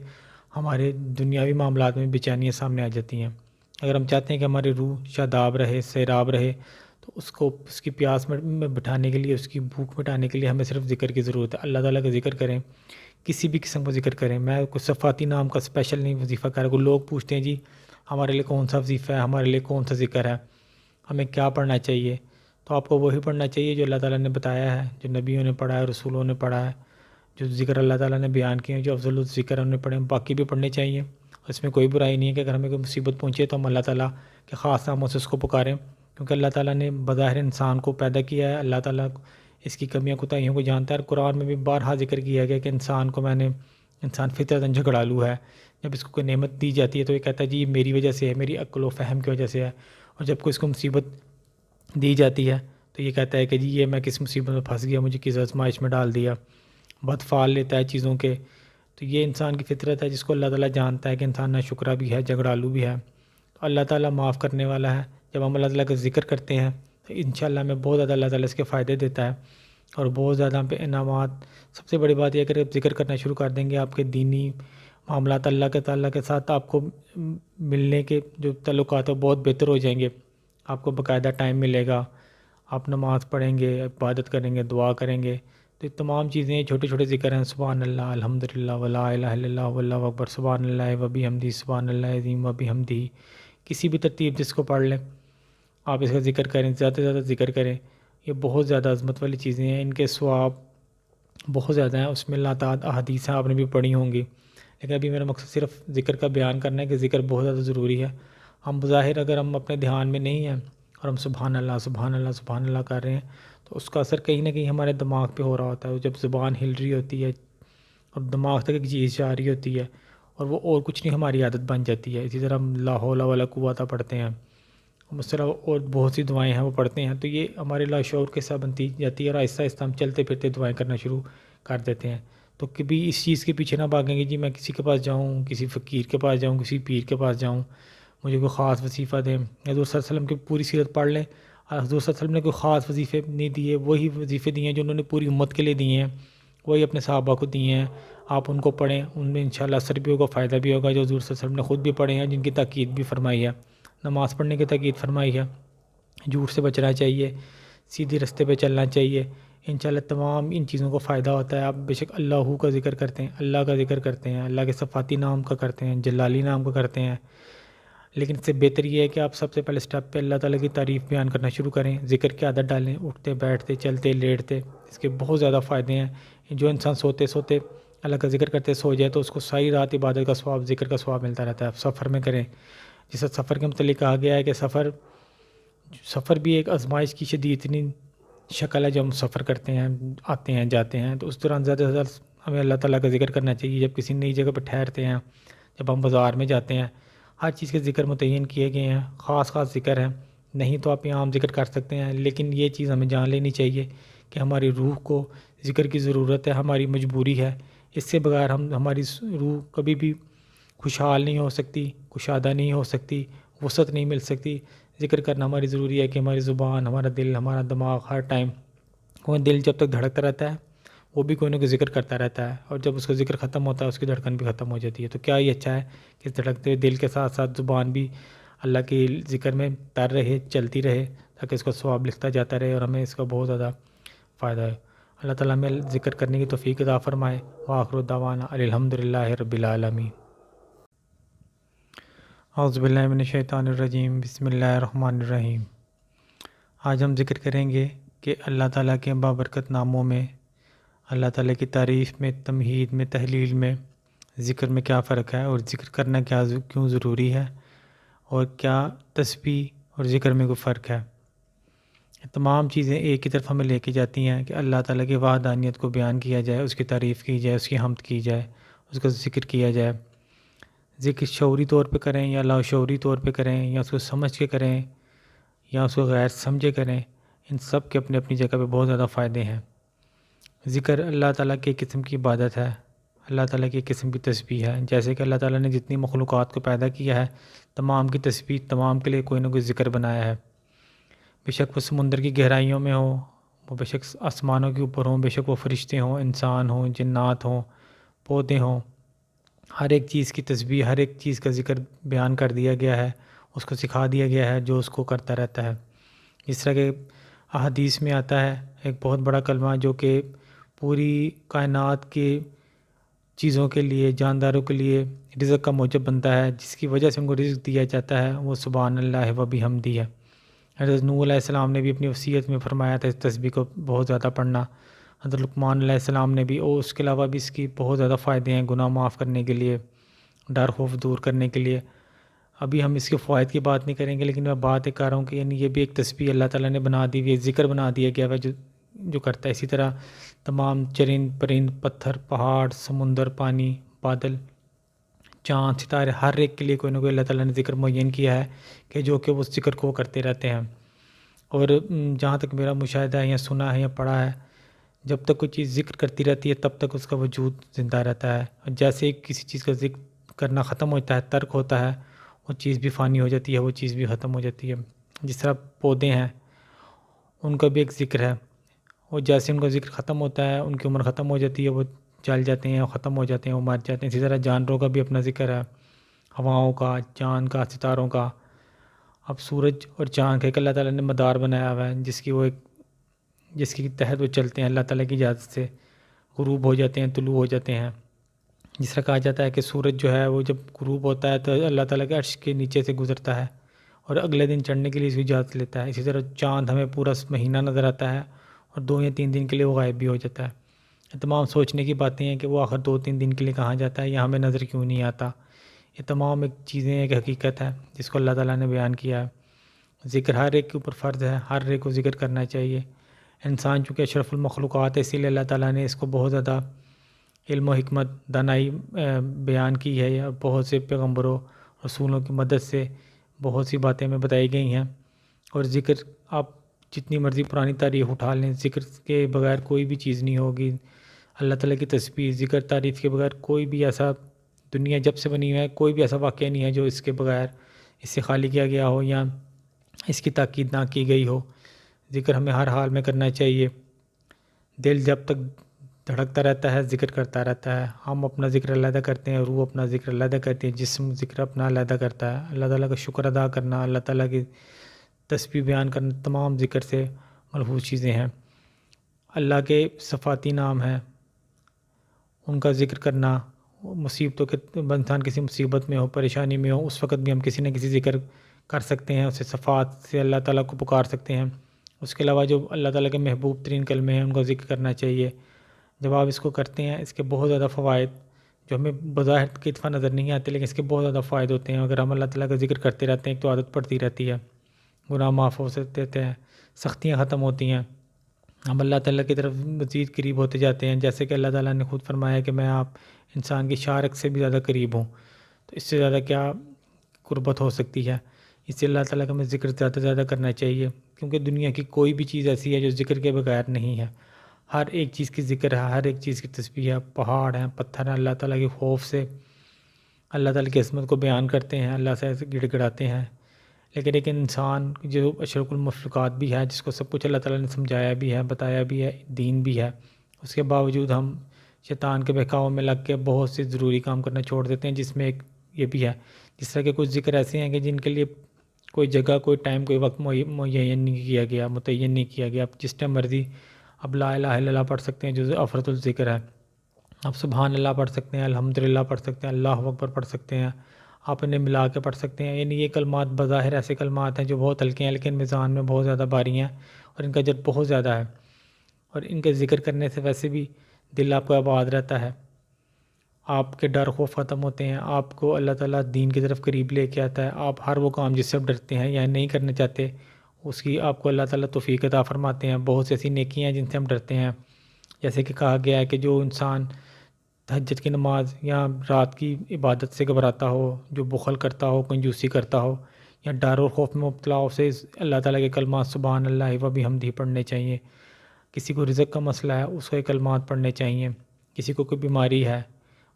ہمارے دنیاوی معاملات میں بے چینیاں سامنے آ جاتی ہیں۔ اگر ہم چاہتے ہیں کہ ہماری روح شاداب رہے، سیراب رہے، تو اس کو اس کی پیاس میں بٹھانے کے لیے، اس کی بھوک مٹانے کے لیے ہمیں صرف ذکر کی ضرورت ہے۔ اللہ تعالیٰ کا ذکر کریں، کسی بھی قسم کا ذکر کریں۔ میں کوئی صفاتی نام کا اسپیشل نہیں وظیفہ کر رہا۔ کوئی لوگ پوچھتے ہیں جی ہمارے لیے کون سا وظیفہ ہے، ہمارے لیے کون سا ذکر ہے، ہمیں کیا پڑھنا چاہیے؟ تو آپ کو وہی پڑھنا چاہیے جو اللہ تعالیٰ نے بتایا ہے، جو نبیوں نے پڑھا ہے، رسولوں نے پڑھا ہے، جو ذکر اللہ تعالیٰ نے بیان کیے ہیں، جو افضل الذکر انہوں نے پڑھے ہیں، باقی بھی پڑھنے چاہیے۔ اس میں کوئی برائی نہیں ہے کہ اگر ہمیں کوئی مصیبت پہنچے تو ہم اللہ تعالیٰ کے خاص ناموں سے اس کو پکاریں، کیونکہ اللہ تعالیٰ نے بظاہر انسان کو پیدا کیا ہے، اللہ تعالیٰ اس کی کمیاں کوتاہیوں کو جانتا ہے، اور قرآن میں بھی بارہا ذکر کیا گیا کہ انسان کو انسان فطرتاً جھگڑالو ہے۔ جب اس کو کوئی نعمت دی جاتی ہے تو یہ کہتا ہے جی یہ میری وجہ سے ہے، میری عقل و فہم کی وجہ سے ہے، اور جب کوئی اس کو مصیبت دی جاتی ہے تو یہ کہتا ہے کہ جی یہ میں کس مصیبت میں پھنس گیا، مجھے کس آزمائش میں ڈال دیا، بد فعال لیتا ہے چیزوں کے۔ تو یہ انسان کی فطرت ہے جس کو اللہ تعالیٰ جانتا ہے کہ انسان ناشکرا بھی ہے، جھگڑالو بھی ہے۔ تو اللہ تعالیٰ معاف کرنے والا ہے۔ جب ہم اللہ تعالیٰ کا ذکر کرتے ہیں تو انشاءاللہ ہمیں بہت زیادہ اللہ تعالیٰ اس کے فائدے دیتا ہے، اور بہت زیادہ ہم پہ انعامات۔ سب سے بڑی بات یہ ہے کہ اگر آپ ذکر کرنا شروع کر دیں گے، آپ کے دینی معاملات اللہ کے تعالیٰ کے ساتھ آپ کو ملنے کے جو تعلقات ہیں وہ بہت بہتر ہو جائیں گے۔ آپ کو باقاعدہ ٹائم ملے گا، آپ نماز پڑھیں گے، عبادت کریں گے، دعا کریں گے۔ تو یہ تمام چیزیں چھوٹے چھوٹے ذکر ہیں، سبحان اللہ، الحمدللہ، ولا الہ الا اللہ، واللہ اکبر، سبحان اللہ و بحمدہ، سبحان اللہ عظیم و بحمدہ۔ کسی بھی ترتیب جس کو پڑھ لیں آپ اس کا ذکر کریں، زیادہ سے زیادہ ذکر کریں۔ یہ بہت زیادہ عظمت والی چیزیں ہیں، ان کے ثواب بہت زیادہ ہیں۔ اس میں لاتعداد احادیث ہیں، آپ نے بھی پڑھی ہوں گی، لیکن ابھی میرا مقصد صرف ذکر کا بیان کرنا ہے کہ ذکر بہت زیادہ ضروری ہے۔ ہم بظاہر اگر ہم اپنے دھیان میں نہیں ہیں اور ہم سبحان اللہ سبحان اللہ سبحان اللہ کر رہے ہیں تو اس کا اثر کہیں نہ کہیں ہمارے دماغ پہ ہو رہا ہوتا ہے۔ جب زبان ہل رہی ہوتی ہے اور دماغ تک ایک چیز جا رہی ہوتی ہے اور وہ اور کچھ نہیں ہماری عادت بن جاتی ہے۔ اسی طرح ہم لا حول ولا قوت پڑھتے ہیں، ہم اس طرح اور بہت سی دعائیں ہیں وہ پڑھتے ہیں، تو یہ ہمارے لاشعور کے ساتھ بنتی جاتی ہے اور آہستہ آہستہ ہم چلتے پھرتے دعائیں کرنا شروع کر دیتے ہیں۔ تو کبھی اس چیز کے پیچھے نہ بھاگیں گے جی میں کسی کے پاس جاؤں، کسی فقیر کے پاس جاؤں، کسی پیر کے پاس جاؤں، مجھے کوئی خاص وظیفہ دیں۔ حضور صلی اللہ علیہ وسلم کی پوری سیرت پڑھ لیں، اور حضور صلی اللہ علیہ وسلم نے کوئی خاص وظیفے نہیں دیے، وہی وظیفے دیے ہیں جو انہوں نے پوری امت کے لیے دیے ہیں، وہی اپنے صحابہ کو دیے ہیں۔ آپ ان کو پڑھیں، ان میں انشاءاللہ اثر بھی ہوگا، فائدہ بھی ہوگا، جو حضور صلی اللہ علیہ وسلم نے خود بھی پڑھے ہیں، جن کی تاکید بھی فرمائی ہے، نماز پڑھنے کی تاکید فرمائی ہے۔ جھوٹ سے بچنا چاہیے، سیدھے رستے پہ چلنا چاہیے۔ انشاءاللہ تمام ان چیزوں کو فائدہ ہوتا ہے۔ آپ بے شک اللہ کا ذکر کرتے ہیں، اللہ کا ذکر کرتے ہیں، اللہ کے صفاتی نام کا کرتے ہیں، جلالی نام کا کرتے ہیں، لیکن اس سے بہتر یہ ہے کہ آپ سب سے پہلے سٹیپ پہ اللہ تعالیٰ کی تعریف بیان کرنا شروع کریں، ذکر کی عادت ڈالیں، اٹھتے بیٹھتے چلتے لیٹتے، اس کے بہت زیادہ فائدے ہیں۔ جو انسان سوتے سوتے اللہ کا ذکر کرتے سو جائے تو اس کو ساری رات عبادت کا ثواب، ذکر کا ثواب ملتا رہتا ہے۔ آپ سفر میں کریں، جیسے سفر کے متعلق کہا گیا ہے کہ سفر بھی ایک آزمائش کی شدید ترین شکل ہے۔ جو ہم سفر کرتے ہیں، آتے ہیں جاتے ہیں، تو اس دوران زیادہ سے زیادہ ہمیں اللہ تعالیٰ کا ذکر کرنا چاہیے۔ جب کسی نئی جگہ پہ ٹھہرتے ہیں، جب ہم بازار میں جاتے ہیں، ہر چیز کے ذکر متعین کیے گئے ہیں، خاص خاص ذکر ہیں، نہیں تو آپ عام ذکر کر سکتے ہیں، لیکن یہ چیز ہمیں جان لینی چاہیے کہ ہماری روح کو ذکر کی ضرورت ہے، ہماری مجبوری ہے۔ اس سے بغیر ہماری روح کبھی بھی خوشحال نہیں ہو سکتی، کشادہ نہیں ہو سکتی، وسعت نہیں مل سکتی۔ ذکر کرنا ہماری ضروری ہے کہ ہماری زبان، ہمارا دل، ہمارا دماغ ہر ٹائم، کوئی دل جب تک دھڑکتا رہتا ہے وہ بھی کوئی نہ کوئی ذکر کرتا رہتا ہے، اور جب اس کا ذکر ختم ہوتا ہے اس کی دھڑکن بھی ختم ہو جاتی ہے۔ تو کیا یہ اچھا ہے کہ دھڑکتے ہوئے دل کے ساتھ ساتھ زبان بھی اللہ کے ذکر میں تر رہے، چلتی رہے، تاکہ اس کا ثواب لکھتا جاتا رہے اور ہمیں اس کا بہت زیادہ فائدہ ہے۔ اللہ تعالیٰ ہمیں ذکر کرنے کی توفیق عطا فرمائے۔ وآخر دعوانا الحمدللہ رب العالمین۔ اعوذ باللہ من الشیطان الرجیم، بسم اللہ الرحمن الرحیم۔ آج ہم ذکر کریں گے کہ اللہ تعالیٰ کے بابرکت ناموں میں، اللہ تعالیٰ کی تعریف میں، تمہید میں، تحلیل میں، ذکر میں کیا فرق ہے، اور ذکر کرنا کیوں ضروری ہے، اور کیا تسبیح اور ذکر میں کوئی فرق ہے۔ یہ تمام چیزیں ایک ہی طرف ہمیں لے کے جاتی ہیں کہ اللہ تعالیٰ کی وحدانیت کو بیان کیا جائے، اس کی تعریف کی جائے، اس کی حمد کی جائے، اس کا ذکر کیا جائے۔ ذکر شعوری طور پہ کریں یا لاشعوری طور پہ کریں، یا اس کو سمجھ کے کریں یا اس کو غیر سمجھے کریں، ان سب کے اپنی اپنی جگہ پہ بہت زیادہ فائدے ہیں۔ ذکر اللہ تعالیٰ کی ایک قسم کی عبادت ہے، اللہ تعالیٰ کی ایک قسم کی تسبیح ہے۔ جیسے کہ اللہ تعالیٰ نے جتنی مخلوقات کو پیدا کیا ہے، تمام کی تسبیح، تمام کے لیے کوئی نہ کوئی ذکر بنایا ہے۔ بے شک وہ سمندر کی گہرائیوں میں ہوں، وہ بے شک آسمانوں کے اوپر ہوں، بے شک وہ فرشتے ہوں، انسان ہوں، جنات ہوں، پودے ہوں، ہر ایک چیز کی تسبیح، ہر ایک چیز کا ذکر بیان کر دیا گیا ہے، اس کو سکھا دیا گیا ہے، جو اس کو کرتا رہتا ہے۔ جس طرح کہ احادیث میں آتا ہے ایک بہت بڑا کلمہ جو کہ پوری کائنات کے چیزوں کے لیے، جانداروں کے لیے رزق کا موجب بنتا ہے، جس کی وجہ سے ان کو رزق دیا جاتا ہے، وہ سبحان اللہ و بحمدہ ہے۔ حضرت نوح علیہ السلام نے بھی اپنی وصیت میں فرمایا تھا اس تسبیح کو بہت زیادہ پڑھنا۔ حضرت لقمان علیہ السلام نے بھی، اور اس کے علاوہ بھی اس کی بہت زیادہ فائدے ہیں، گناہ معاف کرنے کے لیے، ڈر خوف دور کرنے کے لیے۔ ابھی ہم اس کے فوائد کی بات نہیں کریں گے، لیکن میں بات کر رہا ہوں کہ یعنی یہ بھی ایک تسبیح اللہ تعالیٰ نے بنا دی ہوئی ہے، ذکر بنا دیا گیا ہے جو کرتا ہے۔ اسی طرح تمام چرند پرند، پتھر، پہاڑ، سمندر، پانی، بادل، چاند، ستارے، ہر ایک کے لیے کوئی نہ کوئی اللہ تعالیٰ نے ذکر معین کیا ہے کہ جو کہ وہ ذکر کو کرتے رہتے ہیں۔ اور جہاں تک میرا مشاہدہ ہے یا سنا ہے یا پڑھا ہے، جب تک کوئی چیز ذکر کرتی رہتی ہے تب تک اس کا وجود زندہ رہتا ہے، اور جیسے ہی کسی چیز کا ذکر کرنا ختم ہوتا ہے، ترک ہوتا ہے، وہ چیز بھی فانی ہو جاتی ہے، وہ چیز بھی ختم ہو جاتی ہے۔ جس طرح پودے ہیں، ان کا بھی ایک ذکر ہے، اور جیسے ان کا ذکر ختم ہوتا ہے، ان کی عمر ختم ہو جاتی ہے، وہ جل جاتے ہیں، وہ ختم ہو جاتے ہیں، وہ مر جاتے ہیں۔ اسی طرح جانوروں کا بھی اپنا ذکر ہے، ہواؤں کا، چاند کا، ستاروں کا۔ اب سورج اور چاند کا ایک اللہ تعالیٰ نے مدار بنایا ہوا ہے، جس کی تحت وہ چلتے ہیں اللہ تعالیٰ کی اجازت سے، غروب ہو جاتے ہیں، طلوع ہو جاتے ہیں۔ جس طرح کہا جاتا ہے کہ سورج جو ہے وہ جب غروب ہوتا ہے تو اللہ تعالیٰ کے عرش کے نیچے سے گزرتا ہے اور اگلے دن چڑھنے کے لیے اس کی اجازت لیتا ہے۔ اسی طرح چاند ہمیں پورا مہینہ نظر آتا ہے اور 2 یا 3 دن کے لیے وہ غائب بھی ہو جاتا ہے۔ یہ تمام سوچنے کی باتیں ہیں کہ وہ آخر 2-3 دن کے لیے کہاں جاتا ہے یا ہمیں نظر کیوں نہیں آتا۔ یہ تمام ایک چیزیں ایک حقیقت ہے جس کو اللہ تعالیٰ نے بیان کیا ہے۔ ذکر ہر ایک کے اوپر فرض ہے، ہر ایک کو ذکر کرنا چاہیے۔ انسان چونکہ اشرف المخلوقات ہے، اسی لیے اللہ تعالیٰ نے اس کو بہت زیادہ علم و حکمت دانائی بیان کی ہے، یا بہت سے پیغمبروں رسولوں کی مدد سے بہت سی باتیں ہمیں بتائی گئی ہیں۔ اور ذکر آپ جتنی مرضی پرانی تاریخ اٹھا لیں، ذکر کے بغیر کوئی بھی چیز نہیں ہوگی۔ اللہ تعالیٰ کی تسبیح، ذکر، تعریف کے بغیر کوئی بھی ایسا، دنیا جب سے بنی ہے کوئی بھی ایسا واقعہ نہیں ہے جو اس کے بغیر اس سے خالی کیا گیا ہو یا اس کی تاکید نہ کی گئی ہو۔ ذکر ہمیں ہر حال میں کرنا چاہیے۔ دل جب تک دھڑکتا رہتا ہے ذکر کرتا رہتا ہے۔ ہم اپنا ذکر علیحدہ کرتے ہیں، روح اپنا ذکر علیحدہ کرتی ہے، جسم ذکر اپنا علیحدہ کرتا ہے۔ اللہ تعالیٰ کا شکر ادا کرنا، اللہ تعالیٰ کی تسبیح بیان کرنا، تمام ذکر سے ملحوظ چیزیں ہیں۔ اللہ کے صفاتی نام ہیں، ان کا ذکر کرنا، مصیبتوں کے، انسان کسی مصیبت میں ہو، پریشانی میں ہو، اس وقت بھی ہم کسی نہ کسی ذکر کر سکتے ہیں، اسے صفات سے اللہ تعالیٰ کو پکار سکتے ہیں۔ اس کے علاوہ جو اللہ تعالیٰ کے محبوب ترین کلمے ہیں ان کا ذکر کرنا چاہیے۔ جب آپ اس کو کرتے ہیں، اس کے بہت زیادہ فوائد جو ہمیں بظاہر کی اتفاق نظر نہیں آتے، لیکن اس کے بہت زیادہ فائدے ہوتے ہیں۔ اگر ہم اللہ تعالیٰ کا ذکر کرتے رہتے ہیں، ایک تو عادت پڑتی رہتی ہے، گناہ معاف ہو سکتے ہیں، سختیاں ختم ہوتی ہیں، ہم اللہ تعالیٰ کی طرف مزید قریب ہوتے جاتے ہیں۔ جیسے کہ اللہ تعالیٰ نے خود فرمایا کہ میں آپ انسان کی شارک سے بھی زیادہ قریب ہوں، تو اس سے زیادہ کیا قربت ہو سکتی ہے۔ اس سے اللہ تعالیٰ کا ہمیں ذکر زیادہ سے زیادہ کرنا چاہیے، کیونکہ دنیا کی کوئی بھی چیز ایسی ہے جو ذکر کے بغیر نہیں ہے۔ ہر ایک چیز کی ذکر ہے، ہر ایک چیز کی تسبیح ہے، پہاڑ ہیں، پتھر ہیں، اللہ تعالیٰ کے خوف سے اللہ تعالیٰ کی عظمت کو بیان کرتے ہیں، اللہ سے گڑ گڑاتے ہیں۔ لیکن ایک انسان جو اشرف المخلوقات بھی ہے، جس کو سب کچھ اللہ تعالیٰ نے سمجھایا بھی ہے، بتایا بھی ہے، دین بھی ہے، اس کے باوجود ہم شیطان کے بہکاؤ میں لگ کے بہت سے ضروری کام کرنا چھوڑ دیتے ہیں، جس میں ایک یہ بھی ہے۔ جس طرح کے کچھ ذکر ایسے ہیں کہ جن کے لیے کوئی جگہ، کوئی ٹائم، کوئی وقت معین نہیں کیا گیا، متعین نہیں کیا گیا۔ آپ جس ٹائم مرضی اب لا الہ الا اللہ پڑھ سکتے ہیں جو افضل الذکر ہے، آپ سبحان اللہ پڑھ سکتے ہیں، الحمدللہ پڑھ سکتے ہیں، اللہ اکبر پڑھ سکتے ہیں، آپ انہیں ملا کے پڑھ سکتے ہیں۔ یعنی یہ کلمات بظاہر ایسے کلمات ہیں جو بہت ہلکے ہیں، لیکن میزان میں بہت زیادہ بھاری ہیں اور ان کا اجر بہت زیادہ ہے، اور ان کے ذکر کرنے سے ویسے بھی دل آپ کا آباد رہتا ہے، آپ کے ڈر خوف ختم ہوتے ہیں، آپ کو اللہ تعالیٰ دین کی طرف قریب لے کے آتا ہے۔ آپ ہر وہ کام جس سے آپ ڈرتے ہیں یا نہیں کرنا چاہتے، اس کی آپ کو اللہ تعالیٰ توفیق عطا فرماتے ہیں۔ بہت سی ایسی نیکیاں ہیں جن سے ہم ڈرتے ہیں، جیسے کہ کہا گیا ہے کہ جو انسان تہجد کی نماز یا رات کی عبادت سے گھبراتا ہو، جو بخل کرتا ہو، کنجوسی کرتا ہو یا ڈر اور خوف میں مبتلا ہو، اسے اللہ تعالیٰ کے کلمات سبحان اللہ و بحمدہ پڑھنے چاہیے۔ کسی کو رزق کا مسئلہ ہے، اس کو یہ کلمات پڑھنے چاہیے۔ کسی کو کوئی بیماری ہے،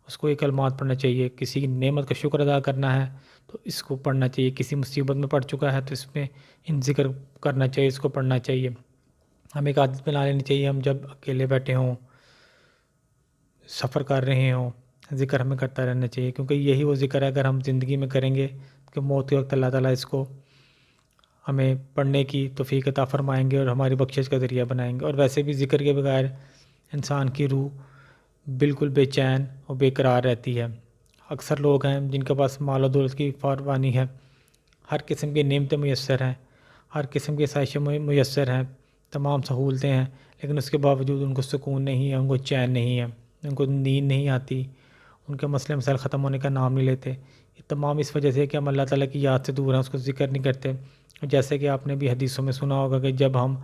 اس کو یہ کلمات پڑھنا چاہیے۔ کسی کی نعمت کا شکر ادا کرنا ہے تو اس کو پڑھنا چاہیے۔ کسی مصیبت میں پڑ چکا ہے تو اس میں ان ذکر کرنا چاہیے، اس کو پڑھنا چاہیے۔ ہمیں ایک عادت بنا لینی چاہیے، ہم جب اکیلے بیٹھے ہوں، سفر کر رہے ہوں، ذکر ہمیں کرتا رہنا چاہیے، کیونکہ یہی وہ ذکر ہے اگر ہم زندگی میں کریں گے کہ موت کے وقت اللہ تعالیٰ اس کو ہمیں پڑھنے کی توفیق عطا فرمائیں گے اور ہماری بخشش کا ذریعہ بنائیں گے۔ اور ویسے بھی ذکر کے بغیر انسان کی روح بالکل بے چین اور بے قرار رہتی ہے۔ اکثر لوگ ہیں جن کے پاس مال و دولت کی فراوانی ہے، ہر قسم کی نعمتیں میسر ہیں، ہر قسم کی آسائشیں میسر ہیں، تمام سہولتیں ہیں، لیکن اس کے باوجود ان کو سکون نہیں ہے، ان کو چین نہیں ہے، ان کو نیند نہیں آتی، ان کے مسئلے مسائل ختم ہونے کا نام نہیں لیتے۔ یہ تمام اس وجہ سے کہ ہم اللہ تعالیٰ کی یاد سے دور ہیں، اس کو ذکر نہیں کرتے۔ جیسے کہ آپ نے بھی حدیثوں میں سنا ہوگا کہ جب ہم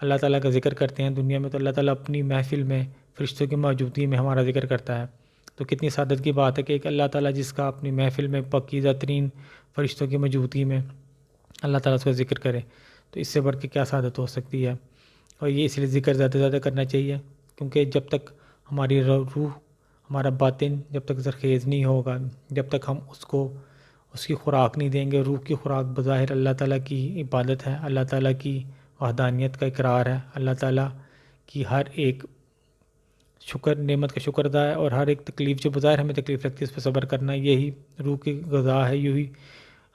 اللہ تعالیٰ کا ذکر کرتے ہیں دنیا میں، تو اللہ تعالیٰ اپنی محفل میں فرشتوں کی موجودگی میں ہمارا ذکر کرتا ہے۔ تو کتنی سعادت کی بات ہے کہ ایک اللہ تعالیٰ جس کا اپنی محفل میں پاکیزہ ترین فرشتوں کی موجودگی میں اللہ تعالیٰ اس کا ذکر کرے۔ تو اس سے بڑھ کے کیا سعادت ہو سکتی ہے؟ اور یہ اس لیے ذکر زیادہ سے زیادہ کرنا چاہیے، کیونکہ جب تک ہماری روح، ہمارا باطن جب تک زرخیز نہیں ہوگا، جب تک ہم اس کی خوراک نہیں دیں گے. روح کی خوراک بظاہر اللہ تعالیٰ کی عبادت ہے، اللہ تعالیٰ کی وحدانیت کا اقرار ہے، اللہ تعالیٰ کی ہر ایک نعمت کا شکر ادا ہے، اور ہر ایک تکلیف جو بظاہر ہمیں تکلیف لگتی ہے اس پہ صبر کرنا، یہی روح کی غذا ہے. یہی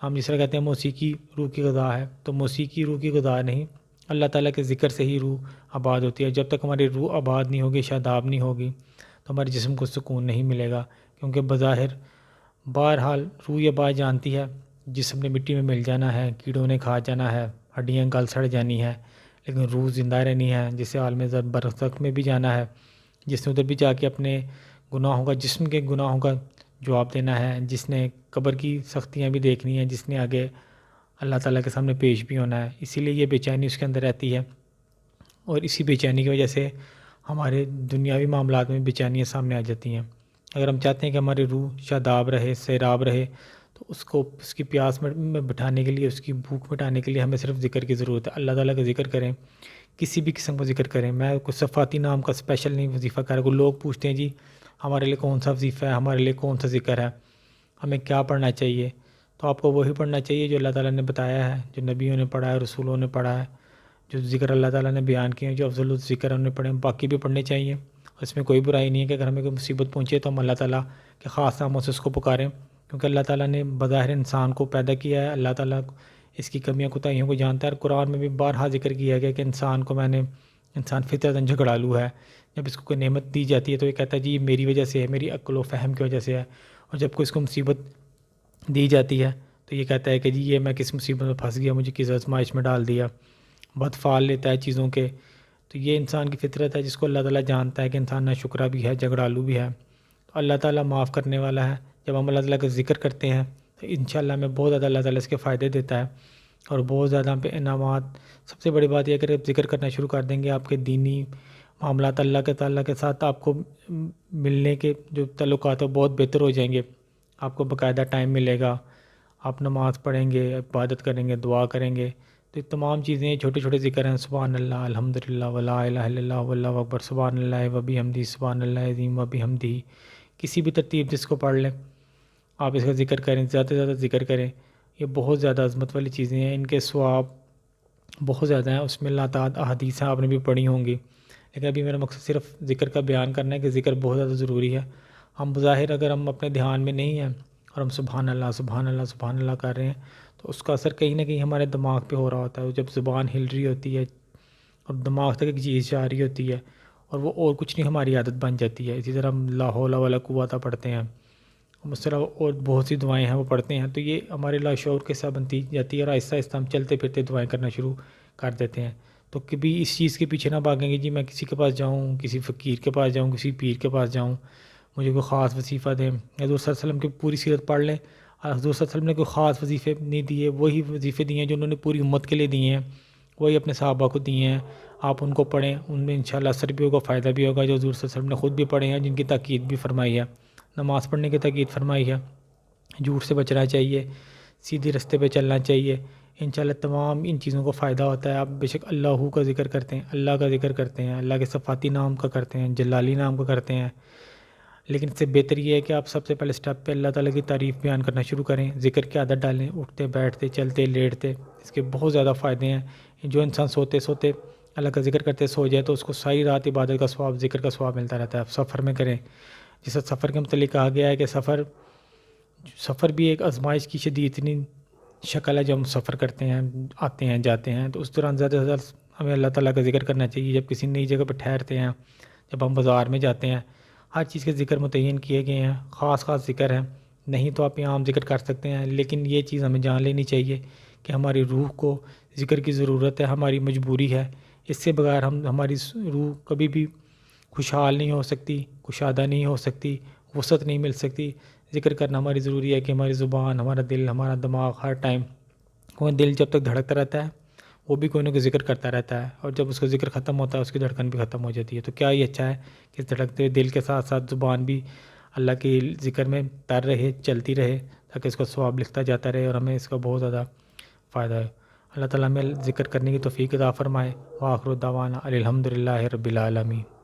ہم جس طرح کہتے ہیں موسیقی روح کی غذا ہے، تو موسیقی روح کی غذا نہیں، اللہ تعالیٰ کے ذکر سے ہی روح آباد ہوتی ہے. جب تک ہماری روح آباد نہیں ہوگی، شاداب نہیں ہوگی، تو ہمارے جسم کو سکون نہیں ملے گا. کیونکہ بظاہر بہرحال روح یہ بات جانتی ہے جسم نے مٹی میں مل جانا ہے، کیڑوں نے کھا جانا ہے، ہڈیاں گل سڑ جانی ہے، لیکن روح زندہ رہنی ہے، جسے عالم برزخ میں بھی جانا ہے، جس نے ادھر بھی جا کے اپنے گناہوں کا، جسم کے گناہوں کا جواب دینا ہے، جس نے قبر کی سختیاں بھی دیکھنی ہیں، جس نے آگے اللہ تعالیٰ کے سامنے پیش بھی ہونا ہے. اسی لیے یہ بے چینی اس کے اندر رہتی ہے، اور اسی بے چینی کی وجہ سے ہمارے دنیاوی معاملات میں بے چینیاں سامنے آ جاتی ہیں. اگر ہم چاہتے ہیں کہ ہماری روح شاداب رہے، سیراب رہے، تو اس کی پیاس میں بٹھانے کے لیے، اس کی بھوک مٹانے کے لیے ہمیں صرف ذکر کی ضرورت ہے. اللہ تعالیٰ کا ذکر کریں، کسی بھی قسم کا ذکر کریں. میں کوئی صفاتی نام کا اسپیشل نہیں وظیفہ کر رہا. کوئی لوگ پوچھتے ہیں جی ہمارے لیے کون سا وظیفہ ہے، ہمارے لیے کون سا ذکر ہے، ہمیں کیا پڑھنا چاہیے؟ تو آپ کو وہی پڑھنا چاہیے جو اللہ تعالیٰ نے بتایا ہے، جو نبیوں نے پڑھا ہے، رسولوں نے پڑھا ہے، جو ذکر اللہ تعالیٰ نے بیان کیے ہیں، جو افضل الذکر انہوں نے پڑھے ہیں. باقی بھی پڑھنے چاہیے، اس میں کوئی برائی نہیں ہے کہ اگر ہمیں کوئی مصیبت پہنچے تو ہم اللہ تعالیٰ کے خاص ناموں سے اس کو پکاریں، کیونکہ اللہ تعالیٰ نے بظاہر انسان کو پیدا کیا ہے. اللہ تعالیٰ اس کی کمیاں کوتاہیوں کو جانتا ہے. اور قرآن میں بھی بارہا ذکر کیا گیا کہ انسان فطرتاً جھگڑالو ہے. جب اس کو کوئی نعمت دی جاتی ہے تو یہ کہتا ہے جی میری وجہ سے ہے، میری عقل و فہم کی وجہ سے ہے. اور جب کوئی اس کو مصیبت دی جاتی ہے تو یہ کہتا ہے کہ جی یہ میں کس مصیبت میں پھنس گیا، مجھے کس آزمائش میں ڈال دیا. بد فعال لیتا ہے چیزوں کے. تو یہ انسان کی فطرت ہے جس کو اللہ تعالیٰ جانتا ہے کہ انسان ناشکرا بھی ہے، جھگڑالو بھی ہے. تو اللہ تعالیٰ معاف کرنے والا ہے. جب ہم اللہ تعالیٰ کا ذکر کرتے ہیں تو انشاءاللہ ہمیں بہت زیادہ اللہ تعالیٰ اس کے فائدے دیتا ہے، اور بہت زیادہ ہم پہ انعامات. سب سے بڑی بات یہ ہے کہ آپ ذکر کرنا شروع کر دیں گے، آپ کے دینی معاملات اللہ کے ساتھ آپ کو ملنے کے جو تعلقات ہیں وہ بہت بہتر ہو جائیں گے. آپ کو باقاعدہ ٹائم ملے گا، آپ نماز پڑھیں گے، عبادت کریں گے، دعا کریں گے. تو یہ تمام چیزیں چھوٹے چھوٹے ذکر ہیں. سبحان اللہ، الحمدللہ، ولا الہ الا اللہ، واللہ اکبر، سبحان اللہ وبحمدہ، سبحان اللہ عظیم وبحمدہ. کسی بھی ترتیب جس کو پڑھ لیں آپ اس کا ذکر کریں، زیادہ سے زیادہ ذکر کریں. یہ بہت زیادہ عظمت والی چیزیں ہیں، ان کے ثواب بہت زیادہ ہیں. اس میں لاتعداد احادیث ہیں، آپ نے بھی پڑھی ہوں گی، لیکن ابھی میرا مقصد صرف ذکر کا بیان کرنا ہے کہ ذکر بہت زیادہ ضروری ہے. ہم بظاہر اگر ہم اپنے دھیان میں نہیں ہیں اور ہم سبحان اللہ سبحان اللہ سبحان اللہ کر رہے ہیں تو اس کا اثر کہیں نہ کہیں ہمارے دماغ پہ ہو رہا ہوتا ہے. جب زبان ہل رہی ہوتی ہے اور دماغ تک ایک چیز جا رہی ہوتی ہے اور وہ اور کچھ نہیں ہماری عادت بن جاتی ہے. اسی طرح ہم لا حول ولا قوت پڑھتے ہیں، ہم اس طرح اور بہت سی دعائیں ہیں وہ پڑھتے ہیں، تو یہ ہمارے لاشعور کے ساتھ بنتی جاتی ہے، اور آہستہ آہستہ ہم چلتے پھرتے دعائیں کرنا شروع کر دیتے ہیں. تو کبھی اس چیز کے پیچھے نہ بھاگیں گے جی میں کسی کے پاس جاؤں، کسی فقیر کے پاس جاؤں، کسی پیر کے پاس جاؤں، مجھے کوئی خاص وظیفہ دیں. حضور صلی اللہ علیہ وسلم کی پوری سیرت پڑھ لیں. حضور صلی اللہ علیہ وسلم نے کوئی خاص وظیفے نہیں دیے، وہی وظیفے دیے ہیں جو انہوں نے پوری امت کے لیے دیے ہیں، وہی اپنے صحابہ کو دیے ہیں. آپ ان کو پڑھیں، ان میں انشاءاللہ اثر بھی ہوگا، فائدہ بھی ہوگا، جو حضور صلی اللہ علیہ وسلم نے خود بھی پڑھے ہیں، جن کی تاکید بھی فرمائی ہے. نماز پڑھنے کی تاکید فرمائی ہے، جھوٹ سے بچنا چاہیے، سیدھے رستے پہ چلنا چاہیے. انشاءاللہ تمام ان چیزوں کو فائدہ ہوتا ہے. آپ بے شک اللہ کا ذکر کرتے ہیں، اللہ کا ذکر کرتے ہیں، اللہ کے صفاتی نام کا کرتے ہیں، جلالی نام کا کرتے ہیں، لیکن اس سے بہتر یہ ہے کہ آپ سب سے پہلے سٹیپ پہ اللہ تعالیٰ کی تعریف بیان کرنا شروع کریں. ذکر کی عادت ڈالیں، اٹھتے بیٹھتے چلتے لیٹتے، اس کے بہت زیادہ فائدے ہیں. جو انسان سوتے سوتے اللہ کا ذکر کرتے سو جائے تو اس کو ساری رات عبادت کا ثواب، ذکر کا ثواب ملتا رہتا ہے. آپ سفر میں کریں، جیسے سفر کے متعلق کہا گیا ہے کہ سفر بھی ایک آزمائش کی شدید ترین شکل ہے. جب ہم سفر کرتے ہیں، آتے ہیں جاتے ہیں، تو اس دوران زیادہ سے زیادہ ہمیں اللہ تعالیٰ کا ذکر کرنا چاہیے. جب کسی نئی جگہ پہ ٹھہرتے ہیں، جب ہم بازار میں جاتے ہیں، ہر چیز کے ذکر متعین کیے گئے ہیں، خاص ذکر ہیں. نہیں تو آپ عام ذکر کر سکتے ہیں، لیکن یہ چیز ہمیں جان لینی چاہیے کہ ہماری روح کو ذکر کی ضرورت ہے، ہماری مجبوری ہے. اس سے بغیر ہماری روح کبھی بھی خوشحال نہیں ہو سکتی، کشادہ نہیں ہو سکتی، وسعت نہیں مل سکتی. ذکر کرنا ہماری ضروری ہے کہ ہماری زبان، ہمارا دل، ہمارا دماغ ہر ٹائم، کوئی دل جب تک دھڑکتا رہتا ہے وہ بھی کوئی نہ کوئی ذکر کرتا رہتا ہے، اور جب اس کا ذکر ختم ہوتا ہے اس کی دھڑکن بھی ختم ہو جاتی ہے. تو کیا یہ اچھا ہے کہ اس دھڑکتے دل کے ساتھ ساتھ زبان بھی اللہ کی ذکر میں تر رہے، چلتی رہے، تاکہ اس کا ثواب لکھتا جاتا رہے اور ہمیں اس کا بہت زیادہ فائدہ ہے. اللہ تعالیٰ ہمیں ذکر کرنے کی توفیق عطا فرمائے۔ وآخر دعوانا الحمدللہ رب العالمین۔